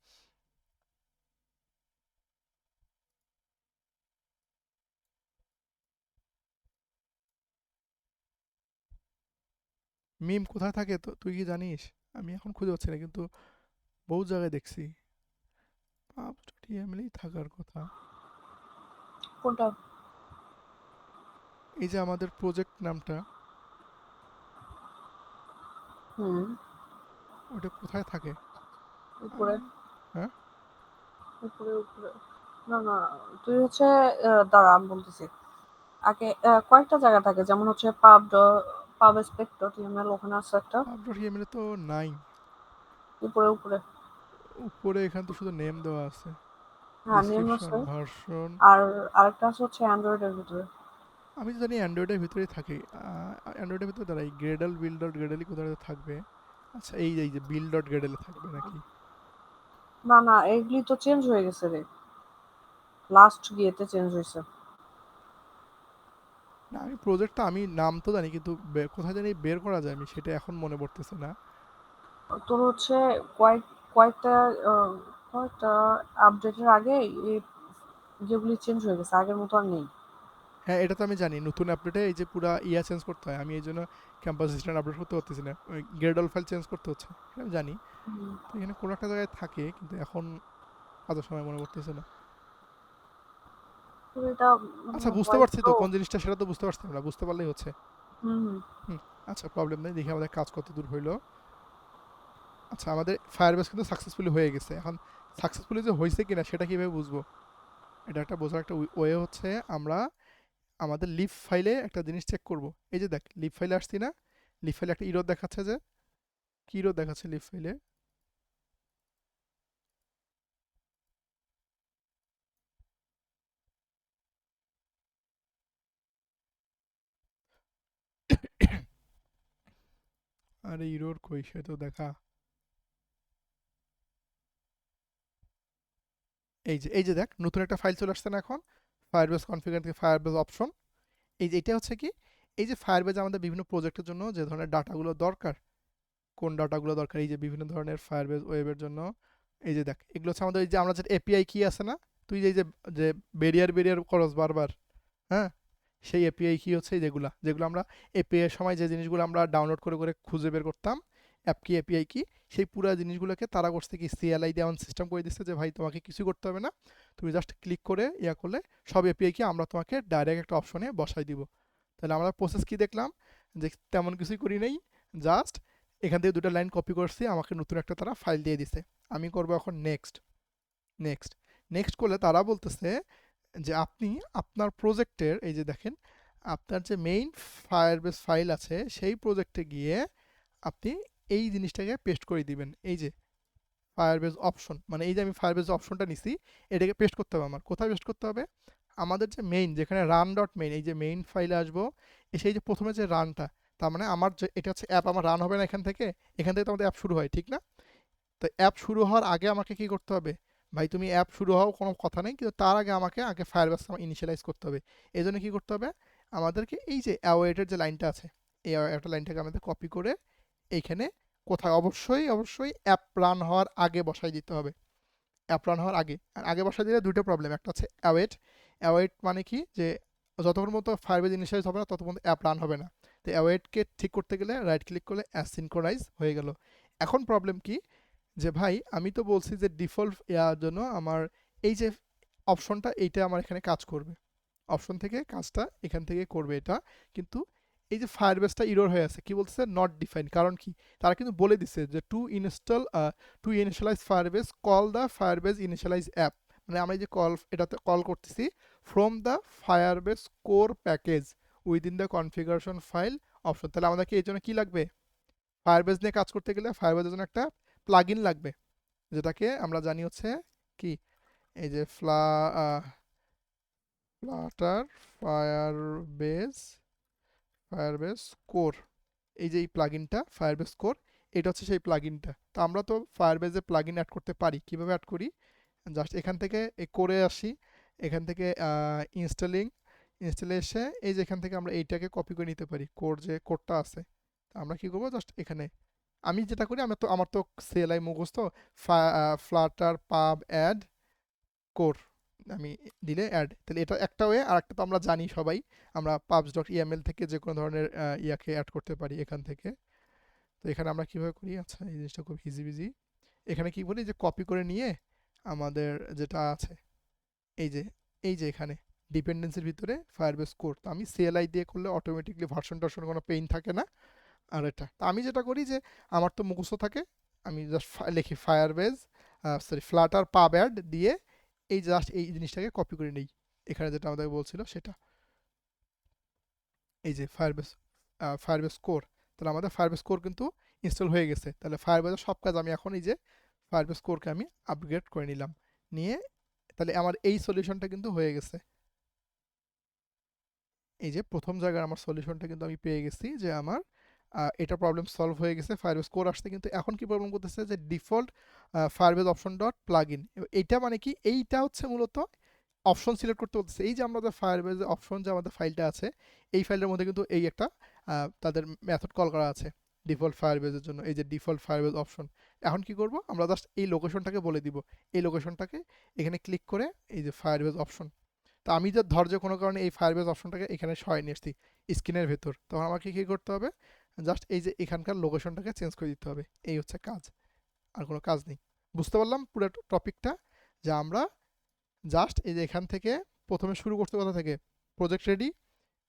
মিম কোথায় থাকে তো তুই কি জানিস? আমি এখন খুঁজে পাচ্ছি না, কিন্তু বহু জায়গায় দেখছি। pubs.html থাকার কথা। কোনটা? এই যে আমাদের প্রজেক্ট নামটা, হুম, ওটা কোথায় থাকে? উপরে আমি হ্যাঁ, উপরে উপরে। না না, তুই হচ্ছে দাঁড়া আমি বলতেছি। আগে কয়েকটা জায়গা থাকে, যেমন হচ্ছে পাব স্পেক ডট ইএমএল, ওখানে আছে একটা। pub.html তো নাই। উপরে উপরে। উপরে এখানে তো শুধু নেম দেওয়া আছে, হ্যাঁ, নেম ডিসক্রিপশন, আছে। ভার্সন। আর আরেকটা আছে হচ্ছে অ্যান্ড্রয়েডের ভিতরে। আমি তো জানি অ্যান্ড্রয়েডের ভিতরেই থাকে। অ্যান্ড্রয়েডের ভিতরে দাঁড়াই গ্রেডল বিল ডট গ্রেডেলি কোথায় থাকবে? আচ্ছা, এই যে বিল ডট গ্রেডেলে থাকবে নাকি? না না, এগুলি তো চেঞ্জ হয়ে গেছে রে, লাস্ট গিয়েতে চেঞ্জ হয়েছে। না, আমি প্রজেক্টটা আমি নাম তো জানি, কিন্তু কোথায় জানি বের করা যায়, আমি সেটা এখন মনে পড়তেছে না। তোর হচ্ছে কয়েক কয়েকটা কয়েকটা আপডেটের আগে এই যেগুলি চেঞ্জ হয়ে গেছে, আগের মতো আর নেই। হ্যাঁ, এটা তো আমি জানি, নতুন আপডেটে এই যে পুরা ইয়া চেঞ্জ করতে হয়, আমি এই জন্য ক্যাম্পাস অ্যাসিস্ট্যান্ট আপডেট করতে পারতেছি না, ওই গ্রেডল ফাইল চেঞ্জ করতে হচ্ছে, এটা আমি জানি। হুম, তো এখানে কোনো একটা জায়গায় থাকে, কিন্তু এখন কাজের সময় মনে পড়তেছে না। তোর এটা আচ্ছা, বুঝতে হোয়াইট পারছি তো প্রো। কোন জিনিসটা, সেটা তো বুঝতে পারছি, আমরা বুঝতে পারলেই হচ্ছে। হুম হুম। হুম। আচ্ছা, প্রবলেম নেই, দেখি আমাদের কাজ কত দূর হইলো। আচ্ছা, আমাদের ফায়ারবেস কিন্তু সাকসেসফুলি হয়ে গেছে। এখন সাকসেসফুলি যে হয়েছে কিনা সেটা কিভাবে বুঝবো? এটা একটা বোঝার একটা ওয়ে হচ্ছে, আমরা আমাদের লিভ ফাইলে একটা জিনিস চেক করব। এই যে দেখ, লিভ ফাইলে আসছি না, লিভ ফাইলে একটা ইরর দেখাচ্ছে, যে কি ইরর দেখাচ্ছে লিভ ফাইলে? আরে ইরর কই, সে তো দেখা। এই যে দেখ, নতুন একটা ফাইল চলে আসছে না এখন, ফায়ারবেস কনফিগার থেকে ফায়ারবেস অপশন। এই যে এটা হচ্ছে কি, এই যে ফায়ারবেস আমাদের বিভিন্ন প্রজেক্টের জন্য যে ধরনের ডাটাগুলো দরকার, কোন ডাটাগুলো দরকার, এই যে বিভিন্ন ধরনের ফায়ারবেস ওয়েবের জন্য। এই যে দেখ, এগুলো হচ্ছে আমাদের, এই যে আমরা যে এপিআই কি আছে না, তুই যে যে বেরিয়ার করস বারবার, হ্যাঁ, সেই এপিআই কি হচ্ছে যেগুলা, যেগুলো আমরা এপিআই এর সময় যে জিনিসগুলো আমরা ডাউনলোড করে করে খুঁজে বের করতাম, অ্যাপ কি এপিআই কি, সেই পুরো জিনিসগুলোকে তারা করছে কি সিএলআই দিয়ে এমন সিস্টেম করে দিচ্ছে যে ভাই তোমাকে কিছু করতে হবে না, তুমি জাস্ট ক্লিক করে ইয়া করলে সব এপিআই কি আমরা তোমাকে ডাইরেক্ট একটা অপশনে বসাই দিব। তাহলে আমরা প্রসেস কি দেখলাম? যে তেমন কিছুই করি নাই, জাস্ট এখান থেকে দুটো লাইন কপি করছি, আমাকে নতুন একটা তারা ফাইল দিয়ে দিছে। আমি করবো এখন নেক্সট। নেক্সট নেক্সট করলে তারা বলতেছে যে আপনি আপনার প্রজেক্টের এই যে দেখেন আপনার যে মেইন ফায়ারবেস ফাইল আছে সেই প্রজেক্টে গিয়ে আপনি এই জিনিসটাকে পেস্ট করে দিবেন। এই যে ফায়ারবেস অপশন, মানে এই যে আমি ফায়ারবেস অপশনটা নিছি, এটাকে পেস্ট করতে হবে আমার। কোথায় পেস্ট করতে হবে? আমাদের যে মেইন, যেখানে রান ডট মেইন, এই যে মেইন ফাইলে আসবো, সেই যে প্রথমে যে রানটা, তার মানে আমার যে এটা হচ্ছে অ্যাপ, আমার রান হবে না এখান থেকে তো আমাদের অ্যাপ শুরু হয়, ঠিক না? তো অ্যাপ শুরু হওয়ার আগে আমাকে কি করতে হবে? ভাই তুমি অ্যাপ শুরু হও কোনো কথা নেই, কিন্তু তার আগে আমাকে ফায়ারবেস ইনিশিয়ালাইজ করতে হবে। এই জন্য কী করতে হবে? আমাদেরকে এই যে অ্যাওয়েটের যে লাইনটা আছে, এই অ্যাওয়েটের লাইনটাকে আমাদের কপি করে এইখানে কোথায় অবশ্যই অ্যাপ রান হওয়ার আগে বসাই দিতে হবে। অ্যাপ রান হওয়ার আগে, আর আগে বসাই দিলে দুটো প্রবলেম। একটা হচ্ছে অ্যাওয়েট মানে কি, যে যতক্ষণ মতো ফায়ারবেস ইনিশিয়ালাইজ হবে না ততক্ষণ অ্যাপ রান হবে না। তো অ্যাওয়েটকে ঠিক করতে গেলে রাইট ক্লিক করলে অ্যাসিনক্রোনাইজ হয়ে গেল। এখন প্রবলেম কি, যে ভাই আমি তো বলছি যে ডিফল্ট ইয়ার জন্য আমার এই যে অপশনটা, এইটা আমার এখানে কাজ করবে, অপশন থেকে কাজটা এখান থেকে করবে এটা, কিন্তু এই যে ফায়ারবেসটা ইরর হয়ে আছে, কি বলছে? Not define. কারণ কি? তারা কিন্তু বলে দিছে যে to initialize Firebase call the Firebase initialize app, মানে আমরা এই যে এটাতে কল করতেছি from the Firebase core package within the configuration file option. তাহলে আমাদেরকে এই জন্য কি লাগবে? ফায়ারবেস নিয়ে কাজ করতে গেলে ফায়ারবেসের জন্য একটা প্লাগইন লাগবে, যেটাকে আমরা জানি হচ্ছে কি, এই যে ফ্লাটার ফায়ারবেস কোর, এই যে এই প্লাগইনটা ফায়ারবেস কোর, এটা হচ্ছে সেই প্লাগইনটা। তো আমরা তো ফায়ারবেসে প্লাগইন অ্যাড করতে পারি। কিভাবে অ্যাড করি? জাস্ট এখান থেকে এই কোরে আসি, এখান থেকে ইনস্টলে এসে এই যে এখান থেকে আমরা এইটাকে কপি করে নিতে পারি, কোর যে কোডটা আছে। আমরা কি করবো? জাস্ট এখানে আমি যেটা করি, আমার তো সিএলআই মুখস্থ, ফ্লাটার পাব অ্যাড কোর আমি দিলে অ্যাড, তাহলে এটা একটা ওয়ে। আর একটা তো আমরা জানি সবাই, আমরা পাবস ডট ইএমএল থেকে যে কোনো ধরনের ইয়াকে অ্যাড করতে পারি এখান থেকে। তো এখানে আমরা কীভাবে করি? আচ্ছা, এই জিনিসটা খুব বিজি। এখানে কি করি, যে কপি করে নিয়ে আমাদের যেটা আছে, এই যে এখানে ডিপেন্ডেন্সির ভিতরে ফায়ারবেস কোর, তো আমি সিএলআই দিয়ে করলে অটোমেটিকলি ভার্সন টার্সন কোনো পেইন থাকে না। আর এটা তো আমি যেটা করি, যে আমার তো মুখস্থ থাকে, আমি জাস্ট লিখি ফায়ারবেস ফ্লাটার পাব অ্যাড দিয়ে এই জাস্ট এই জিনিসটাকে কপি করে নিই, এখানে যেটা আমাদের বলছিল সেটা, এই যে ফায়ারবেস কোর। তাহলে আমাদের ফায়ারবেস কোর কিন্তু ইনস্টল হয়ে গেছে। তাহলে ফায়ারবেসের সব কাজ আমি এখন এই যে ফায়ারবেস কোরকে আমি আপগ্রেড করে নিলাম, নিয়ে তাহলে আমার এই সলিউশনটা কিন্তু হয়ে গেছে। এই যে প্রথম জায়গায় আমার সলিউশনটা কিন্তু আমি পেয়ে গেছি, যে আমার এটা প্রবলেম সলভ হয়ে গেছে, ফায়ারবেস কোর আসছে। কিন্তু এখন কি প্রবলেম করতেছে, যে default Firebase option dot plug in, এইটা মানে কি, এইটা হচ্ছে মূলত অপশন সিলেক্ট করতে বলতেছে। এই যে আমাদের ফায়ারবেস অপশন যে আমাদের ফাইলটা আছে, এই ফাইলের মধ্যে কিন্তু এই একটা তাদের মেথড কল করা আছে ডিফল্ট ফায়ারবেসের জন্য, এই যে ডিফল্ট ফায়ারবেস অপশন। এখন কি করব? আমরা জাস্ট এই লোকেশনটাকে বলে দিব, এই লোকেশনটাকে এখানে ক্লিক করে এই যে ফায়ারবেস অপশন। তো আমি যে কোনো কারণে এই ফায়ারবেস অপশনটাকে এখানে সরাই নিয়ে এসেছি স্ক্রিনের ভেতর, তখন আমাকে কী করতে হবে? জাস্ট এই যে এখানকার লোকেশনটাকে চেঞ্জ করে দিতে হবে। এই হচ্ছে কাজ, আর কোনো কাজ নেই। বুঝতে পারলাম পুরো টপিকটা, যে আমরা জাস্ট এই যে এখান থেকে প্রথমে শুরু করতে, কোথা থেকে? প্রজেক্ট রেডি,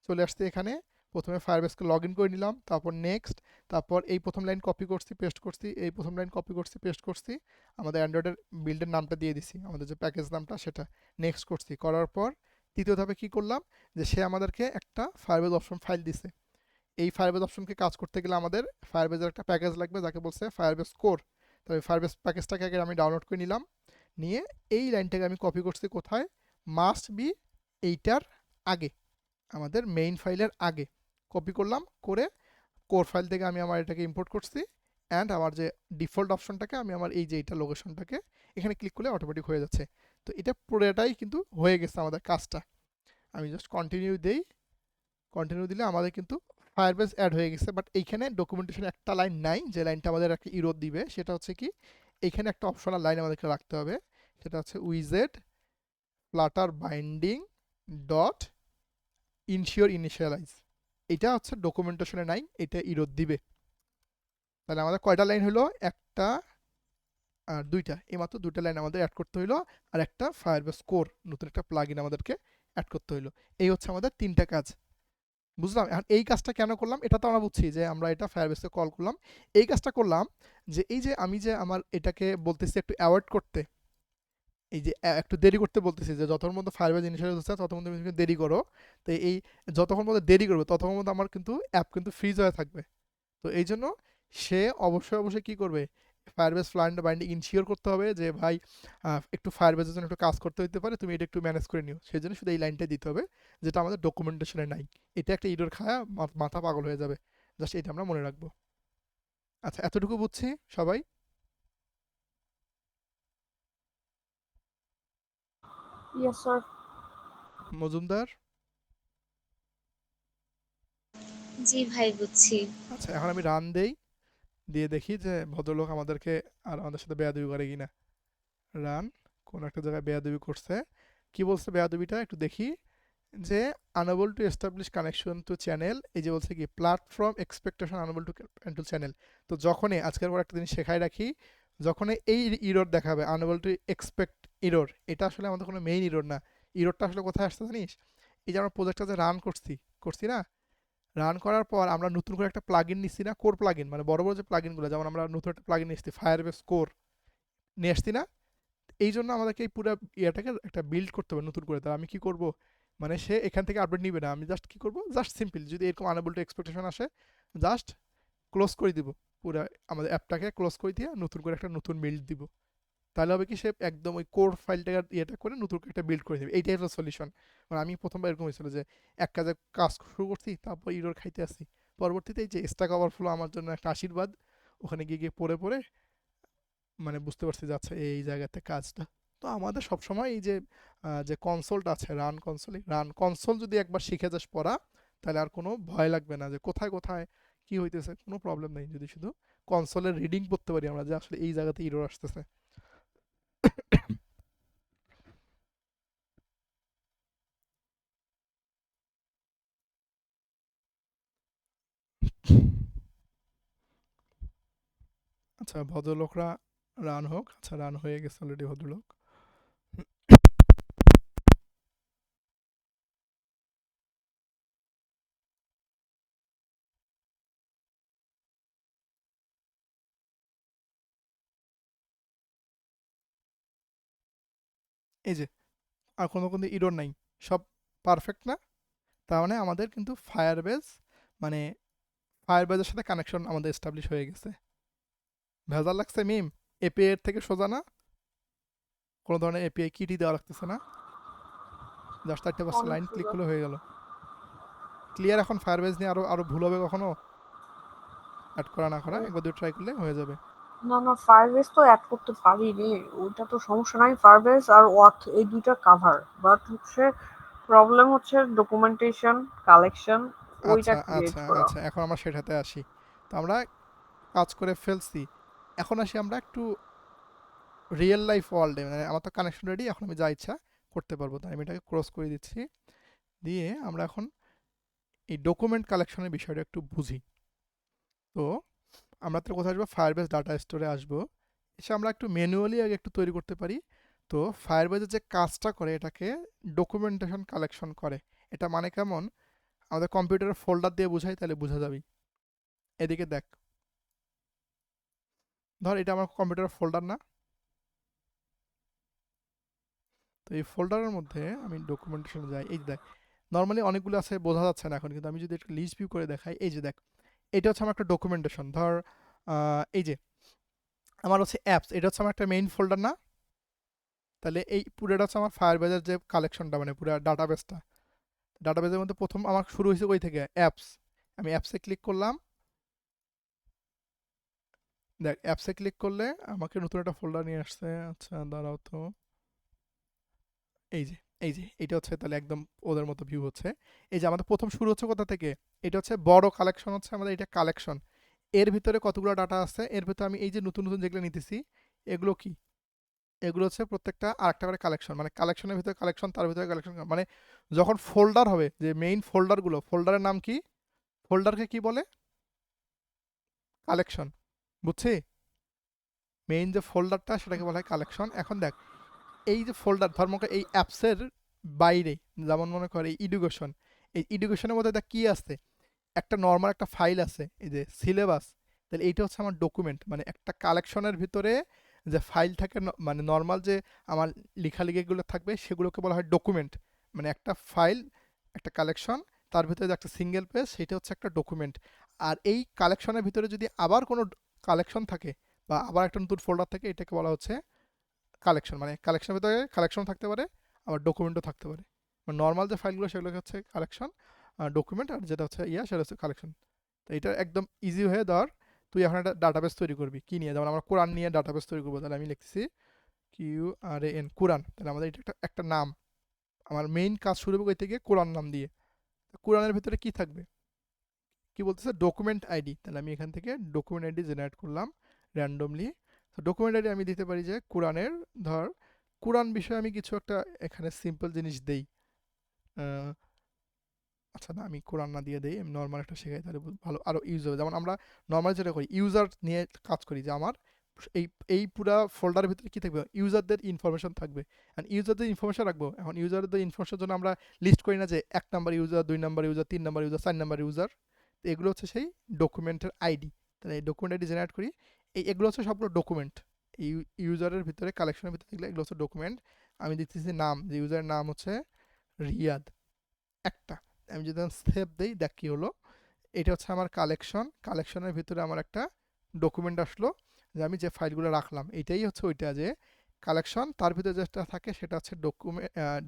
চলে আসতে এখানে প্রথমে ফায়ারবেসকে লগ ইন করে নিলাম, তারপর নেক্সট, তারপর এই প্রথম লাইন কপি করছি পেস্ট করছি, এই প্রথম লাইন কপি করছি পেস্ট করছি, আমাদের অ্যান্ড্রয়েডের বিল্ডের নামটা দিয়ে দিছি, আমাদের যে প্যাকেজ নামটা সেটা নেক্সট করছি। করার পর তৃতীয় ধাপে কী করলাম, যে সে আমাদেরকে একটা ফায়ারবেস অপশন ফাইল দিছে। এই ফায়ারবেস অপশনকে কাজ করতে গেলে আমাদের ফায়ারবেসের একটা প্যাকেজ লাগবে, যাকে বলছে ফায়ারবেস কোর। তবে ফায়ারবেস প্যাকেজটাকে আগে আমি ডাউনলোড করে নিলাম, নিয়ে এই লাইনটাকে আমি কপি করছি কোথায়? মাস্ট বি এইটার আগে, আমাদের মেইন ফাইলের আগে কপি করলাম, করে কোর ফাইল থেকে আমি আমার এটাকে ইম্পোর্ট করছি, অ্যান্ড আমার যে ডিফল্ট অপশনটাকে আমি আমার এই যে এইটা লোকেশনটাকে এখানে ক্লিক করলে অটোমেটিক হয়ে যাচ্ছে। তো এটা পুরোটাই কিন্তু হয়ে গেছে আমাদের কাজটা। আমি জাস্ট কন্টিনিউ দিই, কন্টিনিউ দিলে আমাদের কিন্তু ফায়ারবেস অ্যাড হয়ে গেছে। বাট এইখানে ডকুমেন্টেশন একটা লাইন নাই, যে লাইনটা আমাদের একটা ইরোর দিবে, সেটা হচ্ছে কি, এইখানে একটা অপশনাল লাইন আমাদেরকে রাখতে হবে, সেটা হচ্ছে উইজেড Flutter binding dot ensure initialize. এটা হচ্ছে ডকুমেন্টেশনে নাই, এটা ইরোর দিবে। তাহলে আমাদের কয়টা লাইন হলো? একটা আর দুইটা, এইমাত্র দুইটা লাইন আমাদের অ্যাড করতে হইলো, আর একটা ফায়ারবেস কোর নতুন একটা প্লাগইন আমাদেরকে অ্যাড করতে হইলো। এই হচ্ছে আমাদের তিনটা কাজ। বুঝলাম। এখন এই কাজটা কেন করলাম এটা তো আমরা বুঝছি যে আমরা এটা ফায়ারবেসে কল করলাম। এই কাজটা করলাম যে এই যে আমি যে আমার এটাকে বলতেছি একটু অ্যাভয়েড করতে, এই যে একটু দেরি করতে বলতেছি যে যতক্ষণ পর্যন্ত ফায়ারবেস ইনিশিয়ালাইজ হচ্ছে ততক্ষণ তুমি কিন্তু দেরি করো। তো এই যতক্ষণ পর্যন্ত দেরি করবে ততক্ষণ পর্যন্ত আমার কিন্তু অ্যাপ কিন্তু ফ্রিজ হয়ে থাকবে। তো এই জন্য সে অবশ্যই কি করবে, ফায়ারবেস ক্লায়েন্ট বাইন্ডিং ইনশিওর করতে হবে যে ভাই একটু ফায়ারবেসের জন্য একটু কাজ করতে হতে পারে, তুমি এটা একটু ম্যানেজ করে নিও। সেই জন্য শুধু এই লাইনটাই দিতে হবে যেটা আমাদের ডকুমেন্টেশনে নাই। এটা একটা ইডোর খায়া মাথা পাগল হয়ে যাবে। জাস্ট এটা আমরা মনে রাখবো। আচ্ছা, এতটুকু বুঝছি সবাই? Yes sir. মজুমদার? জি ভাই, বুঝছি। আচ্ছা, এখন আমি রান দেই, দিয়ে দেখি যে ভদ্রলোক আমাদেরকে আর আমাদের সাথে বেয়াদবি করে কিনা। রান, কোন একটা জায়গায় বেয়াদবি করছে। কি বলছে বেয়াদবিটা একটু দেখি, যে unable to establish connection to channel, এই যে বলছে কি platform expectation unable to channel. তো যখনই আজকের পর একটা জিনিস শেখাই রাখি, যখনই এই ইরর দেখাবে আনএবল টু এক্সপেক্ট ইরর, এটা আসলে আমাদের কোনো মেইন ইরর না। ইররটা আসলে কোথায় আসছে জানিস? এই যে আমরা প্রজেক্টটা যে রান করছি না, রান করার পর আমরা নতুন করে একটা প্লাগইন নিচ্ছি না, কোর প্লাগইন, মানে বড় বড় যে প্লাগইনগুলো, যেমন আমরা নতুন একটা প্লাগইন নিচ্ছি ফায়ারবেস কোর নিয়ে আসছি না, এই জন্য আমাদেরকে এই পুরো ইয়েটাকে একটা বিল্ড করতে হবে নতুন করে। তাহলে আমি কি করব, মানে সে এখান থেকে আপডেট নিবে না, আমি জাস্ট কি করব, জাস্ট সিম্পল যদি এরকম আনএবল টু এক্সপেকটেশন আসে জাস্ট ক্লোজ করে দিব, পুরো আমাদের অ্যাপটাকে ক্লোজ করে দিয়ে নতুন করে একটা নতুন বিল্ড দিব। তাহলে হবে কি, সে একদম ওই কোর ফাইলটাকে ইয়েটা করে নতুন করে একটা বিল্ড করে দেবে। এইটাই হলো সলিউশন। মানে আমি প্রথমবার এরকম হয়েছিল যে এক কাজে কাজ শুরু করছি, তারপর ইরোর খাইতে আসি, পরবর্তীতে এই যে স্ট্যাক ওভারফ্লো আমার জন্য একটা আশীর্বাদ। ওখানে গিয়ে গিয়ে পড়ে মানে বুঝতে পারছি যে আচ্ছা এই জায়গাতে কাজটা। তো আমাদের সবসময় এই যে যে কনসোলটা আছে রান কনসোল যদি একবার শিখে যাস পড়া, তাহলে আর কোনো ভয় লাগবে না যে কোথায় কোথায় কি হইতেছে, কোনো প্রবলেম নেই যদি শুধু কনসোলের রিডিং করতে পারি আমরা যে আসলে এই জায়গাতে ইরর আসতেছে। আচ্ছা, ভদ্রলোকরা রান হোক। আচ্ছা, রান হয়ে গেছে অলরেডি ভদ্রলোক। এই যে আর কোনো ইরর নাই, সব পারফেক্ট না? তার মানে আমাদের কিন্তু ফায়ারবেস, মানে ফায়ারবেসের সাথে কানেকশন আমাদের এস্টাবলিশ হয়ে গেছে। ভেজাল লাগছে মিম? এপিআই এর থেকে সোজা না? কোনো ধরনের এপিআই কিটি দেওয়া লাগতেছে না, জাস্ট একটা বাস অনেক লাইন ক্লিক সুন্দর। করলে হয়ে গেল। ক্লিয়ার? এখন ফায়ারবেস নিয়ে আরো আরো ভুল হবে কখনো? অ্যাড করা না করা একবার দুটো ট্রাই করলে হয়ে যাবে। না না, ফায়ারবেস তো অ্যাড করতে পারি রে, ওইটা তো সমস্যা নাই। ফায়ারবেস আর ওয়াথ এই দুইটা কাভার, বাট হচ্ছে প্রবলেম হচ্ছে ডকুমেন্টেশন কালেকশন, ওইটা ক্রিয়েট করা। এখন আমরা সেটাতে আসি। তো আমরা কাজ করে ফেলছি, এখন আসি আমরা একটু রিয়েল লাইফ ওয়ার্ল্ডে। মানে আমার তো কানেকশন রেডি, এখন আমি যা ইচ্ছা করতে পারবো। তাই আমি এটাকে ক্রস করে দিচ্ছি, দিয়ে আমরা এখন এই ডকুমেন্ট কালেকশনের বিষয়টা একটু বুঝি। তো আমরা তো কোথায় আসবো, ফায়ারবেস ডাটা স্টোরে আসবো। এসে আমরা একটু ম্যানুয়ালি আগে একটু তৈরি করতে পারি। তো ফায়ারবেসের যে কাজটা করে এটাকে ডকুমেন্টেশন কালেকশন করে। এটা মানে কেমন, আমাদের কম্পিউটারের ফোল্ডার দিয়ে বুঝাই তাহলে বোঝা যাবে। এদিকে দেখ, ধর এটা আমার কম্পিউটারের ফোল্ডার না? তো এই ফোল্ডারের মধ্যে আমি ডকুমেন্টেশনে যাই, এই যে দেখ নর্মালি অনেকগুলো আছে, বোঝা যাচ্ছে না এখন, কিন্তু আমি যদি একটু লিস্ট ভিউ করে দেখাই, এই যে দেখ এটা হচ্ছে আমার একটা ডকুমেন্টেশন। ধর এই যে আমার হচ্ছে অ্যাপস, এটা হচ্ছে আমার একটা মেইন ফোল্ডার না? তাহলে এই পুরোটা হচ্ছে আমার ফায়ারবেজের যে কালেকশনটা, মানে পুরো ডাটাবেসটা। ডাটাবেসের মধ্যে প্রথম আমার শুরু হয়েছে ওই থেকে অ্যাপস। আমি অ্যাপসে ক্লিক করলাম, দেখ অ্যাপসে ক্লিক করলে আমাকে নতুন একটা ফোল্ডার নিয়ে আসছে। আচ্ছা দাঁড়াও তো, এই যে এইটা হচ্ছে তাহলে একদম ওদের মতো ভিউ হচ্ছে। এই যে আমাদের প্রথম শুরু হচ্ছে কোথা থেকে, এটা হচ্ছে বড় কালেকশন, হচ্ছে আমাদের এটা কালেকশন। এর ভিতরে কতগুলো ডাটা আছে, এর ভিতরে আমি এই যে নতুন নতুন যেগুলো নিতেছি, এগুলো কি, এগুলো হচ্ছে প্রত্যেকটা আরেকটা করে কালেকশন, মানে কালেকশনের ভিতরে কালেকশন, তার ভিতরে কালেকশন, মানে যখন ফোল্ডার হবে, যে মেইন ফোল্ডারগুলো, ফোল্ডারের নাম কি, ফোল্ডারকে কি বলে, কালেকশন। বুঝছি? মেইন যে ফোল্ডারটা সেটাকে বলা হয় কালেকশন। এখন দেখ এই যে ফোল্ডার ধর্মকে এই অ্যাপসের বাইরে, যেমন মনে করে এই এডুকেশন, এই এডুকেশনের মধ্যে কি আছে, একটা নর্মাল একটা ফাইল আছে, এই যে সিলেবাস। তাহলে এইটা হচ্ছে আমার ডকুমেন্ট, মানে একটা কালেকশনের ভিতরে যে ফাইল থাকে, মানে নর্মাল যে আমার লেখালেখিগুলো থাকবে সেগুলোকে বলা হয় ডকুমেন্ট। মানে একটা ফাইল, একটা কালেকশন, তার ভিতরে যে একটা সিঙ্গেল পেজ, সেটা হচ্ছে একটা ডকুমেন্ট। আর এই কালেকশনের ভিতরে যদি আবার কোনো কালেকশন থাকে বা আবার একটা নতুন ফোল্ডার থাকে, এটাকে বলা হচ্ছে কালেকশন। মানে কালেকশনের ভিতরে কালেকশন থাকতে পারে, আবার ডকুমেন্টও থাকতে পারে। মানে নর্মাল যে ফাইলগুলো সেগুলোকে হচ্ছে কালেকশন, ডকুমেন্ট, আর যেটা হচ্ছে সেটা হচ্ছে কালেকশন। তো এটা একদম ইজি হয়ে ধর, তুই এখন একটা ডাটাবেস তৈরি করবি কি নিয়ে, যেমন আমরা কোরআন নিয়ে ডাটাবেস তৈরি করবো। তাহলে আমি লিখছি QRAN, কোরআন। তাহলে আমাদের এটা একটা নাম, আমার মেইন কাজ শুরু হবে থেকে কোরআন নাম দিয়ে। কোরআনের ভিতরে কি থাকবে, কি বলতেছে, ডকুমেন্ট আইডি। তাহলে আমি এখান থেকে ডকুমেন্ট আইডি জেনারেট করলাম র্যান্ডমলি। তো ডকুমেন্ট আইডি আমি দিতে পারি যে কোরআনের, ধর কোরআন বিষয়ে আমি কিছু একটা এখানে সিম্পল জিনিস দেই। আচ্ছা না, আমি কোরআন না দিয়ে দেই, আমি নর্মাল একটা শেখাই, তাহলে ভালো আরও ইউজ হবে। যেমন আমরা নর্মাল যেটা করি, ইউজার নিয়ে কাজ করি, যে আমার এই এই পুরা ফোল্ডারের ভিতরে কী থাকবে, ইউজারদের ইনফরমেশন থাকবে। অ্যান্ড ইউজারদের ইনফরমেশন রাখবো। এখন ইউজারদের ইনফরমেশনের জন্য আমরা লিস্ট করি না যে 1 number user, 2 number user, 3 number user, 4 number user. তো এগুলো হচ্ছে সেই ডকুমেন্টের আইডি। তাহলে এই ডকুমেন্ট আইডি জেনারেট করি। এগুলো হচ্ছে সবগুলো ডকুমেন্ট। এই ইউজারের ভিতরে, কালেকশনের ভিতরে দেখলে এগুলো হচ্ছে ডকুমেন্ট। আমি দিতেছি নাম, যে ইউজারের নাম হচ্ছে রিয়াদ একটা। আমি যদি সেভ দেই, দেখ কি হলো, এটা হচ্ছে আমার কালেকশন। কালেকশনের ভিতরে আমার একটা ডকুমেন্ট আসলো, যে আমি যে ফাইলগুলো রাখলাম এইটাই হচ্ছে ওইটা, যে কালেকশন। তার ভিতরে যেটা থাকে সেটা হচ্ছে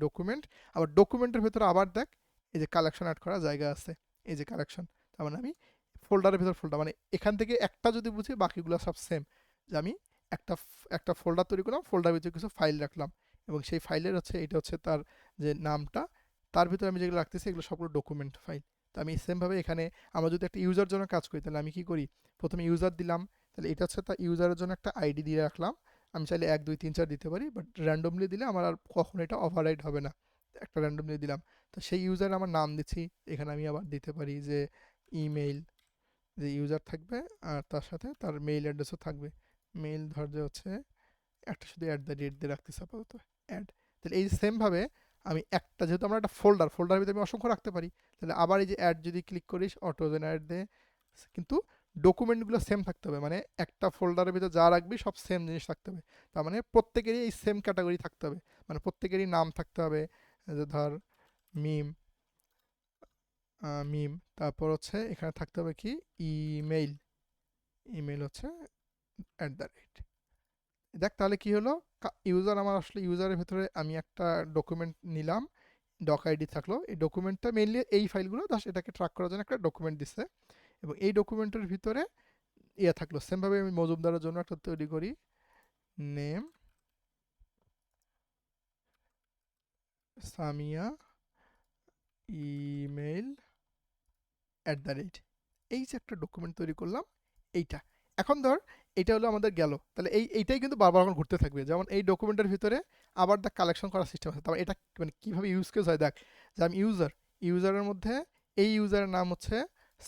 ডকুমেন্ট। আবার ডকুমেন্টের ভিতরে আবার দেখ, এই যে কালেকশন অ্যাড করার জায়গা আছে, এই যে কালেকশন। তার মানে আমি ফোল্ডারের ভিতর ফোল্ডার, মানে এখান থেকে একটা যদি বুঝি, বাকিগুলো সব সেম। যে আমি একটা একটা ফোল্ডার তৈরি করলাম, ফোল্ডারের ভিতরে কিছু ফাইল রাখলাম, এবং সেই ফাইলের হচ্ছে এটা হচ্ছে তার যে নামটা। তার ভিতরে আমি যেগুলো রাখতেছি এগুলো সবগুলো ডকুমেন্ট ফাইল। তো আমি সেমভাবে এখানে, আমরা যদি একটা ইউজার জন্য কাজ করি, তাহলে আমি কি করি, প্রথমে ইউজার দিলাম। তাহলে এটা হচ্ছে তার ইউজারের জন্য একটা আইডি দিয়ে রাখলাম। আমি চাইলে 1 2 3 4 দিতে পারি, বাট র্যান্ডমলি দিলে আমার আর কখনো এটা ওভাররাইড হবে না। একটা র্যান্ডমলি দিলাম। তো সেই ইউজার আমার নাম দিচ্ছি। এখানে আমি আবার দিতে পারি যে ইমেইল, যে ইউজার থাকবে, আর তার সাথে তার মেইল অ্যাড্রেসও থাকবে। মেইল ধর যে হচ্ছে একটা শুধু @ দিয়ে রাখতেছি আপাতত, অ্যাড। তাহলে এই সেমভাবে আমি একটা, যেহেতু আমরা একটা ফোল্ডারের ভিতরে আমি অসংখ্য রাখতে পারি, তাহলে আবার এই যে অ্যাড যদি ক্লিক করিস, অটো জেনারেট দে। কিন্তু ডকুমেন্টগুলো সেম থাকতে হবে, মানে একটা ফোল্ডারের ভিতরে যা রাখবি সব সেম জিনিস থাকতে হবে। তার মানে প্রত্যেকেরই এই সেম ক্যাটাগরি থাকতে হবে, মানে প্রত্যেকেরই নাম থাকতে হবে। যে ধর মিম, মিম, তারপর হচ্ছে এখানে থাকতে হবে কি, ইমেইল। ইমেইল হচ্ছে @ দেখ তাহলে কি হলো, ইউজার আমার আসলে, ইউজারের ভেতরে আমি একটা ডকুমেন্ট নিলাম, ডক আইডি থাকলো। এই ডকুমেন্টটা মেইনলি এই ফাইলগুলো দাস এটাকে ট্র্যাক করার জন্য একটা ডকুমেন্ট দিচ্ছে, এবং এই ডকুমেন্টের ভিতরে থাকলো। সেমভাবে আমি মজুমদারের জন্য একটা তৈরি করি, নেম সামিয়া, ইমেইল @ এই যে একটা ডকুমেন্ট তৈরি করলাম, এইটা। এখন ধর এটা হলো আমাদের গেল, তাহলে এইটাই কিন্তু বারবার এখন ঘুরতে থাকবে। যেমন এই ডকুমেন্টের ভিতরে আবার দেখ কালেকশন করার সিস্টেম আছে। তারপর এটা মানে কীভাবে ইউজ কেস হয় দেখ, যে আমি ইউজারের মধ্যে এই ইউজারের নাম হচ্ছে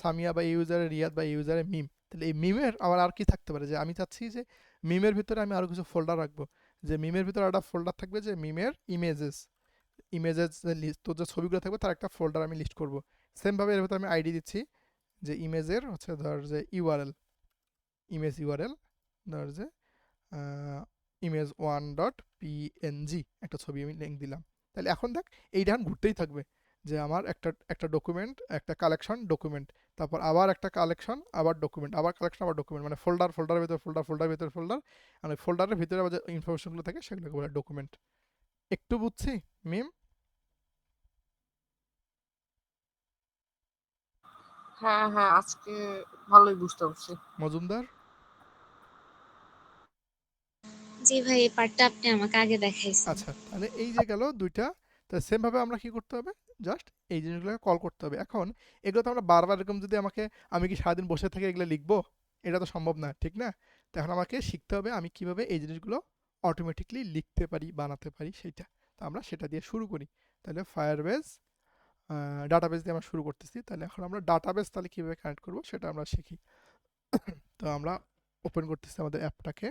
সামিয়া, বা এই ইউজারের রিয়াদ, বা এই ইউজারের মিম। তাহলে এই মিমের আবার আর কি থাকতে পারে, যে আমি চাচ্ছি যে মিমের ভিতরে আমি আরও কিছু ফোল্ডার রাখবো। যে মিমের ভিতরে একটা ফোল্ডার থাকবে, যে মিমের ইমেজেস যে লিস্ট, তোর যে ছবিগুলো থাকবে তার একটা ফোল্ডার আমি লিস্ট করব। সেমভাবে এর ভিতরে আমি আইডি দিচ্ছি, যে ইমেজের হচ্ছে ধর যে ইউআরএল, ইমেজ ইউআরএল, ধর যে image1.png, একটা ছবি আমি লিঙ্ক দিলাম। তাহলে এখন দেখ এই ধান ঘুরতেই থাকবে, যে আমার একটা ডকুমেন্ট, একটা কালেকশন, ডকুমেন্ট, তারপর আবার একটা কালেকশন, আবার ডকুমেন্ট, আবার কালেকশন, আবার ডকুমেন্ট, মানে ফোল্ডারের ভিতরে ফোল্ডার, ফোল্ডারের ভিতরে ফোল্ডার, মানে ফোল্ডারের ভিতরে আবার যে ইনফরমেশনগুলো থাকে সেগুলোকে বলে ডকুমেন্ট। একটু বুঝছি মিম? হ্যাঁ হ্যাঁ, আজকে ভালোই বুঝতে পারছি। মজুমদার? জি ভাই, এই পার্টটা আপনি আমাকে আগে দেখাইছেন। আচ্ছা, তাহলে এই যে গেল দুইটা। তো সেমভাবে আমরা কি করতে হবে, জাস্ট এই জিনিসগুলোকে কল করতে হবে। এখন এগুলো তো আমরা বারবার এরকম, যদি আমি কি সারাদিন বসে থেকে এগুলো লিখবো, এটা তো সম্ভব না, ঠিক না? তো এখন আমাকে শিখতে হবে আমি কিভাবে এই জিনিসগুলো অটোমেটিকলি লিখতে পারি, বানাতে পারি সেইটা। তো আমরা সেটা দিয়ে শুরু করি। তাহলে ফায়ারবেজ ডাটাবেস দিয়ে আমরা শুরু করতেছি। তাহলে এখন আমরা ডাটাবেস তাহলে কীভাবে কানেক্ট করবো সেটা আমরা শিখি। তো আমরা ওপেন করতেছি আমাদের অ্যাপটাকে।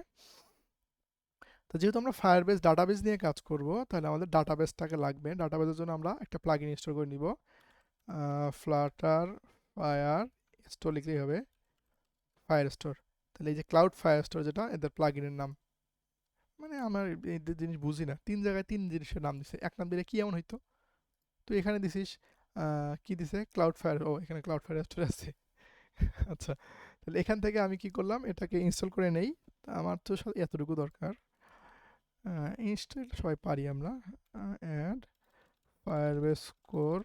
তো যেহেতু আমরা ফায়ারবেস ডাটাবেস নিয়ে কাজ করব, তাহলে আমাদের ডাটাবেসটাকে লাগবে। ডাটাবেসের জন্য আমরা একটা প্লাগইন ইনস্টল করে নিব। ফ্লাটার ফায়ার স্টোর লিখলেই হবে, ফায়ার স্টোর। তাহলে এই যে ক্লাউড ফায়ার স্টোর যেটা এদের প্লাগইনের নাম, মানে আমার এই জিনিস বুঝি না, 3 জায়গায় 3 জিনিসের নাম দিছে, এক নাম দিলে কি এমন হইতো? তুই এখানে দিছিস কি দিছে ক্লাউড ফায়ার, ও এখানে ক্লাউড ফায়ার স্টোর আছে। আচ্ছা, তাহলে এখান থেকে আমি কি করলাম, এটাকে ইনস্টল করে নেই। তা আমার তো এতটুকু দরকার, ইনস্টল সবাই পারি আমরা। Add Firebase core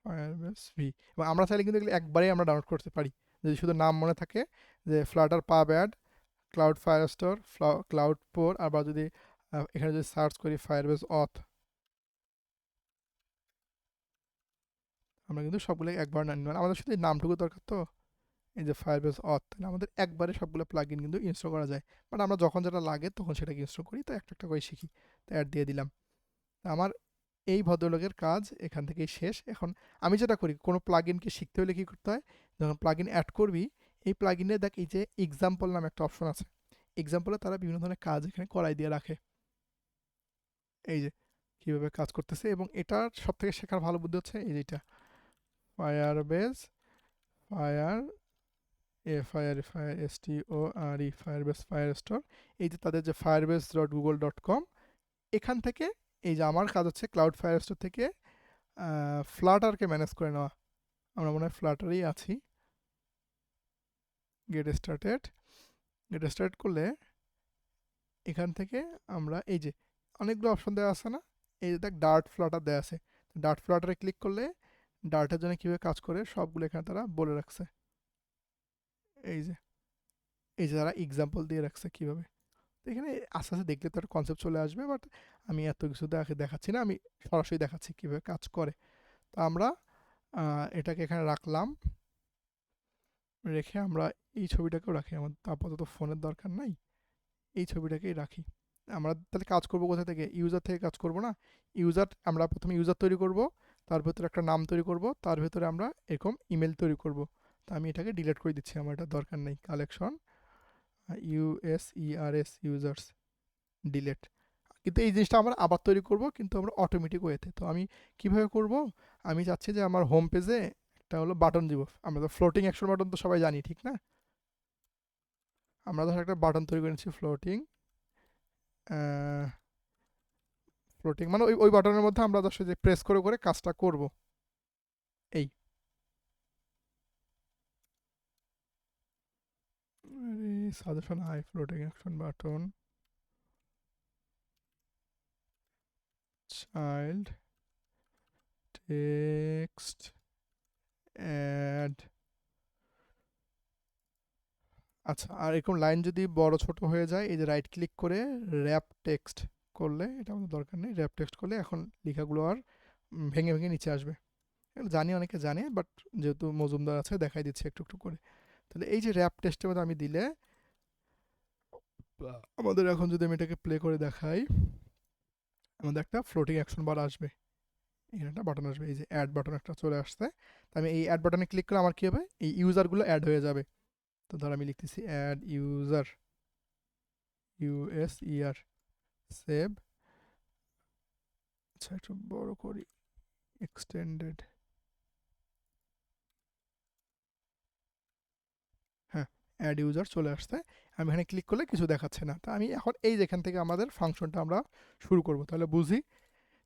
Firebase V, এবং আমরা চাইলে কিন্তু এগুলো একবারেই আমরা ডাউনলোড করতে পারি, যদি শুধু নাম মনে থাকে যে Flutter pub add cloud fire store cloud পোর, আবার যদি এখানে যদি সার্চ করি ফায়ারবেস অথ, আমরা কিন্তু সবগুলো একবার না নিলাম, আমাদের শুধু এই নামটুকু দরকার তো, এই যে ফায়ারবেস অথ, তাহলে আমাদের একবারে সবগুলো প্লাগ ইন কিন্তু ইনস্টল করা যায়। বাট আমরা যখন যেটা লাগে তখন সেটাকে ইনস্টল করি, তো একটা একটা করে শিখি, তো অ্যাড দিয়ে দিলাম। তা আমার এই ভদ্রলোকের কাজ এখান থেকেই শেষ। এখন আমি যেটা করি, কোনো প্লাগ ইনকে শিখতে হলে কী করতে হয়, যখন প্লাগ ইন অ্যাড করবি, এই প্লাগ ইনে দেখ এই যে এক্সাম্পল নামে একটা অপশন আছে, এক্সাম্পলে তারা বিভিন্ন ধরনের কাজ এখানে করাই দিয়ে রাখে, এই যে কীভাবে কাজ করতেছে। এবং এটার সব থেকে শেখার ভালো বুদ্ধি হচ্ছে এই যেটা Firebase fire FIRE Firebase fire store, এই যে তাদের যে firebase.google.com, এখান থেকে এই যে আমার কাজ হচ্ছে ক্লাউড ফায়ার স্টোর থেকে ফ্লাটারকে ম্যানেজ করে নেওয়া। আমরা মনে হয় ফ্লাটারেই আছি। গেট স্টার্ট করলে এখান থেকে আমরা এই যে অনেকগুলো অপশন দেওয়া আছে না, এই যে দেখ ডার্ট ফ্লাটার দেওয়া আছে, ডার্ট ফ্লাটারে ক্লিক করলে ডার্টের জন্য কীভাবে কাজ করে সবগুলো এখানে তারা বলে রাখছে, এই যে তারা এক্সাম্পল দিয়ে রাখছে কীভাবে। তো এখানে আস্তে আস্তে দেখলে তো একটা কনসেপ্ট চলে আসবে, বাট আমি এত কিছু দেখাচ্ছি না, আমি সরাসরি দেখাচ্ছি কীভাবে কাজ করে। তো আমরা এটাকে এখানে রাখলাম, রেখে আমরা এই ছবিটাকেও রাখি, আমার আপাতত ফোনের দরকার নাই, এই ছবিটাকেই রাখি। আমরা তাহলে কাজ করব কোথা থেকে, ইউজার থেকে কাজ করব না, আমরা প্রথমে ইউজার তৈরি করব, তার ভেতরে একটা নাম তৈরি করব, তার ভেতরে আমরা এরকম ইমেল তৈরি করব। তো আমি এটাকে ডিলিট করে দিচ্ছি, আমার এটা দরকার নেই, কালেকশন ইউজার্স ডিলেট। কিন্তু এই জিনিসটা আমরা আবার তৈরি করব, কিন্তু আমরা অটোমেটিক ওয়েতে। তো আমি কিভাবে করব, আমি চাচ্ছি যে আমার হোম পেজে একটা হলো বাটন দিব, আমরা তো ফ্লোটিং অ্যাকশন বাটন তো সবাই জানি, ঠিক না? আমরা ধর একটা বাটন তৈরি করে নিচ্ছি, ফ্লোটিং মানে ওই বাটনের মধ্যে আমরা ধর যে প্রেস করে করে কাজটা করব, এই সাজেশন হাই floating action button child text add. আচ্ছা, আর এরকম লাইন যদি বড় ছোট হয়ে যায়, এই যে রাইট ক্লিক করে র্যাপ টেক্সট করলে, এটা আমাদের দরকার নেই, র্যাপ টেক্সট করলে এখন লেখাগুলো আর ভেঙে ভেঙে নিচে আসবে। এগুলো জানি, অনেকে জানে, বাট যেহেতু মজুমদার আছে দেখাই দিচ্ছে একটু একটু করে। তাহলে এই যে র্যাপ টেক্সটের মধ্যে আমি দিলে আমাদের এখন যদি আমি এটাকে প্লে করে দেখাই, আমাদের একটা ফ্লোটিং অ্যাকশন বার আসবে, এখানে একটা বাটন আসবে, এই যে অ্যাড বাটন একটা চলে আসছে। তো আমি এই অ্যাড বাটনে ক্লিক করলে আমার কী হবে, এই ইউজারগুলো অ্যাড হয়ে যাবে। তো ধর আমি লিখতেছি অ্যাড ইউজার, USER, সেভ। আচ্ছা, একটু বড় করি, এক্সটেন্ডেড, হ্যাঁ, অ্যাড ইউজার চলে আসছে। আমি এখানে ক্লিক করলে কিছু দেখাচ্ছে না। তা আমি এখন এই যেখান থেকে আমাদের ফাংশনটা আমরা শুরু করব, তাহলে বুঝি।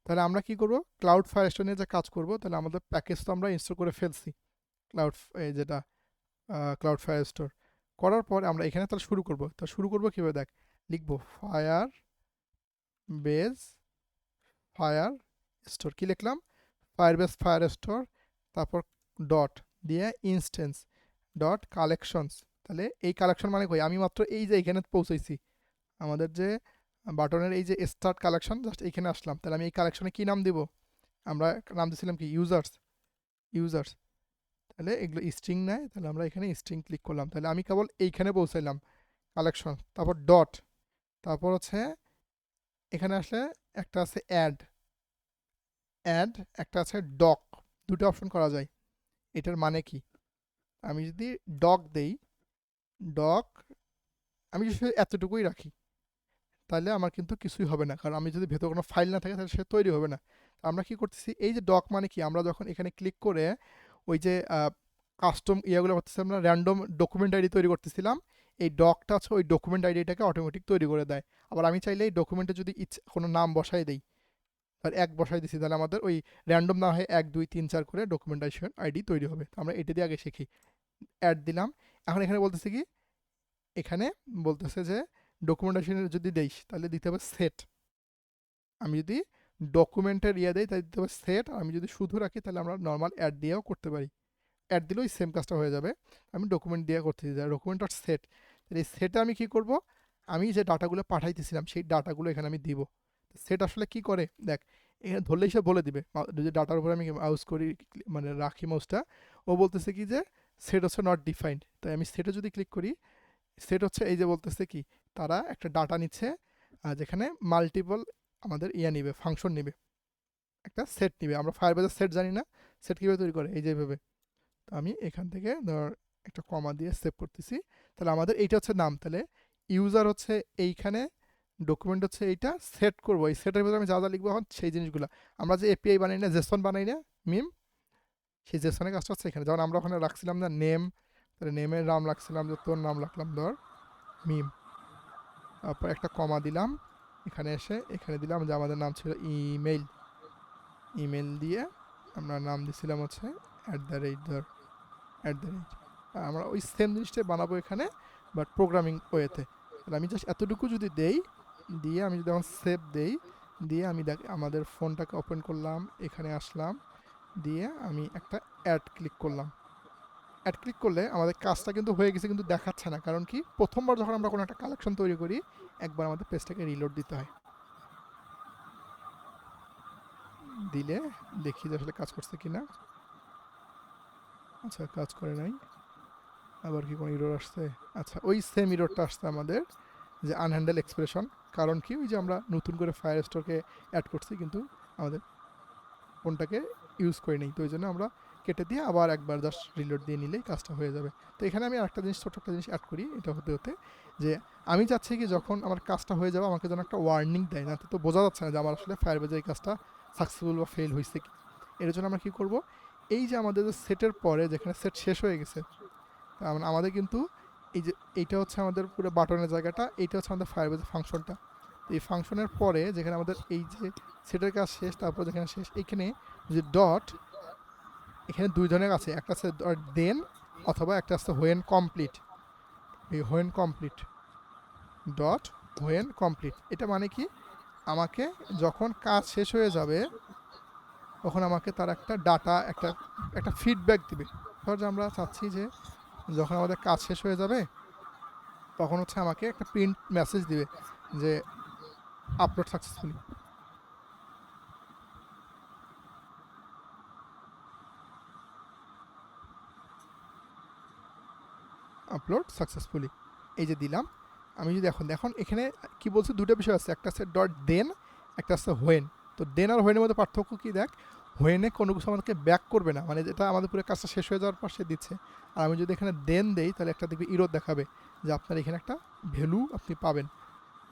তাহলে আমরা কি করব, ক্লাউড ফায়ার স্টোর নিয়ে যে কাজ করব, তাহলে আমাদের প্যাকেজ তো আমরা ইনস্টল করে ফেলছি, যেটা ক্লাউড ফায়ার স্টোর করার পর আমরা এখানে তাহলে শুরু করব। তা শুরু করব কীভাবে দেখ, লিখব ফায়ার বেস ফায়ার স্টোর, কী লিখলাম, ফায়ারবেস ফায়ার স্টোর, তারপর ডট দিয়ে ইনস্টেন্স ডট কালেকশনস। তাহলে এই কালেকশন মানে কই, আমি মাত্র এই যে এখানে পৌঁছেছি, আমাদের যে বাটনের এই যে স্টার্ট কালেকশন, জাস্ট এইখানে আসলাম। তাহলে আমি এই কালেকশনে কী নাম দিব, আমরা নাম দিয়েছিলাম কি ইউজার্স। তাহলে এগুলো স্ট্রিং নেয়, তাহলে আমরা এখানে স্ট্রিং ক্লিক করলাম, তাহলে আমি কেবল এইখানে পৌঁছাইলাম কালেকশন, তারপর ডট, তারপর হচ্ছে এখানে আসলে একটা আছে অ্যাড, একটা আছে ডক, দুটো অপশন করা যায়। এটার মানে কি, আমি যদি ডক দেই, ডক আমি শুধু এতটুকুই রাখি, তাহলে আমার কিন্তু কিছুই হবে না, কারণ আমি যদি ভেতরে কোনো ফাইল না থাকে তাহলে সে তৈরি হবে না। আমরা কি করতেছি, এই যে ডক মানে কি, আমরা যখন এখানে ক্লিক করে ওই যে কাস্টম ইয়াগুলো করতেছি, আমরা র্যান্ডম ডকুমেন্ট আইডি তৈরি করতেছিলাম, এই ডকটা হচ্ছে ওই ডকুমেন্ট আইডিটাকে অটোমেটিক তৈরি করে দেয়। আবার আমি চাইলে এই ডকুমেন্টে যদি কোনো নাম বসাই দিই, আর এক বসাই দিছি, তাহলে আমাদের ওই র্যান্ডম না হয়ে 1 2 3 4 করে ডকুমেন্টেশন আইডি তৈরি হবে। তো আমরা এটা দিয়ে আগে শিখি। অ্যাড দিলাম। এখন এখানে বলতেছে কি, এখানে বলতেছে যে ডকুমেন্টেশনের যদি দেই তাহলে দিতে হবে সেট। আমি যদি ডকুমেন্টের ইয়ে দেই তাহলে দিতে হবে সেট। আমি যদি শুধু রাখি তাহলে আমরা নর্মাল অ্যাড দিয়েও করতে পারি। অ্যাড দিলেও সেম কাজটা হয়ে যাবে। আমি ডকুমেন্ট দিয়ে করতেছি, ডকুমেন্ট ডট সেট। তাহলে এই সেটে আমি কি করব, আমি যে ডাটাগুলো পাঠাইতেছিলাম সেই ডাটাগুলো এখানে আমি দিব। সেট আসলে কি করে দেখ, এখানে ধরলেই সে বলে দিবে। যদি ডাটার উপরে আমি মাউস করি, মানে রাখি মাউসটা, ও বলতেছে কি যে সেট হচ্ছে নট ডিফাইন্ড। তাই আমি সেটে যদি ক্লিক করি, সেট হচ্ছে এই যে বলতেছে কি, তারা একটা ডাটা নিচ্ছে যেখানে মাল্টিপল আমাদের ইয়া নিবে, ফাংশন নিবে, একটা সেট নিবে। আমরা ফায়ারবেজের সেট জানি না, সেট কীভাবে তৈরি করে, এই যেভাবে। তো আমি এখান থেকে ধর একটা কমা দিয়ে সেভ করতেছি। তাহলে আমাদের এইটা হচ্ছে নাম। তাহলে ইউজার হচ্ছে এইখানে, ডকুমেন্ট হচ্ছে এইটা, সেট করবো। এই সেটের ভিতরে আমি যা যা লিখবো এখন সেই জিনিসগুলো, আমরা যে এপিআই বানাই না, জেসন বানাই না মিম, সেই জেসনের কাজটা হচ্ছে এখানে। যেমন আমরা ওখানে রাখছিলাম না নেম, তাহলে নেমের নাম রাখছিলাম যে তোর নাম রাখলাম ধর মিম, তারপর একটা কমা দিলাম, এখানে এসে এখানে দিলাম যে আমাদের নাম ছিল ইমেইল। ইমেল দিয়ে আমরা নাম দিছিলাম হচ্ছে ধর আমরা ওই সেম জিনিসটাই বানাবো এখানে, বাট প্রোগ্রামিং ওয়েতে। তাহলে আমি জাস্ট এতটুকু যদি দেই, দিয়ে আমি যদি এখন সেভ দেই, দিয়ে আমি দেখ আমাদের ফোনটাকে ওপেন করলাম, এখানে আসলাম, দিয়ে আমি একটা অ্যাড ক্লিক করলাম। অ্যাড ক্লিক করলে আমাদের কাজটা কিন্তু হয়ে গেছে, কিন্তু দেখাচ্ছে না। কারণ কি, প্রথমবার যখন আমরা কোনো একটা কালেকশন তৈরি করি, একবার আমাদের পেজটাকে রিলোড দিতে হয়। দিলে দেখি যে আসলে কাজ করছে কিনা। আচ্ছা, কাজ করে নাই। আবার কি কোনো ইরোর আসছে? আচ্ছা, ওই সেম ইরোরটা আসছে আমাদের, যে আনহ্যান্ডেল এক্সপ্রেশন। কারণ কি, ওই যে আমরা নতুন করে ফায়ার স্টোরকে অ্যাড করছি, কিন্তু আমাদের ফোনটাকে ইউজ করে নেই। তো ওই জন্য আমরা কেটে দিয়ে আবার একবার জাস্ট রিলোড দিয়ে নিলেই কাজটা হয়ে যাবে। তো এখানে আমি আরেকটা জিনিস, ছোটো একটা জিনিস অ্যাড করি। এটা হতে হতে যে আমি চাচ্ছি কি, যখন আমার কাজটা হয়ে যাবে আমাকে যেন একটা ওয়ার্নিং দেয়, না তো বোঝা যাচ্ছে না যে আমার আসলে ফায়ারবেজে এই কাজটা সাকসেসফুল বা ফেল হয়েছে কি। এর জন্য আমরা কী করবো, এই যে আমাদের যে সেটের পরে যেখানে সেট শেষ হয়ে গেছে, আমাদের কিন্তু এই যে এইটা হচ্ছে আমাদের পুরো বাটনের জায়গাটা, এইটা হচ্ছে আমাদের ফায়ারবেজের ফাংশনটা। এই ফাংশনের পরে যেখানে আমাদের এই যে সেটের কাজ শেষ, তারপর যেখানে শেষ, এইখানে যে ডট, এখানে দুই ধরনের আছে, একটা আছে ডট দেন, অথবা একটা আছে হোয়েন কমপ্লিট। এই when complete, dot when complete, এটা মানে কি, আমাকে যখন কাজ শেষ হয়ে যাবে তখন আমাকে তার একটা ডাটা, একটা ফিডব্যাক দিবে। ধর যে আমরা চাচ্ছি যে যখন আমাদের কাজ শেষ হয়ে যাবে তখন হচ্ছে আমাকে একটা প্রিন্ট মেসেজ দিবে যে আপলোড সাকসেসফুলি। আপলোড সাকসেসফুলি, এই যে দিলাম। আমি যদি এখন এখানে কি বলছে, দুটো বিষয় আছে, একটা আছে ডট দেন, একটা আছে হোয়েন। তো দেন আর হোয়েনের মধ্যে পার্থক্য কি দেখ, হোয়েনে কোনো কিছু আমাদেরকে ব্যাক করবে না, মানে যেটা আমাদের পুরো কাজটা শেষ হয়ে যাওয়ার পর সে দিচ্ছে। আর আমি যদি এখানে দেন দেই তাহলে একটা দেখবি ইরোর দেখাবে যে আপনার এখানে একটা ভ্যালু আপনি পাবেন,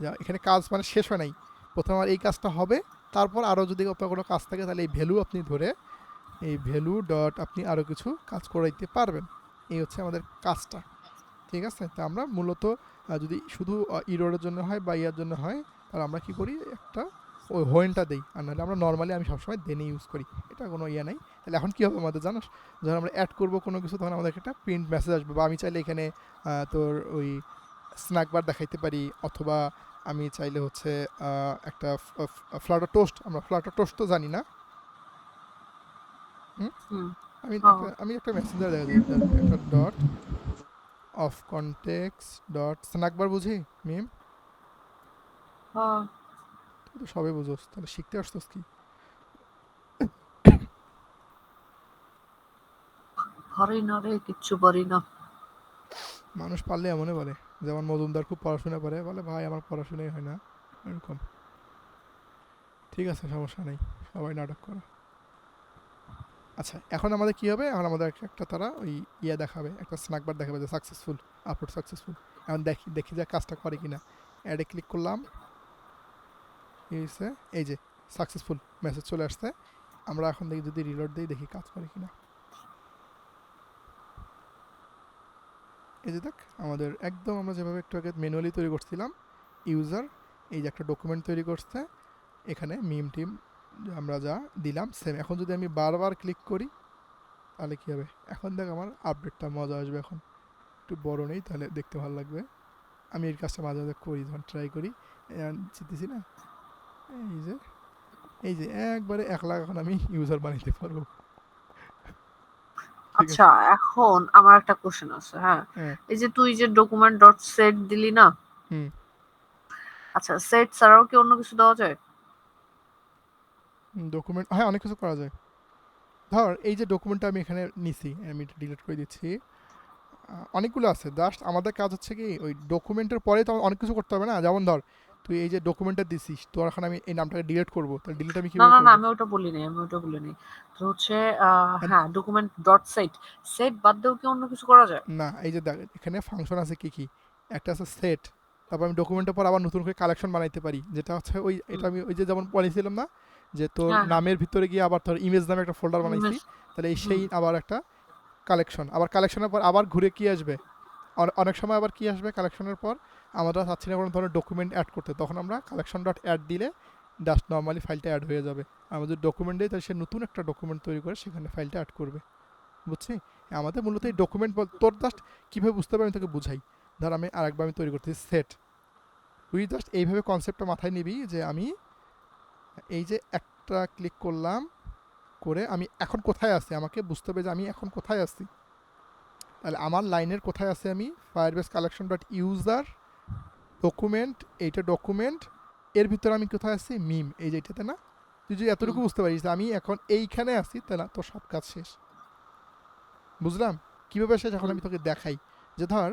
যা এখানে কাজ মানে শেষ হয় নাই, প্রথমে আমার এই কাজটা হবে, তারপর আরও যদি আপনার কোনো কাজ থাকে তাহলে এই ভ্যালু আপনি ধরে, এই ভ্যালু ডট আপনি আরও কিছু কাজ করাইতে পারবেন। এই হচ্ছে আমাদের কাজটা, ঠিক আছে। তো আমরা মূলত যদি শুধু ইরোরের জন্য হয় বা ইয়ার জন্য হয়, তাহলে আমরা কি করি, একটা ওই হোয়েনটা দিই। আর নাহলে আমরা নর্মালি, আমি সবসময় দেনে ইউজ করি, এটা কোনো ইয়ে নাই। তাহলে এখন কী হবে আমাদের জানোস, যখন আমরা অ্যাড করবো কোনো কিছু তখন আমাদের একটা প্রিন্ট মেসেজ আসবে। বা আমি চাইলে এখানে তোর ওই স্ন্যাক বার দেখাইতে পারি, অথবা আমি চাইলে হচ্ছে একটা ফ্লাটার টোস্ট, আমরা ফ্লাটার টোস্ট তো জানি না, আমি একটা মেসেঞ্জার দেখা দিই, একটা dot of context dot snack bar, বুঝি মিম? তুই তো সবে বুঝোস, তাহলে শিখতে আসছোস কি? পারি না রে, কিচ্ছু পারি না। মানুষ পারলে এমনই বলে, যেমন মজুমদার খুব পড়াশোনা করে, বলে ভাই আমার পড়াশোনাই হয় না, এরকম। ঠিক আছে, সমস্যা নেই, সবাই নাটক করে। আচ্ছা, এখন আমাদের কী হবে, এখন আমাদের একটা তারা ওই ইয়ে দেখাবে, একটা স্ন্যাক বার দেখাবে যে সাকসেসফুল, আপলোড সাকসেসফুল। এখন দেখি যে কাজটা করে কিনা। অ্যাডে ক্লিক করলাম, এই হচ্ছে, এই যে সাকসেসফুল মেসেজ চলে আসছে। আমরা এখন দেখি যদি রিলোড দিই, দেখি কাজ করে কিনা। এই যে দেখ আমাদের একদম আমরা যেভাবে একটু আগে ম্যানুয়ালি তৈরি করছিলাম, ইউজার এই যে একটা ডকুমেন্ট তৈরি করছে, এখানে মিম টিম আমরা যা দিলাম সেম। এখন যদি আমি বারবার ক্লিক করি তাহলে কী হবে, এখন দেখ আমার আপডেটটা মজা আসবে। এখন একটু বড় নেই, তাহলে দেখতে ভালো লাগবে। আমি এর কাজটা মাঝে মাঝে করি, যখন ট্রাই করি জিতেছি না। এই যে এই যে একবারে 1 লাখ এখন আমি ইউজার বানাইতে পারবো। ঠিক আছে। আচ্ছা, এখন আমার একটা কোশ্চেন আছে। হ্যাঁ, হ্যাঁ। এই যে তুই যে ডকুমেন্ট ডট সেট দিলি না, হুম। আচ্ছা সেট ছাড়াও কি অন্য কিছু দেওয়া যায়? ডকুমেন্ট, হ্যাঁ অনেক কিছু করা যায়। ধর এই যে ডকুমেন্টটা আমি এখানে নিছি, আমি এটা ডিলিট করে দিচ্ছি। অনেকগুলো আছে, জাস্ট আমাদের কাজ হচ্ছে কি ওই ডকুমেন্টের পরে তো অনেক কিছু করতে হবে না। যেমন ধর তুই এই যে ডকুমেন্টটা দিছিস, তোর এখন আমি এই নামটাকে ডিলিট করবো, তাহলে ডিলিট আমি না কীভাবে না না, করবো? আমি ওটা বলি নাই, আমি ওটা বলি নাই। তো হচ্ছে হ্যাঁ, ডকুমেন্ট ডট সেট, সেট বাদ দিয়েও কি অন্য কিছু করা যায়? না, এই যে দেখ এখানে ফাংশন আছে কি কি, একটা আছে সেট, তারপর আমি ডকুমেন্টের পর আবার নতুন করে কালেকশন বানাইতে পারি, যেটা হচ্ছে ওই এটা আমি ওই যে যেমন বলেছিলাম না যে তোর হ্যাঁ হ্যাঁ, নামের ভিতরে গিয়ে আবার তোর ইমেজ নামে একটা ফোল্ডার বানাইছি, ইমেজ। তাহলে এই হুম সেই আবার একটা কালেকশন, আবার কালেকশনের পর আবার ঘুরে কি আসবে, অনেক সময় আবার কি আসবে কালেকশনের পর, আমরা চাচ্ছি না কোনো ধরনের ডকুমেন্ট অ্যাড করতে, তখন আমরা কালেকশন ডট অ্যাড দিলে জাস্ট নর্মালি ফাইলটা অ্যাড হয়ে যাবে। আমরা যদি ডকুমেন্ট দিই তাহলে সে নতুন একটা ডকুমেন্ট তৈরি করে সেখানে ফাইলটা অ্যাড করবে। বুঝছি? আমাদের মূলত এই ডকুমেন্ট তোর জাস্ট কীভাবে বুঝতে হবে আমি তোকে বুঝাই। ধর আমি আরেকবার আমি তৈরি করতেছি সেট, তুই জাস্ট এইভাবে কনসেপ্টটা মাথায় নিবি যে আমি এই যে একটা ক্লিক করলাম, করে আমি এখন কোথায় আছি আমাকে বুঝতে হবে যে আমি এখন কোথায় আছি। তাহলে আমার লাইনের কোথায় আছে, আমি Firebase collection dot user document, এইটা ডকুমেন্ট, এর ভিতরে আমি কোথায় আছি মিম, এই যে এটাতে না। তুই যদি হুম এতটুকু বুঝতে পারিস যে আমি এখন এইখানে আছি, তাহলে তোর সব কাজ শেষ। বুঝলাম কীভাবে শেষ, এখন হুম আমি তোকে দেখাই। যে ধর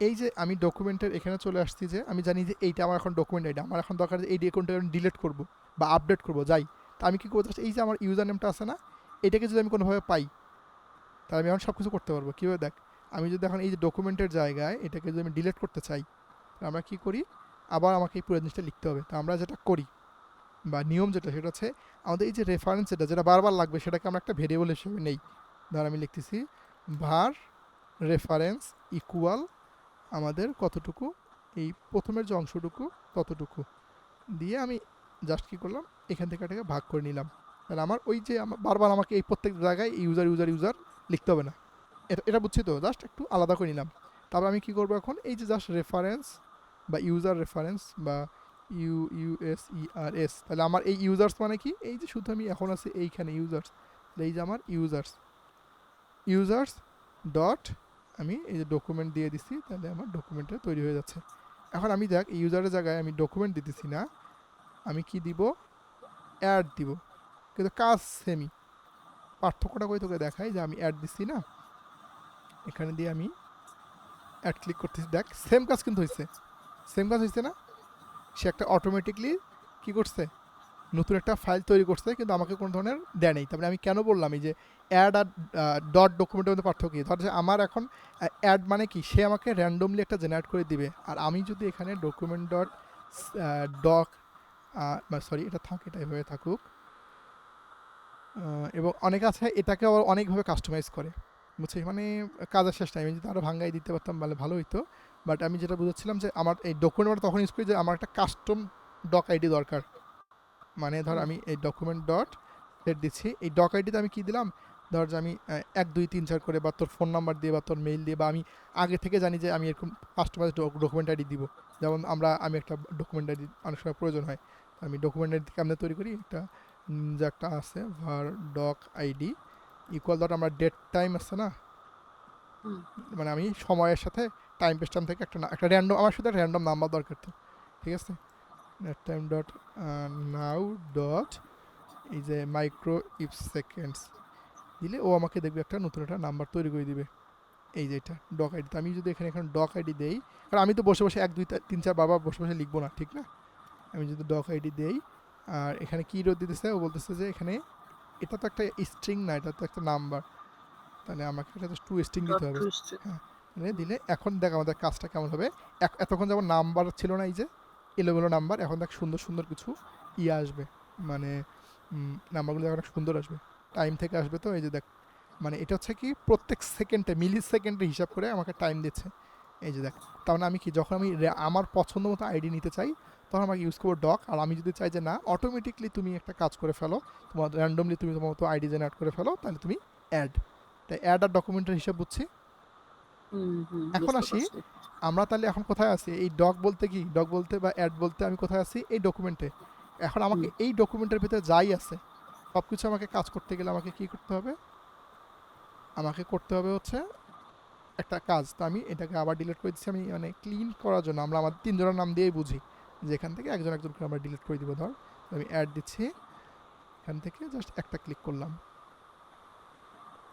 এই যে আমি ডকুমেন্টের এখানে চলে আসছি, যে আমি জানি যে এইটা আমার এখন ডকুমেন্ট, এইটা আমার এখন দরকার যে এই অ্যাকাউন্টটা আমি ডিলিট করবো বা আপডেট করবো যাই, তা আমি কী করবো, এই যে আমার ইউজার নেমটা আছে না, এটাকে যদি আমি কোনোভাবে পাই তাহলে আমি এখন সব কিছু করতে পারবো। কীভাবে দেখ, আমি যদি এখন এই যে ডকুমেন্টের জায়গায় এটাকে যদি আমি ডিলিট করতে চাই, তাহলে আমরা কী করি, আবার আমাকে এই পুরো জিনিসটা লিখতে হবে। তো আমরা যেটা করি বা নিয়ম যেটা, সেটা হচ্ছে আমাদের এই যে রেফারেন্স যেটা বারবার লাগবে, সেটাকে আমরা একটা ভেরিয়েবল হিসেবে নেই। ধর আমি লিখতেছি var রেফারেন্স ইকুয়াল আমাদের কতটুকু, এই প্রথমের যে অংশটুকু ততটুকু দিয়ে আমি জাস্ট কী করলাম, এখান থেকে এটাকে ভাগ করে নিলাম। তাহলে আমার ওই যে বারবার আমাকে এই প্রত্যেক জায়গায় ইউজার ইউজার ইউজার লিখতে হবে না। এটা এটা বুঝছি তো, জাস্ট একটু আলাদা করে নিলাম। তারপর আমি কী করবো এখন, এই যে জাস্ট রেফারেন্স বা ইউজার রেফারেন্স বা ইউএসইআরএস, তাহলে আমার এই ইউজার্স মানে কি, এই যে শুধু আমি এখন আছি এইখানে ইউজার্স, এই যে আমার ইউজার্স ডট আমি এই যে ডকুমেন্ট দিয়ে দিচ্ছি, তাহলে আমার ডকুমেন্টটা তৈরি হয়ে যাচ্ছে। এখন আমি দেখ এই ইউজারের জায়গায় আমি ডকুমেন্ট দিতেছি না, আমি কি দিব, অ্যাড দিব, কিন্তু কাজ সেমই। পার্থক্যটা করে তোকে দেখাই, যে আমি অ্যাড দিচ্ছি না, এখানে দিয়ে আমি অ্যাড ক্লিক করতেছি, দেখ সেম কাজ কিন্তু হয়েছে, সেম কাজ হয়েছে না। সে একটা অটোমেটিকলি কী করছে, নতুন একটা ফাইল তৈরি করছে, কিন্তু আমাকে কোনো ধরনের দেয় নেই। তারপরে আমি কেন বললাম এই যে অ্যাড আর ডট ডকুমেন্টের মধ্যে পার্থক্য কী, ধর যে আমার এখন অ্যাড মানে কি, সে আমাকে র্যান্ডমলি একটা জেনারেট করে দিবে, আর আমি যদি এখানে ডকুমেন্ট ডট ডক সরি এটা থাক, এটা এভাবে থাকুক। এবং অনেকে আছে এটাকে আবার অনেকভাবে কাস্টমাইজ করে, বুঝছিস, মানে কাজের শেষ টাইমে যদি আরও ভাঙ্গাই দিতে পারতাম তাহলে ভালো হইতো। বাট আমি যেটা বুঝাচ্ছিলাম যে আমার এই ডকুমেন্ট তখন ইউজ করি যে আমার একটা কাস্টম ডক আইডি দরকার। মানে ধর আমি এই ডকুমেন্ট ডট সেট দিচ্ছি, এই ডক আইডিতে আমি কী দিলাম, ধর যে আমি 1 2 3 4 করে বা তোর ফোন নাম্বার দিয়ে বা তোর মেইল দিয়ে, বা আমি আগে থেকে জানি যে আমি এরকম কাস্টমাইজ ডকুমেন্ট আইডি দিব। যেমন আমি একটা ডকুমেন্ট আইডি অনেক সময় প্রয়োজন হয়, আমি ডকুমেন্ট আইডি কেমনে তৈরি করি, একটা যে একটা আছে var doc id equal dot আমরা ডেট টাইম আছে না, হুম মানে আমি সময়ের সাথে টাইম পেস্টাম থেকে একটা র্যান্ডম, আমার সাথে র্যান্ডম নাম্বার দরকার তো, ঠিক আছে। Date time dot now dot এই যে মাইক্রো ইফ সেকেন্ডস দিলে ও আমাকে দেখবে একটা নতুন একটা নাম্বার তৈরি করে দিবে। এই যে এটা ডক আইডি, তো আমি যদি এখানে ডক আইডি দেই, কারণ আমি তো বসে বসে 1 2 3 4 বারবার বসে বসে লিখবো না, ঠিক না। আমি যদি ডক আইডি দেই, আর এখানে কী রোদ দিতেছে, ও বলতেছে যে এখানে এটা তো একটা স্ট্রিং না, এটা তো একটা নাম্বার, তাহলে আমাকে এটা জাস্ট 2 স্ট্রিং দিতে ডট হবে। টুইস্ট। হ্যাঁ, দিলে এখন দেখ আমাদের কাজটা কেমন হবে। এতক্ষণ যেমন নাম্বার ছিল না, এই যে এলোমেলো নাম্বার। এখন দেখ সুন্দর সুন্দর কিছু ইয়ে আসবে, মানে নাম্বারগুলো অনেক সুন্দর আসবে, টাইম থেকে আসবে। তো এই যে দেখ, মানে এটা হচ্ছে কি প্রত্যেক সেকেন্ডে মিলি সেকেন্ডে হিসাব করে আমাকে টাইম দিচ্ছে। এই যে দেখ, তার মানে আমি কি যখন আমি আমার পছন্দ মতো আইডি নিতে চাই তখন আমাকে ইউজ করবো ডক। আর আমি যদি চাই যে না অটোমেটিকলি তুমি একটা কাজ করে ফেলো, তোমার র্যান্ডমলি তুমি তোমার মতো আইডি জেনারেট করে ফেলো, তাহলে তুমি অ্যাড। তাই অ্যাড আর ডকুমেন্টের হিসাব বুঝছি। এখন বুঝতে আসি পারছি। আমরা তাহলে এখন কোথায় আছি, এই ডক বলতে কি, ডক বলতে বা অ্যাড বলতে আমি কোথায় আছি, এই ডকুমেন্টে। এখন আমাকে হুম এই ডকুমেন্টের ভিতরে যাই আছে সব কিছু আমাকে কাজ করতে গেলে আমাকে কি করতে হবে, আমাকে করতে হবে হচ্ছে একটা কাজ। তো আমি এটাকে আবার ডিলিট করে দিচ্ছি, আমি মানে ক্লিন করার জন্য আমরা আমাদের তিনজনের নাম দিয়েই বুঝি যে এখান থেকে একজন একজন করে আমরা ডিলিট করে দিব। ধর আমি অ্যাড দিচ্ছি, এখান থেকে জাস্ট একটা ক্লিক করলাম,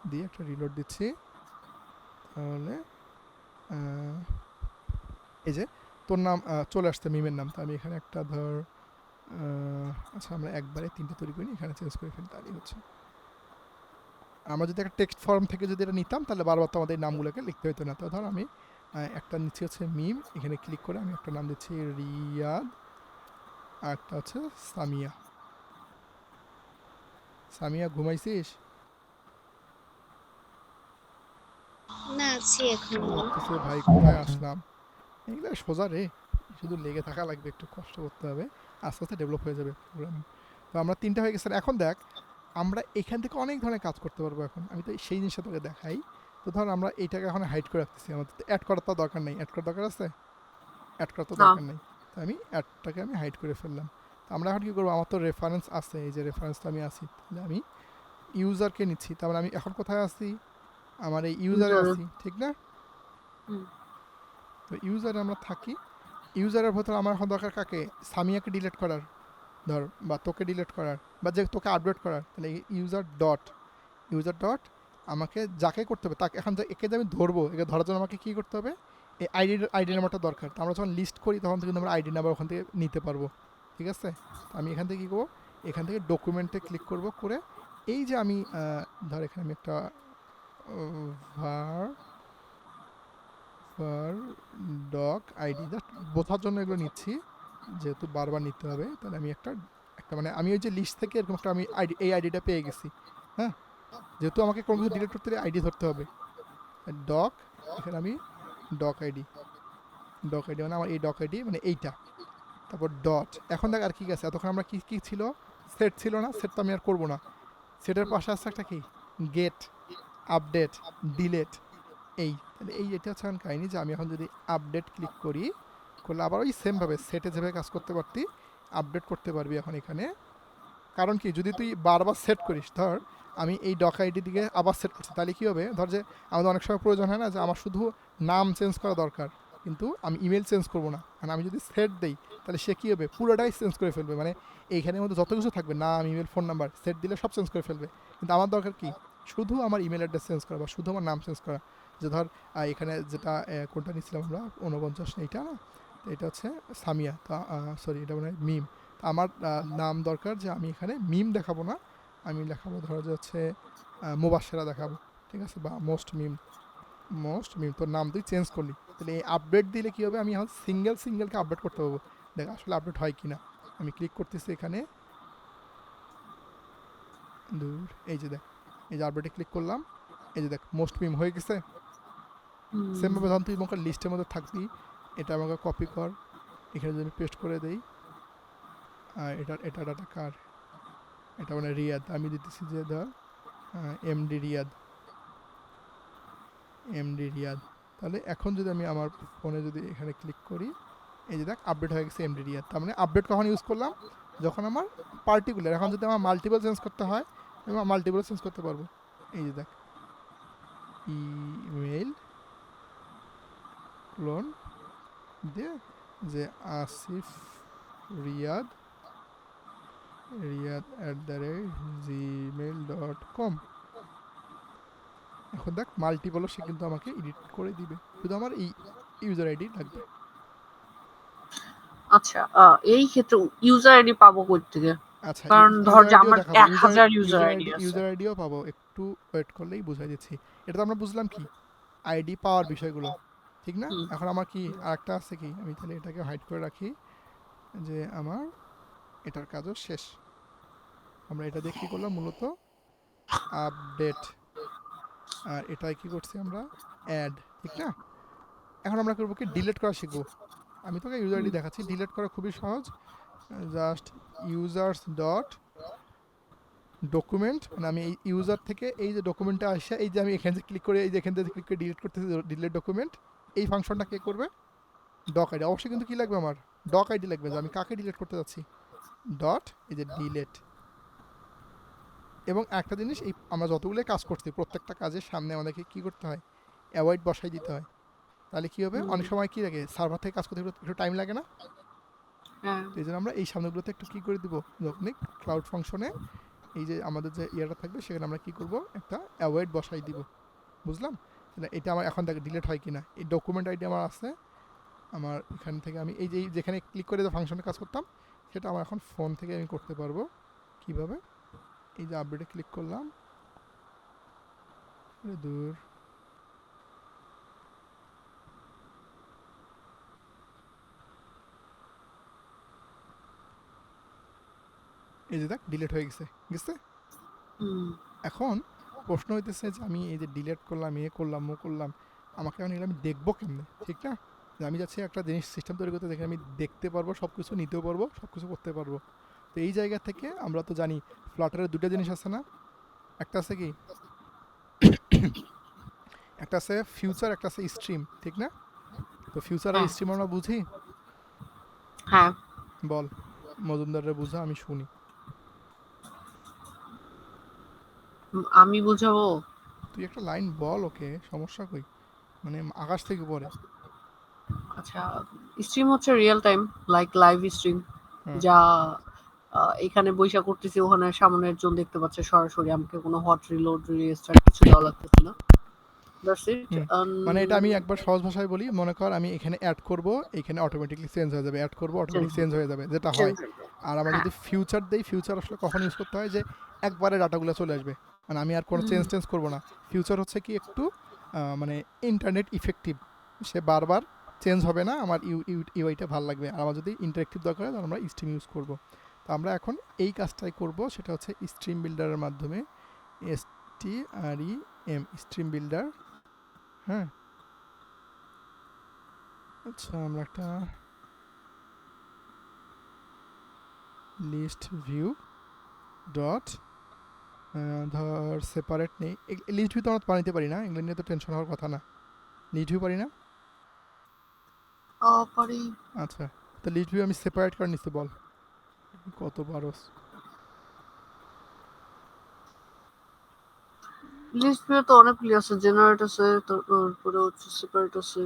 দিয়ে একটা রিলোড দিচ্ছি, তাহলে এই যে তোর নাম চলে আসছে, মিমের নাম। তো আমি এখানে একটা ধর আচ্ছা আমরা একবারে তিনটে তৈরি করি, এখানে চেঞ্জ করে ফেলি, তাহলেই হচ্ছে। আমরা যদি একটা টেক্সট ফর্ম থেকে যদি এটা নিতাম তাহলে বারবার তো আমাদের এই নামগুলোকে লিখতে হতো না। তো ধর আমি একটা নিচ্ছি হচ্ছে মিম, এখানে ক্লিক করে আমি একটা নাম দিচ্ছি রিয়াদ, আর একটা হচ্ছে সামিয়া। সামিয়া ঘুমাইছিস? না, আছি এখন। ভাবতেছি ভাই কোথায় আসলাম। এগুলো সোজা রে, শুধু লেগে থাকা লাগবে, একটু কষ্ট করতে হবে, আস্তে আস্তে ডেভেলপ হয়ে যাবে প্রোগ্রামিং। তো আমরা তিনটা হয়ে গেছে। এখন দেখ আমরা এখান থেকে অনেক ধরনের কাজ করতে পারবো। এখন আমি তো সেই জিনিসটা তোকে দেখাই। তো ধর আমরা এইটাকে এখন হাইড করে রাখতেছি, আমাদের তো অ্যাড করার তো দরকার নেই। অ্যাড করার দরকার আছে? অ্যাড করার তো না দরকার নেই। তো আমি অ্যাডটাকে আমি হাইড করে ফেললাম। তো আমরা এখন কী করবো, আমার তো রেফারেন্স আছে, এই যে রেফারেন্সটা আমি আছি, তাহলে আমি ইউজারকে নিচ্ছি। তারপরে আমি এখন কোথায় আছি, আমার এই ইউজারে ইউজার আছি, ঠিক না? তো ইউজারে আমরা থাকি, ইউজারের ভেতর আমার এখন দরকার কাকে, সামিয়াকে ডিলিট করার ধর, বা তোকে ডিলিট করার, বা যে তোকে আপডেট করার। তাহলে ইউজার ডট আমাকে যাকে করতে হবে তাকে, এখন একে যে আমি ধরবো, একে ধরার জন্য আমাকে কী করতে হবে, এই আইডি নাম্বারটা দরকার। তো আমরা যখন লিস্ট করি তখন কিন্তু আমরা আইডি নাম্বার ওখান থেকে নিতে পারবো, ঠিক আছে? তো আমি এখান থেকে কী করবো, এখান থেকে ডকুমেন্টে ক্লিক করব, করে এই যে আমি ধর এখানে আমি একটা ভার ভার ডক আইডি জাস্ট বোঝার জন্য এগুলো নিচ্ছি, যেহেতু বারবার নিতে হবে। তাহলে আমি একটা একটা মানে আমি ওই যে লিস্ট থেকে এরকম একটা আমি আইডি, এই আইডিটা পেয়ে গেছি। হ্যাঁ, যেহেতু আমাকে কোনো কিছু ডিলিট করতে হলে আইডি ধরতে হবে, ডক, এখানে আমি ডক আইডি, ডক আইডি মানে আমার এই ডক আইডি মানে এইটা, তারপর ডট। এখন দেখ আর কি আছে, এতক্ষণ আমরা কি কি ছিল, সেট ছিল না, সেট তো আমি আর করবো না। সেটের পাশে আসছে একটা কি, গেট, আপডেট, ডিলেট। এই তাহলে এই এটা হচ্ছে এখন কাহিনি, যে আমি এখন যদি আপডেট ক্লিক করি, করলে আবার ওই সেমভাবে সেটে যেভাবে কাজ করতে পারতি আপডেট করতে পারবি এখন এখানে। কারণ কি, যদি তুই বারবার সেট করিস, ধর আমি এই ডক আইডি দিকে আবার সেট করছি, তাহলে কী হবে, ধর যে আমাদের অনেক সময় প্রয়োজন হয় না যে আমার শুধু নাম চেঞ্জ করা দরকার, কিন্তু আমি ইমেল চেঞ্জ করবো না, কারণ আমি যদি সেট দেই তাহলে সে কী হবে, পুরোটাই চেঞ্জ করে ফেলবে। মানে এইখানের মধ্যে যত কিছু থাকবে, নাম, ইমেল, ফোন নাম্বার, সেট দিলে সব চেঞ্জ করে ফেলবে। কিন্তু আমার দরকার কি, শুধু আমার ইমেল অ্যাড্রেস চেঞ্জ করা বা শুধু আমার নাম চেঞ্জ করা। যে ধর এখানে যেটা কোনটা নিচ্ছিলাম আমরা 49, এইটা না, তো এটা হচ্ছে সামিয়া, তো সরি এটা মানে মিম। তো আমার নাম দরকার যে আমি এখানে মিম দেখাবো না, আমি দেখাবো ধরো যে হচ্ছে মুবাশশেরা দেখাবো, ঠিক আছে, বা মোস্ট মিম। তোর নাম তুই চেঞ্জ করলি, তাহলে এই আপডেট দিলে কী হবে, আমি এখন সিঙ্গেলকে আপডেট করতে পারবো। দেখ আসলে আপডেট হয় কি না, আমি ক্লিক করতেছি এখানে, দূর, এই যে দেখ, এই যে আপডেটে ক্লিক করলাম, এই যে দেখ মোস্ট মিম হয়ে গেছে। সেমভাবে ধর তুই আমাকে লিস্টের মধ্যে থাকবি, এটা আমাকে কপি কর, এখানে যদি আমি পেস্ট করে দেই, এটা ডাটা কার, এটা মানে রিয়াদ, আমি দিতেছি যে ধর এমডি রিয়াদ। তাহলে এখন যদি আমি আমার ফোনে যদি এখানে ক্লিক করি, এই যে দেখ আপডেট হয়ে গেছে এমডি রিয়াদ। তার মানে আপডেট কখন ইউজ করলাম, যখন আমার পার্টিকুলার। এখন যদি আমার মাল্টিপল চেঞ্জ করতে হয়, আমি মাল্টিপল চেঞ্জ করতে পারবো। এই যে দেখ, ইমেল ক্লোন দিয়ে যে আসিফ রিয়াদ @gmail.com। এখন দেখ মাল্টিপলও সে কিন্তু আমাকে এডিট করে দিবে, শুধু আমার এই ইউজার আইডি লাগবে। আচ্ছা, এই ক্ষেত্রে ইউজার আইডি পাবো কই থেকে? আচ্ছা, কারণ ধর ইউজার যে আইডিও আমার দেখাবো, 1000 ইউজার আইডি আছে। ইউজার আইডিও পাবো, একটু ওয়েট করলেই বুঝাই দিচ্ছি। এটা তো আমরা বুঝলাম কি আইডি পাওয়ার বিষয়গুলো, ঠিক না? হুম এখন আমার কি আরেকটা আছে কি, আমি তাহলে এটাকে হাইড করে রাখি, যে আমার এটার কাজও শেষ। আমরা এটা দিয়ে কী করলাম মূলত আপডেট, আর এটাই কি করছি আমরা অ্যাড, ঠিক না? এখন আমরা করবো কি ডিলিট করা শিখবো। আমি তোকে ইউজার আইডি দেখাচ্ছি, ডিলিট করা খুবই সহজ। জাস্ট ইউজার্স ডট ডকুমেন্ট, মানে আমি এই ইউজার থেকে এই যে ডকুমেন্টটা আসে, এই যে আমি এখান থেকে ক্লিক করে, এই যে এখান থেকে ক্লিক করে ডিলিট করতেছি, ডিলিট ডকুমেন্ট, এই ফাংশনটা কে করবে? Doc ID. অবশ্যই কিন্তু কি লাগবে আমার? ডক আইডি লাগবে, যে আমি কাকে ডিলিট করতে যাচ্ছি। ডট এই যে ডিলিট। এবং একটা জিনিস, এই আমরা যতগুলো কাজ করছি প্রত্যেকটা কাজের সামনে আমাদেরকে কি করতে হয়? অ্যাভয়েড বসাই দিতে হয়। তাহলে কি হবে? অনেক সময় কি লাগে, সার্ভার থেকে কাজ করতে একটু টাইম লাগে না? হ্যাঁ। তো এই জন্য আমরা এই সামনেগুলোতে একটু কী করে দিব, যখনই ক্লাউড ফাংশনে এই যে আমাদের যে ইয়াটা থাকবে সেখানে আমরা কি করব, একটা অ্যাভয়েড বসাই দিব। বুঝলাম? তাহলে এটা আমার এখন দেখে ডিলিট হয় কিনা। এই ডকুমেন্ট আইডি আমার আছে, আমার এখান থেকে আমি এই যে যেখানে ক্লিক করে যে ফাংশনে কাজ করতাম সেটা আমার এখন ফোন থেকে আমি করতে পারবো। কিভাবে? এই যে আপডেটে ক্লিক করলাম, দূর, এই যে দেখ ডিলিট হয়ে গেছে গেছে। এখন প্রশ্ন হইতেছে যে আমি এই যে ডিলিট করলাম, করলাম, করলাম, আমাকে এখন এগুলো আমি দেখবো কেমনে, ঠিক না? যে আমি যাচ্ছি একটা জিনিস সিস্টেম তৈরি করতে, যেখানে আমি দেখতে পারবো, সব কিছু নিতেও পারবো, সব কিছু করতে পারবো। তো এই জায়গা থেকে আমরা তো জানি ফ্লাটারের দুটো জিনিস আছে না? একটা আছে কি, একটা আছে ফিউচার, একটা আছে স্ট্রিম, ঠিক না? তো ফিউচার আর স্ট্রিম আমরা বুঝি। হ্যাঁ, বল, মজুমদারের বুঝা, আমি শুনি। আমি বুঝাবো। তুই একটা লাইন বল, ওকে, সমস্যা কই, মানে আকাশ থেকে পড়ে। আচ্ছা, স্ট্রিম হচ্ছে real time, like live stream, হ্যাঁ। যা এখানে বৈশা করতেছি, ওখানে সামনের জন দেখতে পাচ্ছে সরাসরি, আমাকে কোনো হট রিলোড রিস্টার্ট কিছু দেওয়া লাগতেছে না। That's it. মানে এটা আমি একবার সহজ ভাষায় বলি, মনে কর আমি এখানে অ্যাড করব, এখানে অটোমেটিকলি চেঞ্জ হয়ে যাবে, অ্যাড করব অটোমেটিক চেঞ্জ হয়ে যাবে, যেটা হয়। আর আমরা যদি ফিউচার দেই, ফিউচার আসলে কখন ইউজ করতে হয়, যে একবারে ডাটাগুলো চলে আসবে, মানে আমি আর কোনো চেঞ্জ করব না। ফিউচার হচ্ছে কি একটু মানে ইন্টারনেট ইফেক্টিভ, সে বারবার চেঞ্জ হবে না, আমার ইউআইটা ভালো লাগবে। আর আমার যদি ইন্টারেক্টিভ দরকার হয় তাহলে আমরা স্ট্রিম ইউজ করব। তো আমরা এখন এই কাজটাই করব, সেটা হচ্ছে স্ট্রিম বিল্ডারের মাধ্যমে। STREM, stream builder. হ্যাঁ, আচ্ছা, আমরা একটা লিস্ট ভিউ ডট, ধর সেপারেট নেই, লিস্ট ভিউ তো আমরা বানাইতে পারি না, এগুলো নিয়ে তো টেনশন হওয়ার কথা না। লিস্ট ভিউ পারি না? পারি। আচ্ছা, তো লিস্ট ভিউ আমি সেপারেট করে নিচ্ছি, বল কত পারস। লিস্ট ভিউ তো অনেকগুলি আছে, জেনারেট আছে, তারপরে হচ্ছে সেপারেট আছে,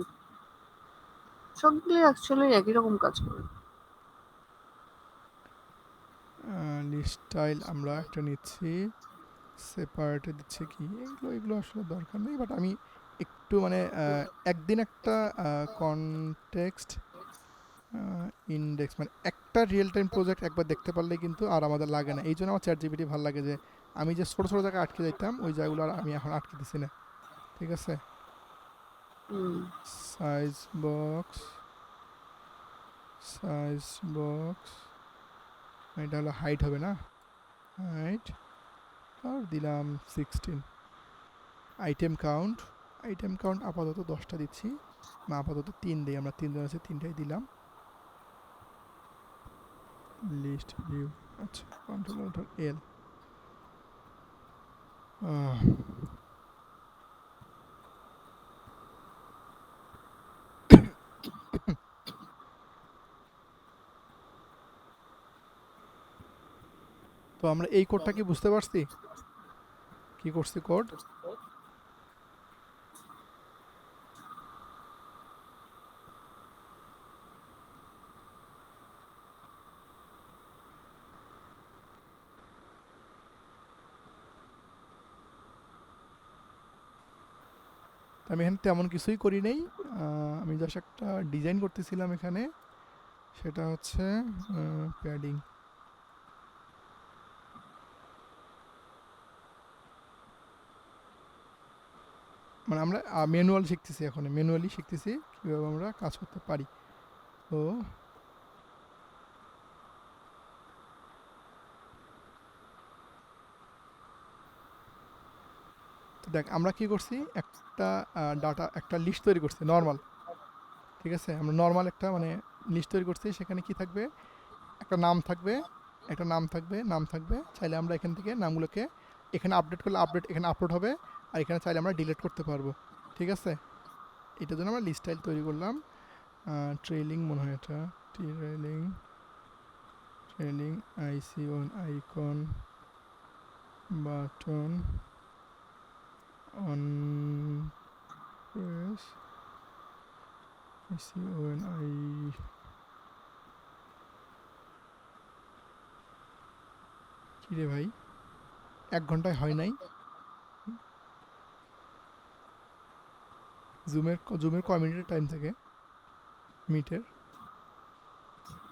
সবগুলি অ্যাকচুয়ালি একই রকম কাজ করে। লিস্ট স্টাইল আমরা একটা নিচ্ছি, সেপারেটে দিচ্ছে কি, এগুলো আসলে দরকার নেই, বাট আমি একটু মানে একদিন একটা কনটেক্সট ইন্ডেক্স, মানে একটা রিয়েল টাইম প্রজেক্ট একবার দেখতে পারলে কিন্তু আর আমাদের লাগে না। এই জন্য আমার ChatGPT ভালো লাগে, যে আমি যে ছোটো ছোটো জায়গায় আটকে যেতাম, ওই জায়গাগুলো আর আমি এখন আটকে দিছি না। ঠিক আছে, সাইজ বক্স, সাইজ বক্স, এটা হলো হাইট হবে না, হাইট, আর দিলাম 16। আইটেম কাউন্ট, আইটেম কাউন্ট আপাতত 10টা দিচ্ছি, না আপাতত 3 দিই, আমরা 3 জন আছে, 3টাই দিলাম। লিস্ট ভিউ, আচ্ছা, Ctrl+L। তো আমরা এই কোডটা কি বুঝতে পারছি কি করছি কোড? আমি এখানে তেমন কিছুই করি নাই, আমি জাস্ট একটা ডিজাইন করতেছিলাম এখানে, সেটা হচ্ছে প্যাডিং। মানে আমরা ম্যানুয়াল শিখতেছি, এখন ম্যানুয়ালি শিখতেছি কীভাবে আমরা কাজ করতে পারি। তো দেখ আমরা কি করছি, একটা ডাটা একটা লিস্ট তৈরি করছি নর্মাল, ঠিক আছে? আমরা নর্মাল একটা মানে লিস্ট তৈরি করছি, সেখানে কি থাকবে, একটা নাম থাকবে, একটা নাম থাকবে। চাইলে আমরা এখান থেকে নামগুলোকে এখানে আপডেট করলে আপডেট এখানে আপলোড হবে, আর এখানে চাইলে আমরা ডিলিট করতে পারবো, ঠিক আছে? এটার জন্য আমরা লিস্ট স্টাইল তৈরি করলাম। ট্রেলিং মনে হয় এটা, trailing trailing icon icon button on press icon আই, কি রে ভাই 1 ঘন্টায় হয় নাই? জুমের কয় মিনিটের টাইম থাকে মিটের?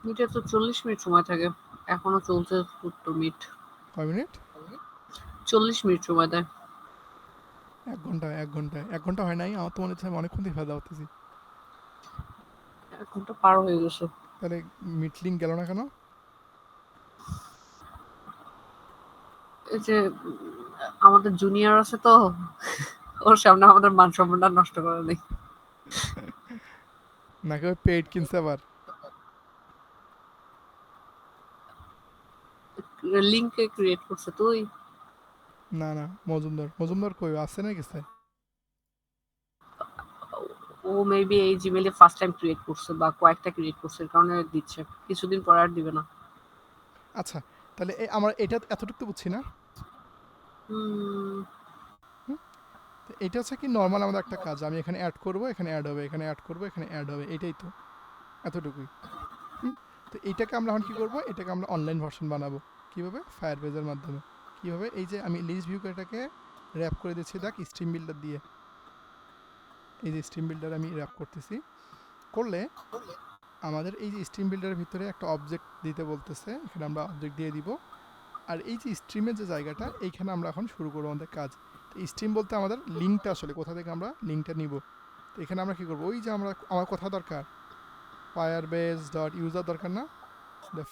মিটে তো 40 মিনিট সময় থাকে, এখনো চলছে তো মিট। কয় মিনিট? 40 মিনিট সময় দেয়। 1 ঘন্টা হয় নাই? আমার তো মনে হচ্ছে আমি অনেকক্ষণ থেকে ফায়দা করতেছি। 1 ঘন্টা পার হয়ে গেছে। তাহলে মিট লিঙ্ক গেল না কেন? এই যে আমাদের জুনিয়র আছে তো, ওর সামনে আমাদের মান সম্মানটা নষ্ট করে নেই। নাকি ওই পেইড কিনছে আবার? লিঙ্কে ক্রিয়েট করছে তুই? না না, মজুমদার কই আছে না গেছে? ও মেবি এই জিমেইলে ফার্স্ট টাইম ক্রিয়েট করছে বা কয়েকটা ক্রিয়েট করছে, এর কারণে দিচ্ছে, কিছুদিন পর আর দিবে না। আচ্ছা, তাহলে আমরা এটা এতটুকু তো বুঝছি না। হুম, হুম? তো এটা হচ্ছে কি নর্মাল আমাদের একটা কাজ, আমি এখানে অ্যাড করব, এখানে অ্যাড হবে, এখানে অ্যাড করব, এখানে অ্যাড হবে, এটাই তো, এতটুকুই। হুম? তো এইটাকে আমরা এখন কি করব, এটাকে আমরা অনলাইন ভার্সন বানাবো। কিভাবে? ফায়ারবেজের মাধ্যমে। কিভাবে? এই যে আমি লিস্ট ভিউ এটাকে র্যাপ করে দিচ্ছি, দেখ স্ট্রিম বিল্ডার দিয়ে। এই যে স্ট্রিম বিল্ডার আমি র্যাপ করতেছি, করলে আমাদের এই যে স্ট্রিম বিল্ডারের ভিতরে একটা অবজেক্ট দিতে বলতেছে, এখানে আমরা অবজেক্ট দিয়ে দিব। আর এই যে স্ট্রিমের যে জায়গাটা, এইখানে আমরা এখন শুরু করবো আমাদের কাজ। তো স্ট্রিম বলতে আমাদের লিঙ্কটা আসলে কোথা থেকে আমরা লিঙ্কটা নিব। তো এখানে আমরা কী করবো, ওই যে আমার কথা দরকার ফায়ারবেজ ডট ইউজার দরকার না,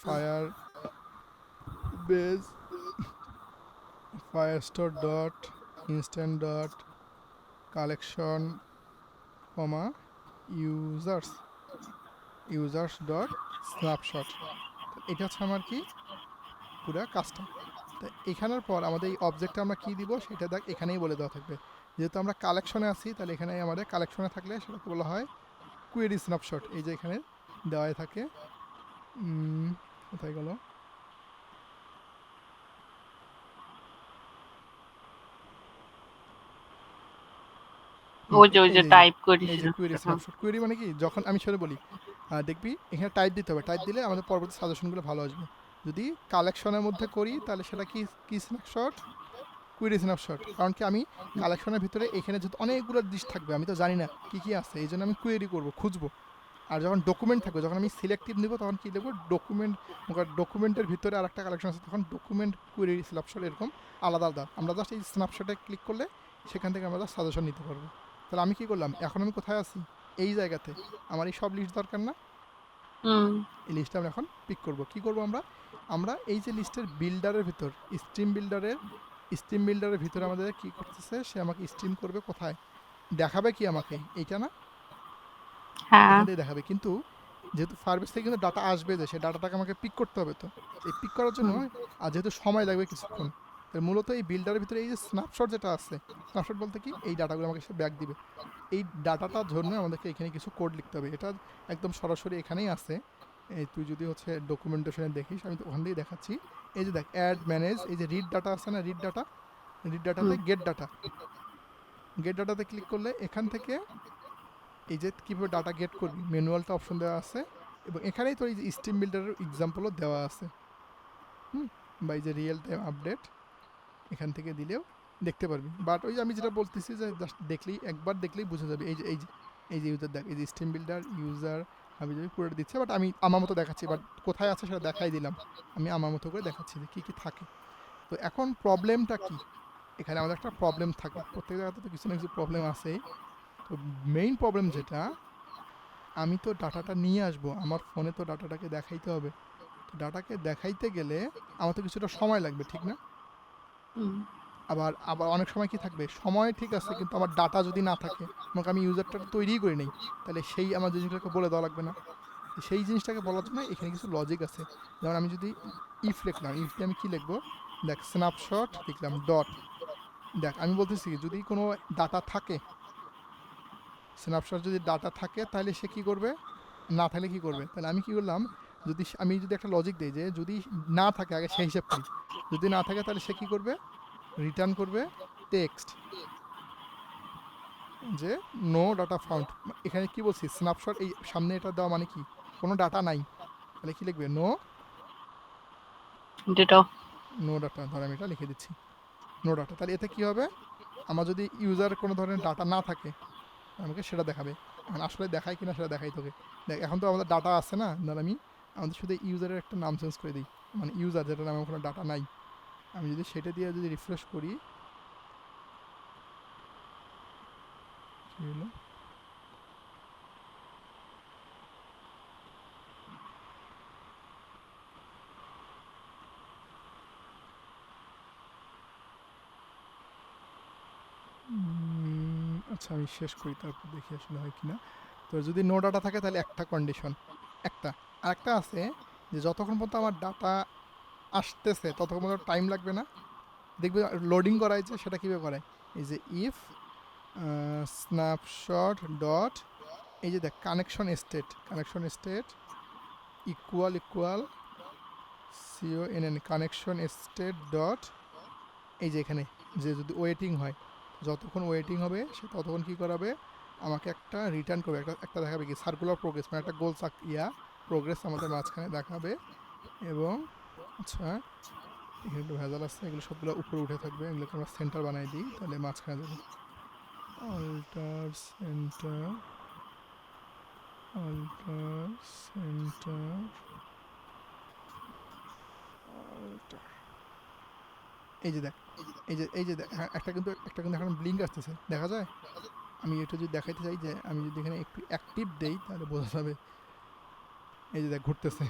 Firebase Firestore dot instant dot collection comma users users dot snapshot. এটা হচ্ছে আমার কি পুরো কাজটা। তো এখানের পর আমাদের এই অবজেক্টটা আমরা কী দিব সেটা দেখ এখানেই বলে দেওয়া থাকবে। যেহেতু আমরা কালেকশনে আছি, তাহলে এখানে আমাদের কালেকশনে থাকলে সেটাকে বলা হয় কুয়েরি স্ন্যাপশট। এই যে এখানে দেওয়াই থাকে। কোথায় গেল? ওই যে এই যে টাইপ এই করিস যে কুয়েরি স্ন্যাপশট। কুয়েরি মানে কি, যখন আমি সেটা বলি দেখবি এখানে টাইপ দিতে হবে, টাইপ দিলে আমাদের পরবর্তী সাজেশনগুলো ভালো আসবে। যদি কালেকশনের মধ্যে করি তাহলে সেটা কি কি স্ন্যাপশট? Query snapshot. কারণ কি আমি কালেকশনের ভিতরে এখানে যেহেতু অনেকগুলো জিনিস থাকবে, আমি তো জানি না কী কী আছে, এই জন্য আমি কুয়েরি করবো, খুঁজবো। আর যখন ডকুমেন্ট থাকবে, যখন আমি সিলেক্টিভ নেবো, তখন কী দেবো, ডকুমেন্টের ভিতরে আর একটা কালেকশন আছে, তখন ডকুমেন্ট কুয়েরি স্ন্যাপশট, এরকম আলাদা আলাদা। আমরা জাস্ট এই স্ন্যাপশটে ক্লিক করলে সেখান থেকে আমরা জাস্ট সাজেশন নিতে পারবো। তাহলে আমি কী করলাম, এখন আমি কোথায় আছি, এই জায়গাতে। আমার এই সব লিস্ট দরকার না, হুম, এই লিস্টটা আমরা এখন পিক করব। কী করবো আমরা, আমরা এই যে লিস্টের বিল্ডারের ভিতর স্ট্রিম বিল্ডারের ভিতরে আমাদের কী করতেছে, সে আমাকে স্ট্রিম করবে কোথায়, দেখাবে কি আমাকে, এইটা না, হ্যাঁ, এখান থেকে দেখাবে। কিন্তু যেহেতু ফায়ারবেস থেকে কিন্তু ডাটা আসবে, যে সেই ডাটাটাকে আমাকে পিক করতে হবে। তো এই পিক করার জন্য আর যেহেতু সময় লাগবে কিছুক্ষণ, তাই মূলত এই বিল্ডারের ভিতরে এই যে স্ন্যাপশট যেটা আছে, স্ন্যাপশট বলতে কি, এই ডাটাগুলো আমাকে সে ব্যাক দিবে। এই ডাটাটার জন্য আমাদেরকে এখানে কিছু কোড লিখতে হবে। এটা একদম সরাসরি এখানেই আছে। এই তুই যদি হচ্ছে ডকুমেন্টেশনে দেখিস, আমি তো ওখান থেকেই দেখাচ্ছি। এই যে দেখ অ্যাড ম্যানেজ, এই যে রিড ডাটা আছে না, রিড ডাটাতে গেট ডাটাতে ক্লিক করলে এখান থেকে এই যে কীভাবে ডাটা গেট করবি, ম্যানুয়ালটা অপশন দেওয়া আছে, এবং এখানেই তোর এই যে স্ট্রিম বিল্ডারের এক্সাম্পলও দেওয়া আছে। বা এই যে রিয়েল টাইম আপডেট, এখান থেকে দিলেও দেখতে পারবি। বাট ওই যে আমি যেটা বলতেছি, যে জাস্ট একবার দেখলেই বুঝে যাবে। এই যে ইউজার দেখ, এই যে স্ট্রিম বিল্ডার ইউজার আমি যদি পুরোটা দিচ্ছে, বাট আমি আমার মতো দেখাচ্ছি, বাট কোথায় আছে সেটা দেখাই দিলাম। আমি আমার মতো করে দেখাচ্ছি যে কী কী থাকে। তো এখন প্রবলেমটা কি, এখানে আমাদের একটা প্রবলেম থাকে, প্রত্যেক জায়গাতে তো কিছু না কিছু প্রবলেম আছেই। তো মেইন প্রবলেম যেটা, আমি তো ডাটাটা নিয়ে আসবো, আমার ফোনে তো ডাটাটাকে দেখাইতে হবে। তো ডাটাকে দেখাইতে গেলে আমার তো কিছুটা সময় লাগবে, ঠিক না? হুম, আবার আবার অনেক সময় কি থাকবে, সময় ঠিক আছে কিন্তু আমার ডাটা যদি না থাকে, মনে করি আমি ইউজারটা তৈরিই করি নাই, তাহলে সেই আমার জিনিসগুলোকে বলে দেওয়া লাগবে না। সেই জিনিসটাকে বলার জন্য এখানে কিছু লজিক আছে। যেমন আমি যদি ইফ লিখলাম, ইফ দিয়ে আমি কী লিখবো, দেখ স্ন্যাপশট লিখলাম ডট, দেখ আমি বলতেছি যদি কোনো ডাটা থাকে, স্ন্যাপশট যদি ডাটা থাকে তাহলে সে কী করবে, না থাকলে কী করবে। তাহলে আমি কী করলাম, আমি যদি একটা লজিক দিই যে যদি না থাকে, আগে সেই হিসাব করি, যদি না থাকে তাহলে সে কী করবে, রিটার্ন করবে টেক্সট যে নো ডাটা ফাউন্ড। এখানে কি বলছি, স্ন্যাপশট এই সামনে এটা দেওয়া মানে কি, কোনো ডাটা নাই, তাহলে কি লিখবে, নো ডেটা। নো ডাটা, ধর আমি এটা লিখে দিচ্ছি নো ডাটা। তাহলে এতে কি হবে, আমার যদি ইউজার কোনো ধরনের ডাটা না থাকে আমাকে সেটা দেখাবে। এখন আসলে দেখায় কিনা সেটা দেখাই তোকে। দেখ এখন তো আমাদের ডাটা আছে না, ধর আমি আমাদের শুধু ইউজারের একটা নাম চেঞ্জ করে দিই, মানে ইউজার যেটা নামে কোনো ডাটা নাই, আমি যদি সেটা দিয়ে যদি রিফ্রেশ করি, কী হলো, আচ্ছা আমি শেষ করি তারপর দেখি আসলে হয় কিনা। তো যদি নো ডাটা থাকে তাহলে একটা কন্ডিশন, একটা আর একটা আছে যে যতক্ষণ পর্যন্ত আমার ডাটা আসতেছে ততক্ষণ পর্যন্ত টাইম লাগবে না, দেখবে লোডিং করায় যে সেটা কীভাবে করায়, এই যে ইফ স্ন্যাপশট ডট, এই যে দেখ connection state equal connection state dot, এই যে এখানে যে যদি ওয়েটিং হয়, যতক্ষণ ওয়েটিং হবে সে ততক্ষণ কী করাবে, আমাকে একটা রিটার্ন করবে, একটা দেখাবে কি সার্কুলার প্রোগ্রেস, মানে একটা গোল প্রোগ্রেস আমাদের মাঝখানে দেখাবে। এবং আচ্ছা এখানে একটু ভেজাল আছে, এগুলো সবগুলো উপরে উঠে থাকবে, এগুলোকে আমরা সেন্টার বানাই দিই, তাহলে মাঝখানে যাবে alter centre, alter centre, alter, এই যে দেখ, এই যে দেখ, হ্যাঁ, একটা কিন্তু এখন ব্লিঙ্ক আসতেছে, দেখা যায়। আমি এটা যদি দেখাইতে চাই যে আমি যদি এখানে একটু অ্যাক্টিভ দেই তাহলে বোঝা যাবে, এই যে দেখ ঘুরতেছে,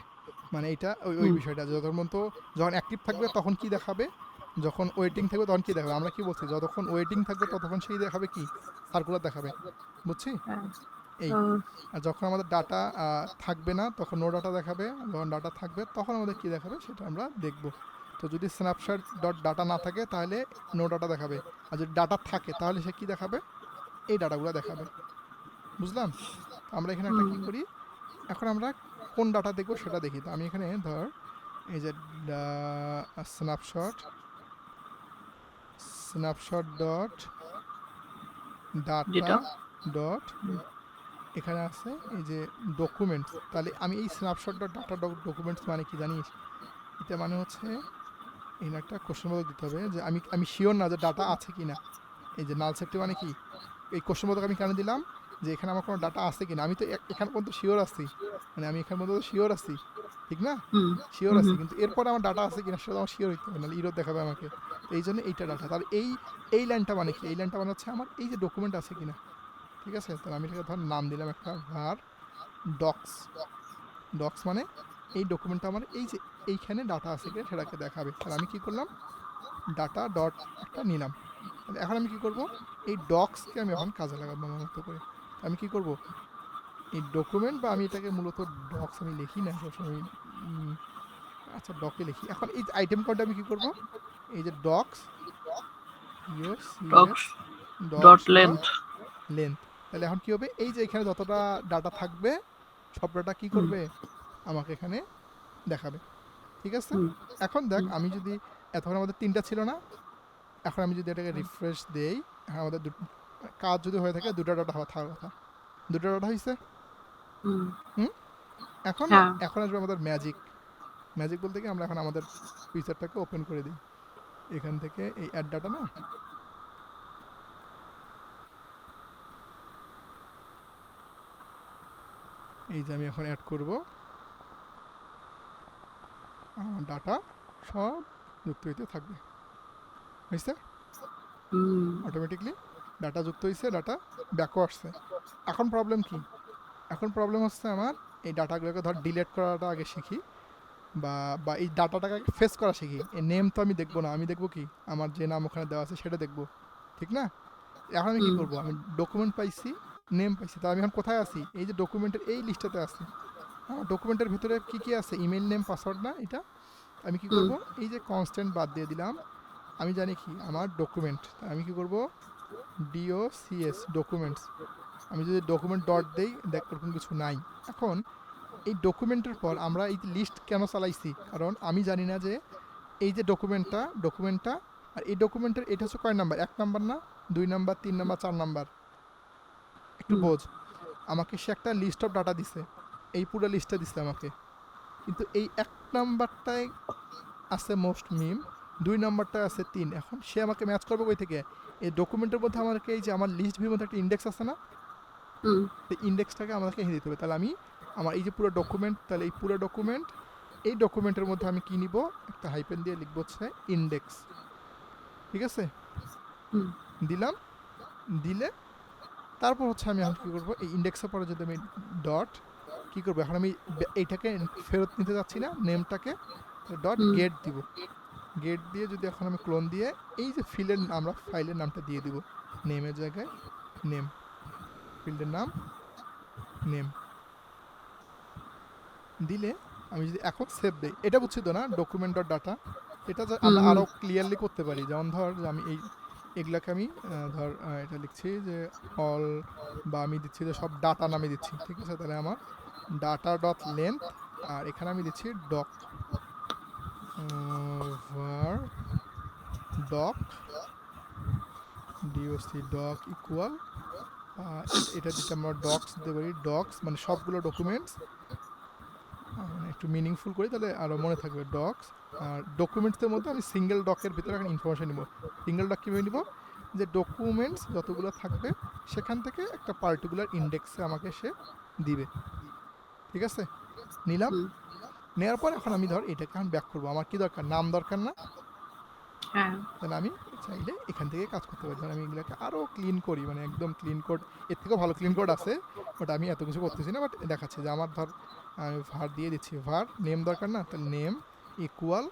মানে এটা ওই বিষয়টা যখন তো, যখন অ্যাক্টিভ থাকবে তখন কি দেখাবে, যখন ওয়েটিং থাকবে তখন কি দেখাবে, আমরা কি বলছি যতক্ষণ ওয়েটিং থাকবে ততক্ষণ সেই দেখাবে কি সার্কুলার দেখাবে, বুঝছি এই। আর যখন আমাদের ডাটা থাকবে না তখন নো ডাটা দেখাবে, যখন ডাটা থাকবে তখন আমাদের কি দেখাবে সেটা আমরা দেখব। তো যদি স্ন্যাপশট ডট ডাটা না থাকে তাহলে নো ডাটা দেখাবে, আর যদি ডাটা থাকে তাহলে সে কি দেখাবে, এই ডাটাগুলো দেখাবে, বুঝলাম। তো আমরা এখানে একটা কি করি, এখন আমরা কোন ডাটা দেখবো সেটা দেখি। তো আমি এখানে ধর এই যে স্ন্যাপশট ডট ডাটা ডট, এখানে আছে এই যে ডকুমেন্টস, তাহলে আমি এই স্ন্যাপশট ডট ডাটা ডকুমেন্টস মানে কি জানিস, এটা মানে হচ্ছে এখানে একটা কোশ্চেন মার্ক দিতে হবে যে আমি শিওর না যে ডাটা আছে কি না। এই যে নাল সেফটি মানে কি, এই কোশ্চেন মার্ক আমি কেন দিলাম, যে এখানে আমার কোনো ডাটা আছে কি না, আমি তো এখানে পর্যন্ত শিওর আছি, মানে আমি এখানে পর্যন্ত শিওর আছি, ঠিক না, শিওর আছি, কিন্তু এরপর আমার ডাটা আছে কিনা সেটা আমার শিওর হইতে হবে, নাহলে ইরোর দেখাবে আমাকে। তো এই জন্য এইটা ডাটা, তাহলে এই লাইনটা মানে কি, এই লাইনটা মানে হচ্ছে আমার এই যে ডকুমেন্ট আছে কিনা, ঠিক আছে। তাহলে আমি এটাকে ধর নাম দিলাম একটা var ডক্স মানে এই ডকুমেন্টটা আমার এই যে এইখানে ডাটা আছে কিনা সেটাকে দেখাবে। তাহলে আমি কি করলাম, ডাটা ডট একটা নিলাম। তাহলে এখন আমি কি করব, এই ডক্সকে আমি এখন কাজে লাগাবো আমার মতো করে। আমি কি করব, এই ডকুমেন্ট বা আমি এটাকে মূলত ডক্স আমি লিখি না সবসময়, আচ্ছা ডকে লিখি। এখন এই আইটেম কোডটা আমি কি করব, এই যে ডক্স ডট লেন্থ, তাহলে এখন কি হবে, এই যে এখানে যতটা ডাটা থাকবে সব ডাটা কি করবে, আমাকে এখানে দেখাবে, ঠিক আছে। এখন দেখ আমি যদি, এতক্ষণ আমাদের 3টা ছিল না, এখন আমি যদি এটাকে রিফ্রেশ দেই, হ্যাঁ আমাদের কাজ যদি হয়ে থাকে 2টা ডাটা থাকার কথা, 2টা ডাটা হয়েছে। এখন এখন আসবে আমাদের ম্যাজিক বলতে কি, আমরা এখন আমাদের ফিচারটাকে ওপেন করে দিই, এখান থেকে এই অ্যাড ডাটা না, এই যে আমি এখন অ্যাড করব, আমার ডাটা সব যুক্ত হইতে থাকবে, হয়েছে অটোমেটিকলি ডাটা যুক্ত হয়েছে, ডাটা ব্যাকও আসছে। এখন প্রবলেম কি, এখন প্রবলেম হচ্ছে আমার এই ডাটাগুলোকে ধর ডিলিট করাটা আগে শিখি। বা বা এই ডাটাটাকে ফেস করা শিখি। এই নেম তো আমি দেখবো না, আমি দেখবো কি আমার যে নাম ওখানে দেওয়া আছে সেটা দেখবো, ঠিক না? এখন আমি কি হুম করব, আমি ডকুমেন্ট পাইছি, নেম পাইছি, তা আমি এখন কোথায় আছি? এই যে ডকুমেন্টের এই লিস্টটাতে আছি। আমার ডকুমেন্টের ভিতরে কি কি আছে? ইমেল নেম পাসওয়ার্ড না এটা? আমি কি হুম করব, এই যে কনস্ট্যান্ট বাদ দিয়ে দিলাম। আমি জানি কি আমার ডকুমেন্ট, আমি কি করব, DOCS ডকুমেন্টস। আমি যদি ডকুমেন্ট ডট দেই দেখ ওরকম কিছু নাই। এখন এই ডকুমেন্টের পর আমরা এই লিস্ট কেন চালাইছি, কারণ আমি জানি না যে এই যে ডকুমেন্টটা আর এই ডকুমেন্টের এটা হচ্ছে কয় নাম্বার, 1 নাম্বার না 2 নাম্বার 3 নাম্বার 4 নাম্বার, একটু হুম বোঝ। আমাকে সে একটা লিস্ট অফ ডাটা দিছে, এই পুরো লিস্টটা দিছে আমাকে, কিন্তু এই 1 নাম্বারটায় আছে মোস্ট মিম, 2 নাম্বারটায় আছে 3। এখন সে আমাকে ম্যাচ করবে কই থেকে? এই ডকুমেন্টের মধ্যে আমাকে এই যে আমার লিস্ট ভিউর মধ্যে একটা ইন্ডেক্স আছে না, হুম এই ইন্ডেক্সটাকে আমাকে এনে দিতে হবে। তাহলে আমি আমার এই যে পুরো ডকুমেন্ট, তাহলে এই পুরো ডকুমেন্ট, এই ডকুমেন্টের মধ্যে আমি কি নিব, একটা হাইপেন দিয়ে লিখবো হচ্ছে ইন্ডেক্স, ঠিক আছে? হুম দিলাম, দিলে তারপর হচ্ছে আমি এখন কী করবো, এই ইন্ডেক্সের পরে যদি আমি ডট কী করবো, এখন আমি এইটাকে ফেরত নিতে যাচ্ছি না নেমটাকে, ডট হুম গেট দিব। গেট দিয়ে যদি এখন আমি ক্লোন দিয়ে এই যে ফিল্ডের আমরা ফাইলের নামটা দিয়ে দিব, নেমের জায়গায় নেম, ফিল্ডের নাম নেম দিলে আমি যদি এখন সেভ দিই, এটা বুঝছি তো না ডকুমেন্ট ডট ডাটা, এটা হুম আমরা হুম আরও ক্লিয়ারলি করতে পারি। যেমন ধর যে আমি এই এগুলাকে আমি ধর এটা লিখছি যে অল, বা আমি দিচ্ছি যে সব ডাটা নামে দিচ্ছি, ঠিক আছে? তাহলে আমার ডাটা ডট লেন্থ, আর এখানে আমি দিচ্ছি doc, var doc doc doc equal, এটা দিতে আমরা ডক্স দিতে পারি, ডক্স মানে সবগুলো ডকুমেন্টস, মানে একটু মিনিংফুল করি তাহলে আরও মনে থাকবে ডক্স। আর ডকুমেন্টসের মধ্যে আমি সিঙ্গেল ডকের ভিতরে এখন ইনফরমেশন নিব। সিঙ্গেল ডক কীভাবে নিব, যে ডকুমেন্টস যতগুলো থাকবে সেখান থেকে একটা পার্টিকুলার ইন্ডেক্সে আমাকে সে দিবে, ঠিক আছে? নিলাম, হুম নেওয়ার পর এখন আমি ধর এটাকে এখন ব্যাক করবো, আমার কি দরকার, নাম দরকার না? হ্যাঁ তাহলে আমি চাইলে এখান থেকে কাজ করতে পারি। ধর আমি এগুলোকে আরও ক্লিন করি, মানে একদম ক্লিন কোড, এর থেকেও ভালো ক্লিন কোড আছে, বাট আমি এত কিছু করতেছি না, বাট দেখাচ্ছে যে আমার ধর আমি ভার দিয়ে দিচ্ছি, ভার নেম দরকার না, তাহলে নেম ইকুয়াল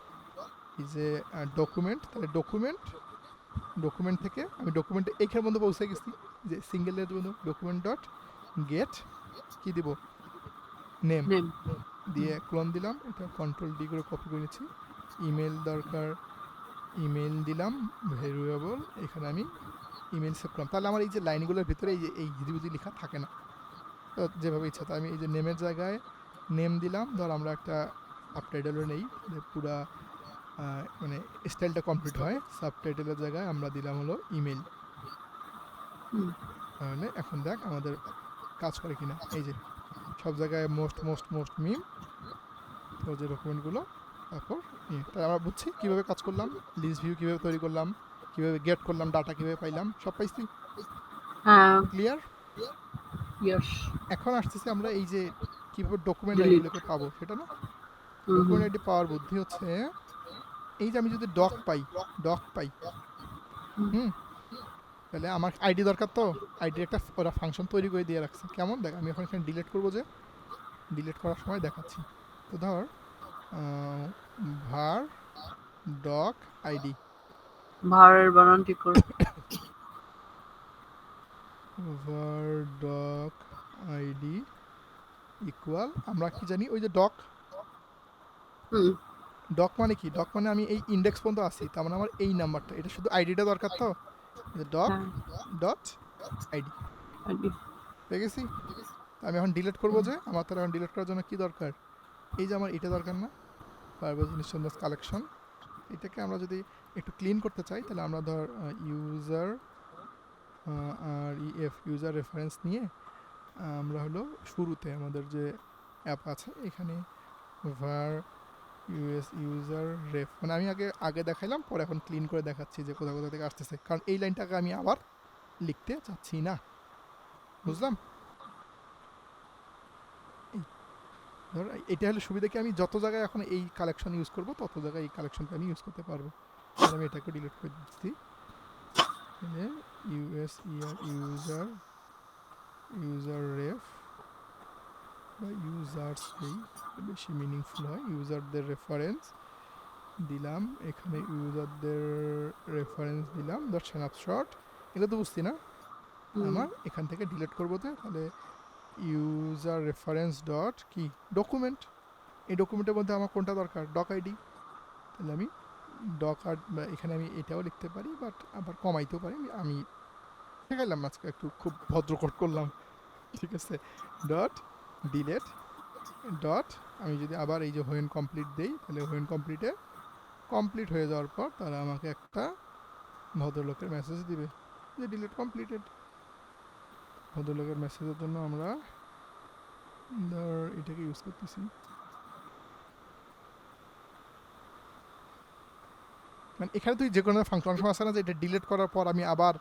এই যে ডকুমেন্ট, তাহলে ডকুমেন্ট থেকে আমি ডকুমেন্টে এইখানের মধ্যে পৌঁছে গেছি, যে সিঙ্গেলের মধ্যে ডকুমেন্ট ডট গেট কী দিব, নেম নেম দিয়ে ক্লোন দিলাম, এটা কন্ট্রোল D করে কপি করে নিচ্ছি। ইমেল দরকার, ইমেল দিলাম ভেরিয়েবল, এখানে আমি ইমেল সেভ করলাম। তাহলে আমার এই যে লাইনগুলোর ভিতরে এই যে এই হিজিবিজি লেখা থাকে না, তো যেভাবে ইচ্ছা। তো আমি এই যে নেমের জায়গায় নেম দিলাম, ধর আমরা একটা সাবটাইটেলও নেই, পুরা মানে স্টাইলটা কমপ্লিট হয়। সাবটাইটেলের জায়গায় আমরা দিলাম হলো ইমেল। হুম তাহলে এখন দেখ আমাদের কাজ করে কিনা, এই যে সব জায়গায় মোস্ট মোস্ট মোস্ট মিম, তো যে ডকুমেন্টগুলো, তারপর তাই আমরা বুঝছি কীভাবে কাজ করলাম, লিস্ট ভিউ কীভাবে তৈরি করলাম, কীভাবে গেট করলাম, ডাটা কীভাবে পাইলাম, সব পাইছি। হ্যাঁ ক্লিয়ার? ইয়েস এখন আসতেছি আমরা এই যে কীভাবে ডকুমেন্ট ডিলিট আইডিগুলোকে পাবো সেটা না। হুম হুম ডকুমেন্ট আইডি পাওয়ার বুদ্ধি হচ্ছে এই যে আমি যদি ডক পাই, হুম হুম, তাহলে আমার আইডি দরকার, তো আইডির একটা ওরা ফাংশন তৈরি করে দিয়ে রাখছে। কেমন দেখ, আমি এখন এখানে ডিলিট করবো, যে ডিলিট করার সময় দেখাচ্ছি। তো ধর var doc id, ভাড়ের বানান ঠিক করো var doc id ইকুয়াল, আমরা কি জানি ওই যে ডক, হুম ডক মানে কি, ডক মানে আমি এই ইন্ডেক্স পর্যন্ত আসি, তার মানে আমার এই নাম্বারটা, এটা শুধু আইডিটা দরকার, তো ডক হ্যাঁ ডট আইডি আইডি পেয়ে গেছি। তো আমি এখন ডিলিট করবো, যে আমার তাহলে এখন ডিলিট করার জন্য কি দরকার, এই যে আমার এটা দরকার না, ফায়ারবেস ইনস্ট্যান্স কালেকশন। এটাকে আমরা যদি একটু ক্লিন করতে চাই, তাহলে আমরা ধর ইউজার আর ইউজার রেফারেন্স নিয়ে আমরা হলো শুরুতে আমাদের যে অ্যাপ আছে এখানে var ইউজার রেফ, মানে আমি আগে দেখাইলাম, পরে এখন ক্লিন করে দেখাচ্ছি যে কোথা কোথা থেকে আসতেছে, কারণ এই লাইনটাকে আমি আবার লিখতে চাচ্ছি না, বুঝলাম? এই ধর এটা হলো সুবিধা কি, আমি যত জায়গায় এখন এই কালেকশন ইউজ করব তত জায়গায় এই কালেকশনটা আমি ইউজ করতে পারবো। তাহলে আমি এটাকে ডিলিট করে দিচ্ছি, ইউজার রেফ বা ইউজার্স দেই, বেশি মিনিংফুল হয়। ইউজারদের রেফারেন্স দিলাম, এখানে ইউজারদের রেফারেন্স দিলাম, ডট স্ন্যাপশট। এগুলো তো বুঝছি না আমার, এখান থেকে ডিলিট করবো তো, তাহলে ইউজার রেফারেন্স ডট কি ডকুমেন্ট। এই ডকুমেন্টের মধ্যে আমার কোনটা দরকার, ডক আইডি। তাহলে আমি ডক আর এখানে আমি এটাও লিখতে পারি, বাট আবার কমাইতেও পারি। আমি শেখাইলাম আজকে, একটু খুব ভদ্রকট করলাম, ঠিক আছে। ডট ডিলেট ডট, আমি যদি আবার এই যে হোয়েন কমপ্লিট দেই, তাহলে হোয়েন কমপ্লিটে কমপ্লিট হয়ে যাওয়ার পর তারা আমাকে একটা ভদ্রলোকের মেসেজ দিবে যে ডিলিট কমপ্লিটেড। ভদ্রলোকের মেসেজের জন্য আমরা এটাকে ইউজ করতেছি। মানে এখানে তুই যে কোনো ফাংশন আছে না, যে এটা ডিলিট করার পর আমি আবার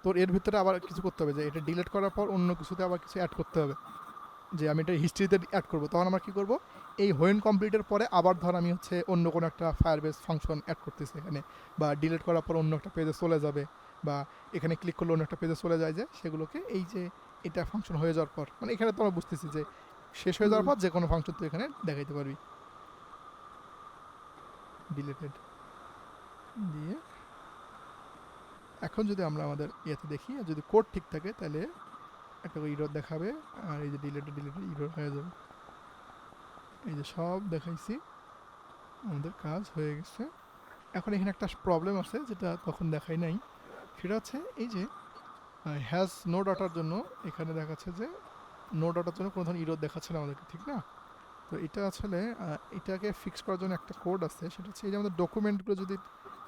তোর এর ভিতরে আবার কিছু করতে হবে, যে এটা ডিলিট করার পর অন্য কিছুতে আবার কিছু অ্যাড করতে হবে, যে আমি এটা হিস্ট্রিতে অ্যাড করবো। তখন আমরা কী করবো, এই হোয়েন কমপ্লিটের পরে আবার ধর আমি হচ্ছে অন্য কোনো একটা ফায়ারবেস ফাংশন অ্যাড করতেছি এখানে, বা ডিলিট করার পর অন্য একটা পেজে চলে যাবে, বা এখানে ক্লিক করলে অন্য একটা পেজে চলে যায়, যে সেগুলোকে এই যে এটা ফাংশন হয়ে যাওয়ার পর, মানে এখানে তো আমরা বুঝতেছি যে শেষ হয়ে যাওয়ার পর যে কোনো ফাংশন তুই এখানে দেখাইতে পারবি। ডিলিটেড দিয়ে এখন যদি আমরা আমাদের ইয়েতে দেখি, আর যদি কোড ঠিক থাকে তাহলে একটা ইরর দেখাবে, আর এই যে ডিলিটেড ইরর হয়ে যাবে। এই যে সব দেখাইছি, আমাদের কাজ হয়ে গেছে। এখন এখানে একটা প্রবলেম আছে যেটা তখন দেখাই নাই, সেটা হচ্ছে এই যে হ্যাজ নো ডাটার জন্য এখানে দেখাচ্ছে যে নো ডাটার জন্য কোনো ধরনের ইরর দেখাচ্ছে না আমাদেরকে, ঠিক না? তো এটা আসলে এটাকে ফিক্স করার জন্য একটা কোড আছে, সেটা হচ্ছে এই যে আমাদের ডকুমেন্টগুলো যদি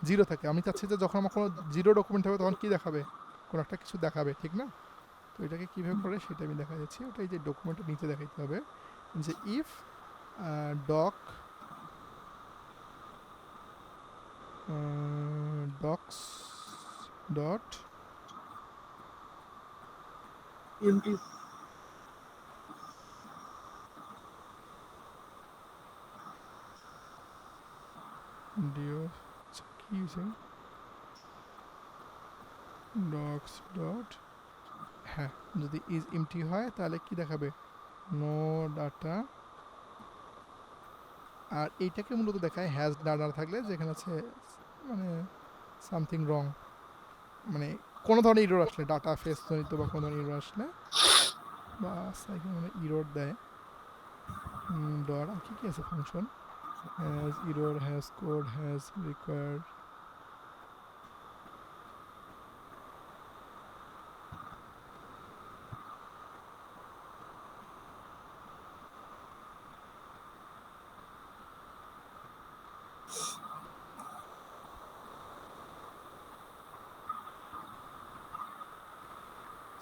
জিরো থাকে, আমি চাচ্ছি যে যখন আমার কোনো জিরো ডকুমেন্ট হবে তখন কী দেখাবে, কোনো একটা কিছু দেখাবে, ঠিক না? তো এটাকে কীভাবে করে সেটা আমি দেখা যাচ্ছি। ওটা এই যে ডকুমেন্টের নিচে দেখাইতে হবে যে if doc docs dot empty ডিও কি ইউজিং ডক্স ডট, হ্যাঁ, যদি ইজ এমটি হয় তাহলে কি দেখাবে, নো ডাটা। আর এইটাকে মূলত দেখায় হ্যাজ ডাটা থাকলে, যেখানে আছে মানে সামথিং রং, মানে কোনো ধরনের ইরোর আসলে, ডাটা ফেস জনিত বা কোনো ধরনের ইরোর আসলে, বা এখানে মানে ইরোর দেয় ডট। আর কি আছে function, has error, has code, has required.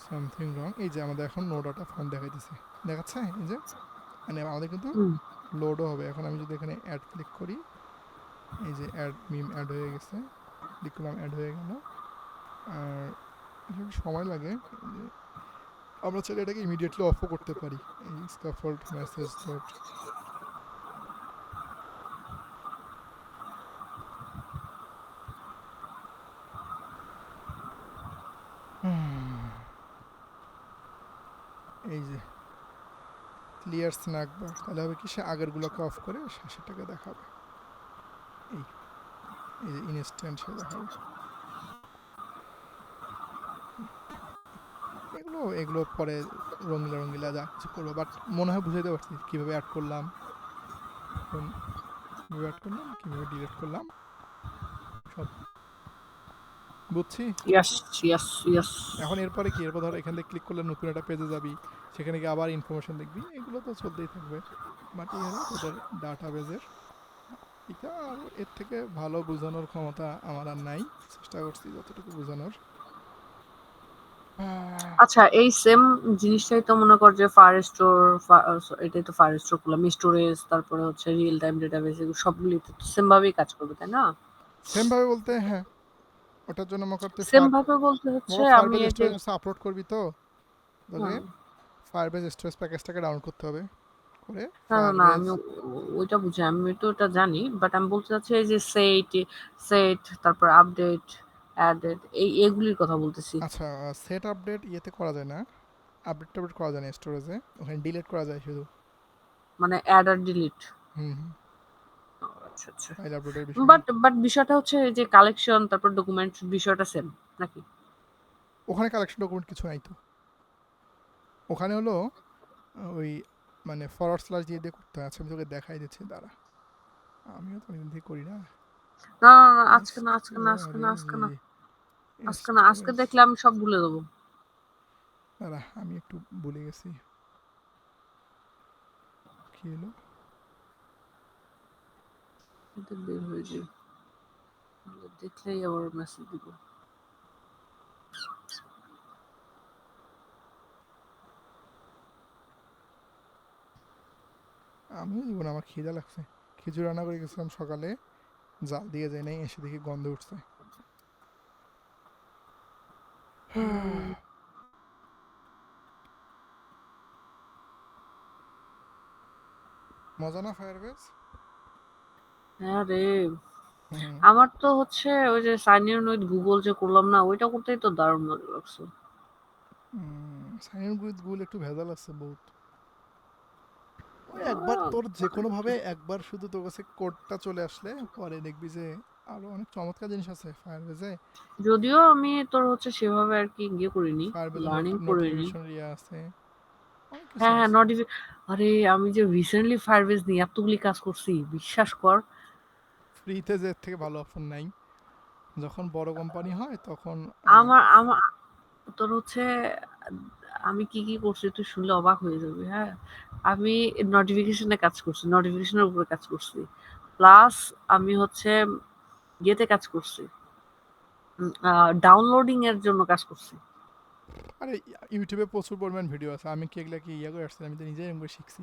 Something wrong, এই যে আমাদের এখন নো ডাটা ফাউন্ড দেখাইতেছে, দেখাচ্ছে এই যে, মানে আমাদের কিন্তু লোডও হবে। এখন আমি যদি এখানে অ্যাড ক্লিক করি, এই যে অ্যাড মিম অ্যাড হয়ে গেছে, ক্লিক করলাম অ্যাড হয়ে গেল। আর এটা একটু সময় লাগে, আমরা চাইলে এটাকে ইমিডিয়েটলি অফও করতে পারি। এই স্ক্যাফোল্ড মেসেজ ডট, এই যে ক্লিয়ার স্ন্যাক বার, তাহলে হবে কি, সে আগেরগুলোকে অফ করে শেষেরটাকে দেখাবে। এই এই যে ইনস্ট্যান্ট সে দেখাবে। এগুলো এগুলো পরে রঙিলা রঙিলা যা কিছু করবো, বাট মনে হয় বুঝাইতে পারছি কীভাবে অ্যাড করলাম, এখন কীভাবে অ্যাড করলাম, কীভাবে ডিলিট করলাম, সব বুঝছি। Yes yes yes. এখন এরপরে কি, এরপর ধর এখান থেকে ক্লিক করলে নতুন একটা পেজে যাবি, সেখানে গিয়ে আবার ইনফরমেশন দেখবি, এগুলো তো চলতেই থাকবে। বাট এই হলো তোদের ডাটা বেজের। এটা আর এর থেকে ভালো বোঝানোর ক্ষমতা আমার আর নাই, চেষ্টা করছি যতটুকু বোঝানোর। আচ্ছা, এই সেম জিনিসটাই তো মনে কর যে ফায়ার স্টোর, এটাই তো ফায়ার স্টোর করলাম, স্টোরেজ, তারপরে হচ্ছে রিয়েল টাইম ডেটাবেস, এগুলো সবগুলিতে তো সেম ভাবেই কাজ করবে, তাই না? সেম ভাবে বলতে হ্যাঁ, ওটার জন্য মনে করতে সেম ভাবে বলতে হচ্ছে আমি ফায়ারবেজ এই যে স্টোরেজ আপলোড করবি, তো তোকে ফায়ারবেজ স্টোরেজ প্যাকেজটাকে ডাউনলোড করতে হবে, করে না না না, ফায়ারবেজ। আমি ওইটা বুঝি, আমি তো ওটা জানি, বাট আমি বলতে চাচ্ছি এই যে সেট সেট, তারপর আপডেট, অ্যাডেড, এই এগুলির কথা বলতেছি। আচ্ছা, সেট আপডেট ইয়েতে করা যায় না, আপডেট টাপডেট করা যায় না স্টোরেজে, ওখানে ডিলিট করা যায় শুধু। মানে অ্যাড আর ডিলিট। হুম আচ্ছা আচ্ছা। ফাইল আপলোডের বিষয়টা। বাট বিষয়টা হচ্ছে যে কালেকশন তারপর ডকুমেন্ট বিষয়টা সেম নাকি? ওখানে কালেকশন ডকুমেন্ট কিছু নাই তো, ওখানে হলো ওই মানে ফরওয়ার্ড স্ল্যাশ দিয়ে দিয়ে করতে হয়। আচ্ছা আমি তোকে দেখাই দিচ্ছি, দাঁড়া, আমিও তো অনেকদিন থেকে করি না। না না না, আজকে না আজকে না আজকে না আজকে না স্টোরেজ আজকে না, আজকে স্টোরেজ দেখলে আমি সব ভুলে দেবো। দাঁড়া আমি একটু ভুলে গেছি কি হলো। এটা বের হয়ে যায়, দেখলেই আবার মেসেজ দিব। আমিও দিব না, আমার খিদা লাগছে। খিচুড়ি রান্না করে গেছিলাম সকালে, জাল দিয়ে যায় নাই, এসে দেখি গন্ধ উঠছে। মজা না ফায়ারবেস? হ্যাঁ রে, হুম আমার তো হচ্ছে ওই যে সাইন ইন উইথ গুগল যে করলাম না, ওইটা করতেই তো দারুণ মজা লাগছে। সাইন উইথ গুগল একটু ভেজাল আছে বহুত। ওই একবার তোর যে কোনো ভাবে একবার শুধু তোর কাছে কোডটা চলে আসলে পরে দেখবি যে আরো অনেক চমৎকার জিনিস আছে ফায়ারবেজে। যদিও আমি তোর হচ্ছে সেভাবে আর কি ইয়ে করিনি, ফায়ারবেজে লার্নিং করিনি। নোটিফিকেশন ইয়ে আছে, অনেক কিছু হ্যাঁ হ্যাঁ, আছে। আরে আমি যে রিসেন্টলি ফায়ারবেস নিয়ে এতগুলি কাজ করছি, বিশ্বাস কর। ফ্রিতে যে এর থেকে ভালো অপশন নাই, যখন বড় কোম্পানি হয় তখন আমার আমার তোর হচ্ছে আমি কি কি করছি তুই শুনলে অবাক হয়ে যাবি। হ্যাঁ, আমি নোটিফিকেশনে কাজ করছি, নোটিফিকেশনের উপরে কাজ করছি, প্লাস আমি হচ্ছে ইয়েতে কাজ করছি, ডাউনলোডিং এর জন্য কাজ করছি। আরে ইউটিউবে প্রচুর পরিমাণ ভিডিও আছে, আমি কি এগুলা কি ইয়ে করে আসছি, আমি তো নিজেই এরকম করে শিখছি।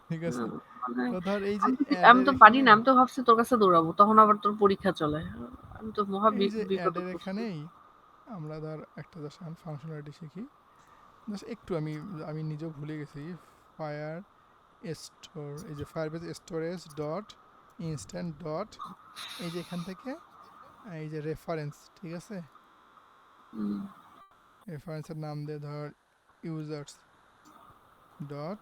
ঠিক আছে, মানে তো ধর এই যে আমি অ্যাডের তো পারি এখানে, না, আমি তো ভাবছি তোর কাছে দৌড়াবো, তখন আবার তোর পরীক্ষা চলে। আমি তো মহা এই যে বিপদে অ্যাডের পড়ছি। এখানেই আমরা ধর একটা জাস্ট ফাংশনালিটি শিখি, জাস্ট একটু আমি আমি নিজেও ভুলে গেছি। ফায়ার স্টোর, এই যে Firebase storage dot instant dot, এই যে এখান থেকে এই যে রেফারেন্স, ঠিক আছে, হুম, রেফারেন্সের নাম দিয়ে ধর ইউজার্স ডট,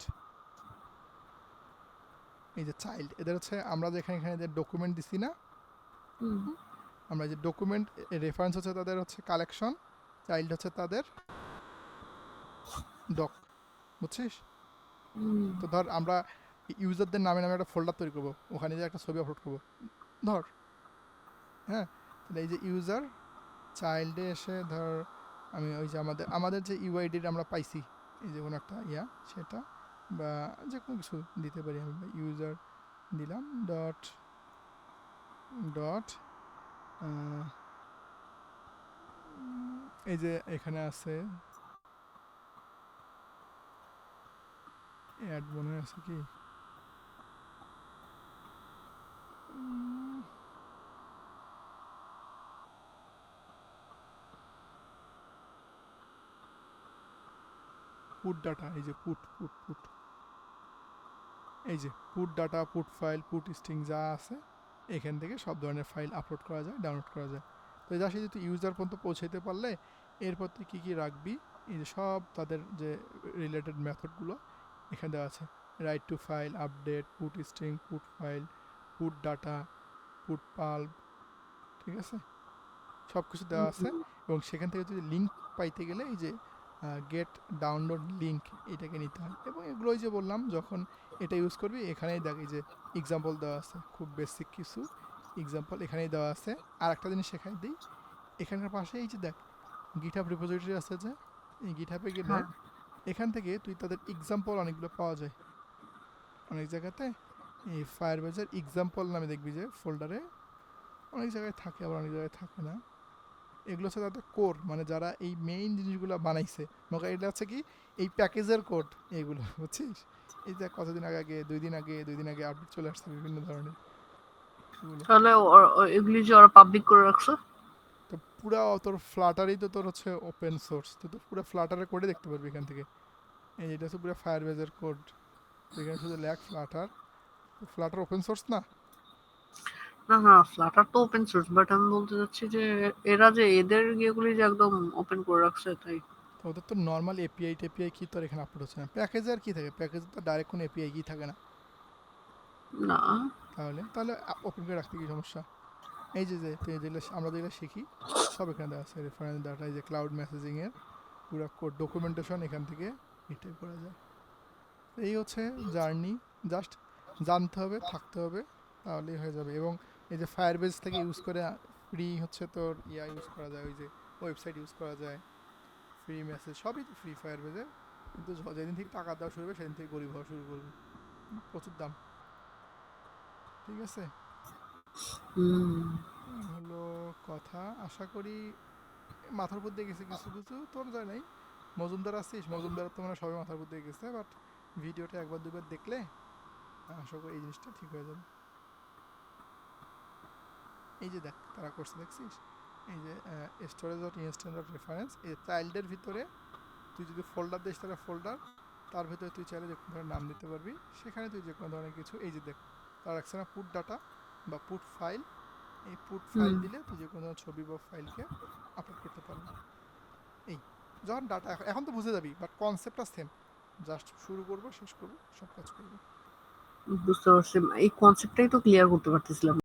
এই যে চাইল্ড, এদের হচ্ছে আমরা যেখানে এখানে যে ডকুমেন্ট দিছি না, হুম, আমরা যে ডকুমেন্ট রেফারেন্স হচ্ছে তাদের হচ্ছে কালেকশন, চাইল্ড হচ্ছে তাদের ডক, বুঝছিস? হুম, তো ধর আমরা ইউজারদের নামে নামে একটা ফোল্ডার তৈরি করবো, ওখানে যে একটা ছবি আপলোড করবো ধর, হ্যাঁ, তাহলে এই যে ইউজার চাইল্ডে এসে ধর আমি ওই যে আমাদের আমাদের যে ইউআইডির আমরা পাইছি, এই যে কোনো একটা ইয়া সেটা, বা যে কোনো কিছু দিতে পারি আমি, ইউজার দিলাম ডট ডট, এই যে এখানে আছে অ্যাড মনে আছে কি, পুট ডাটা, এই যে পুট পুট পুট, এই যে put data, put file, put string যা আছে এখান থেকে সব ধরনের ফাইল আপলোড করা যায়, ডাউনলোড করা যায়। তো যা সে যদি ইউজার পর্যন্ত পৌঁছাইতে পারলে এরপর তুই কী কী রাখবি, এই যে সব তাদের যে রিলেটেড মেথডগুলো এখানে দেওয়া আছে, right two file, update, put string, put file, put data, put pulp, ঠিক আছে, সব কিছু দেওয়া আছে। এবং সেখান থেকে যদি লিঙ্ক পাইতে গেলে এই যে গেট ডাউনলোড লিঙ্ক এটাকে নিতে হয়। এবং এগুলোই যে বললাম যখন এটা ইউজ করবি এখানেই দেখ এই যে এক্সাম্পল দেওয়া আছে, খুব বেসিক কিছু এক্সাম্পল এখানেই দেওয়া আছে। আর একটা জিনিস শেখাই দিই, এখানকার পাশে এই যে দেখ গিটহাব রিপোজিটরি আছে, যে এই গিটহাবে গেলে হ্যাঁ, এখান থেকে তুই তাদের এক্সাম্পল অনেকগুলো পাওয়া যায় অনেক জায়গাতে। এই ফায়ারবেজের এক্সাম্পল নামে দেখবি যে ফোল্ডারে অনেক জায়গায় থাকে, আবার অনেক জায়গায় থাকে না। এগুলো হচ্ছে তাদের কোর, মানে যারা এই মেইন জিনিসগুলো বানাইছে, মনে এটা হচ্ছে কি এই প্যাকেজের কোড এইগুলো, বুঝছিস? এই যে কতদিন আগে আগে 2 দিন আগে আপডেট চলে আসছে বিভিন্ন ধরনের এগুলো। তাহলে এগুলি যে ওরা পাবলিক করে রাখছে। তো পুরা তোর ফ্লাটারই তো তোর হচ্ছে ওপেন সোর্স, তুই তো পুরো ফ্লাটারের কোডে দেখতে পারবি এখান থেকে। এই এটা হচ্ছে পুরো ফায়ারবেজের কোড, এখানে শুধু ল্যাক ফ্লাটার, ফ্লাটার ওপেন সোর্স না। না না, ফ্লাটার তো ওপেন সোর্স, বাট আমি বলতে চাচ্ছি যে এরা যে এদের ইয়েগুলি যে একদম ওপেন করে রাখছে তাই। তো ওদের তো নর্মাল এপিআই টেপিআই কি তো আর এখানে আপলোড হচ্ছে না। প্যাকেজে আর কি থাকে, প্যাকেজে তো ডাইরেক্ট কোনো এপিআই কি থাকে না। না তাহলে ওপেন করে রাখতে কি সমস্যা? এই যে তুই যেগুলো আমরা যেগুলো শিখি সব এখানে দেওয়া আছে, রেফারেন্স ডাটা, এই যে ক্লাউড মেসেজিংয়ের পুরো কোড ডকুমেন্টেশন এখান থেকে এটাই করা যায়। এই হচ্ছে জার্নি, জাস্ট জানতে হবে, থাকতে হবে, তাহলেই হয়ে যাবে। এবং এই যে ফায়ারবেস থেকে ইউজ করে ফ্রি হচ্ছে তোর ইউজ করা যায়, ওই যে ওয়েবসাইট ইউজ করা যায়, ফ্রি মেসেজ সবই তো ফ্রি ফায়ারবেসে। কিন্তু যেদিন থেকে টাকা দেওয়া শুরু হবে সেদিন থেকে গরিব হওয়া শুরু করবে, প্রচুর দাম। ঠিক আছে, এই হলো কথা। আশা করি মাথার উপর দিয়ে গেছে কিছু কিছু, তোর যায় নাই। মজুমদার আসছিস, মজুমদার তো মানে সবাই মাথার উপর দিয়ে গেছে, বাট ভিডিওটা একবার দুবার দেখলে আশা করি এই জিনিসটা ঠিক হয়ে যাবে। এই যে দেখ তারা করছে, দেখছিস এই যে storage dot instant dot reference, এই চাইল্ডের ভিতরে তুই যদি ফোল্ডার দিস তাহলে ফোল্ডার, তার ভিতরে তুই চাইলে যে কোনো ধরনের নাম দিতে পারবি, সেখানে তুই যে কোনো ধরনের কিছু, এই যে দেখ তার রাখছে না পুট ডাটা বা পুট ফাইল, এই পুট ফাইল দিলে তুই যে কোনো ছবি বা ফাইলকে আপলোড করতে পারবি। এই যখন ডাটা এখন তো বুঝে যাবি, বাট কনসেপ্টটা সেম, জাস্ট শুরু করবো শেষ করবো সব কাজ করবো। বুঝতে পারছি, এই কনসেপ্টটাই তো ক্লিয়ার করতে পারতেছিলাম।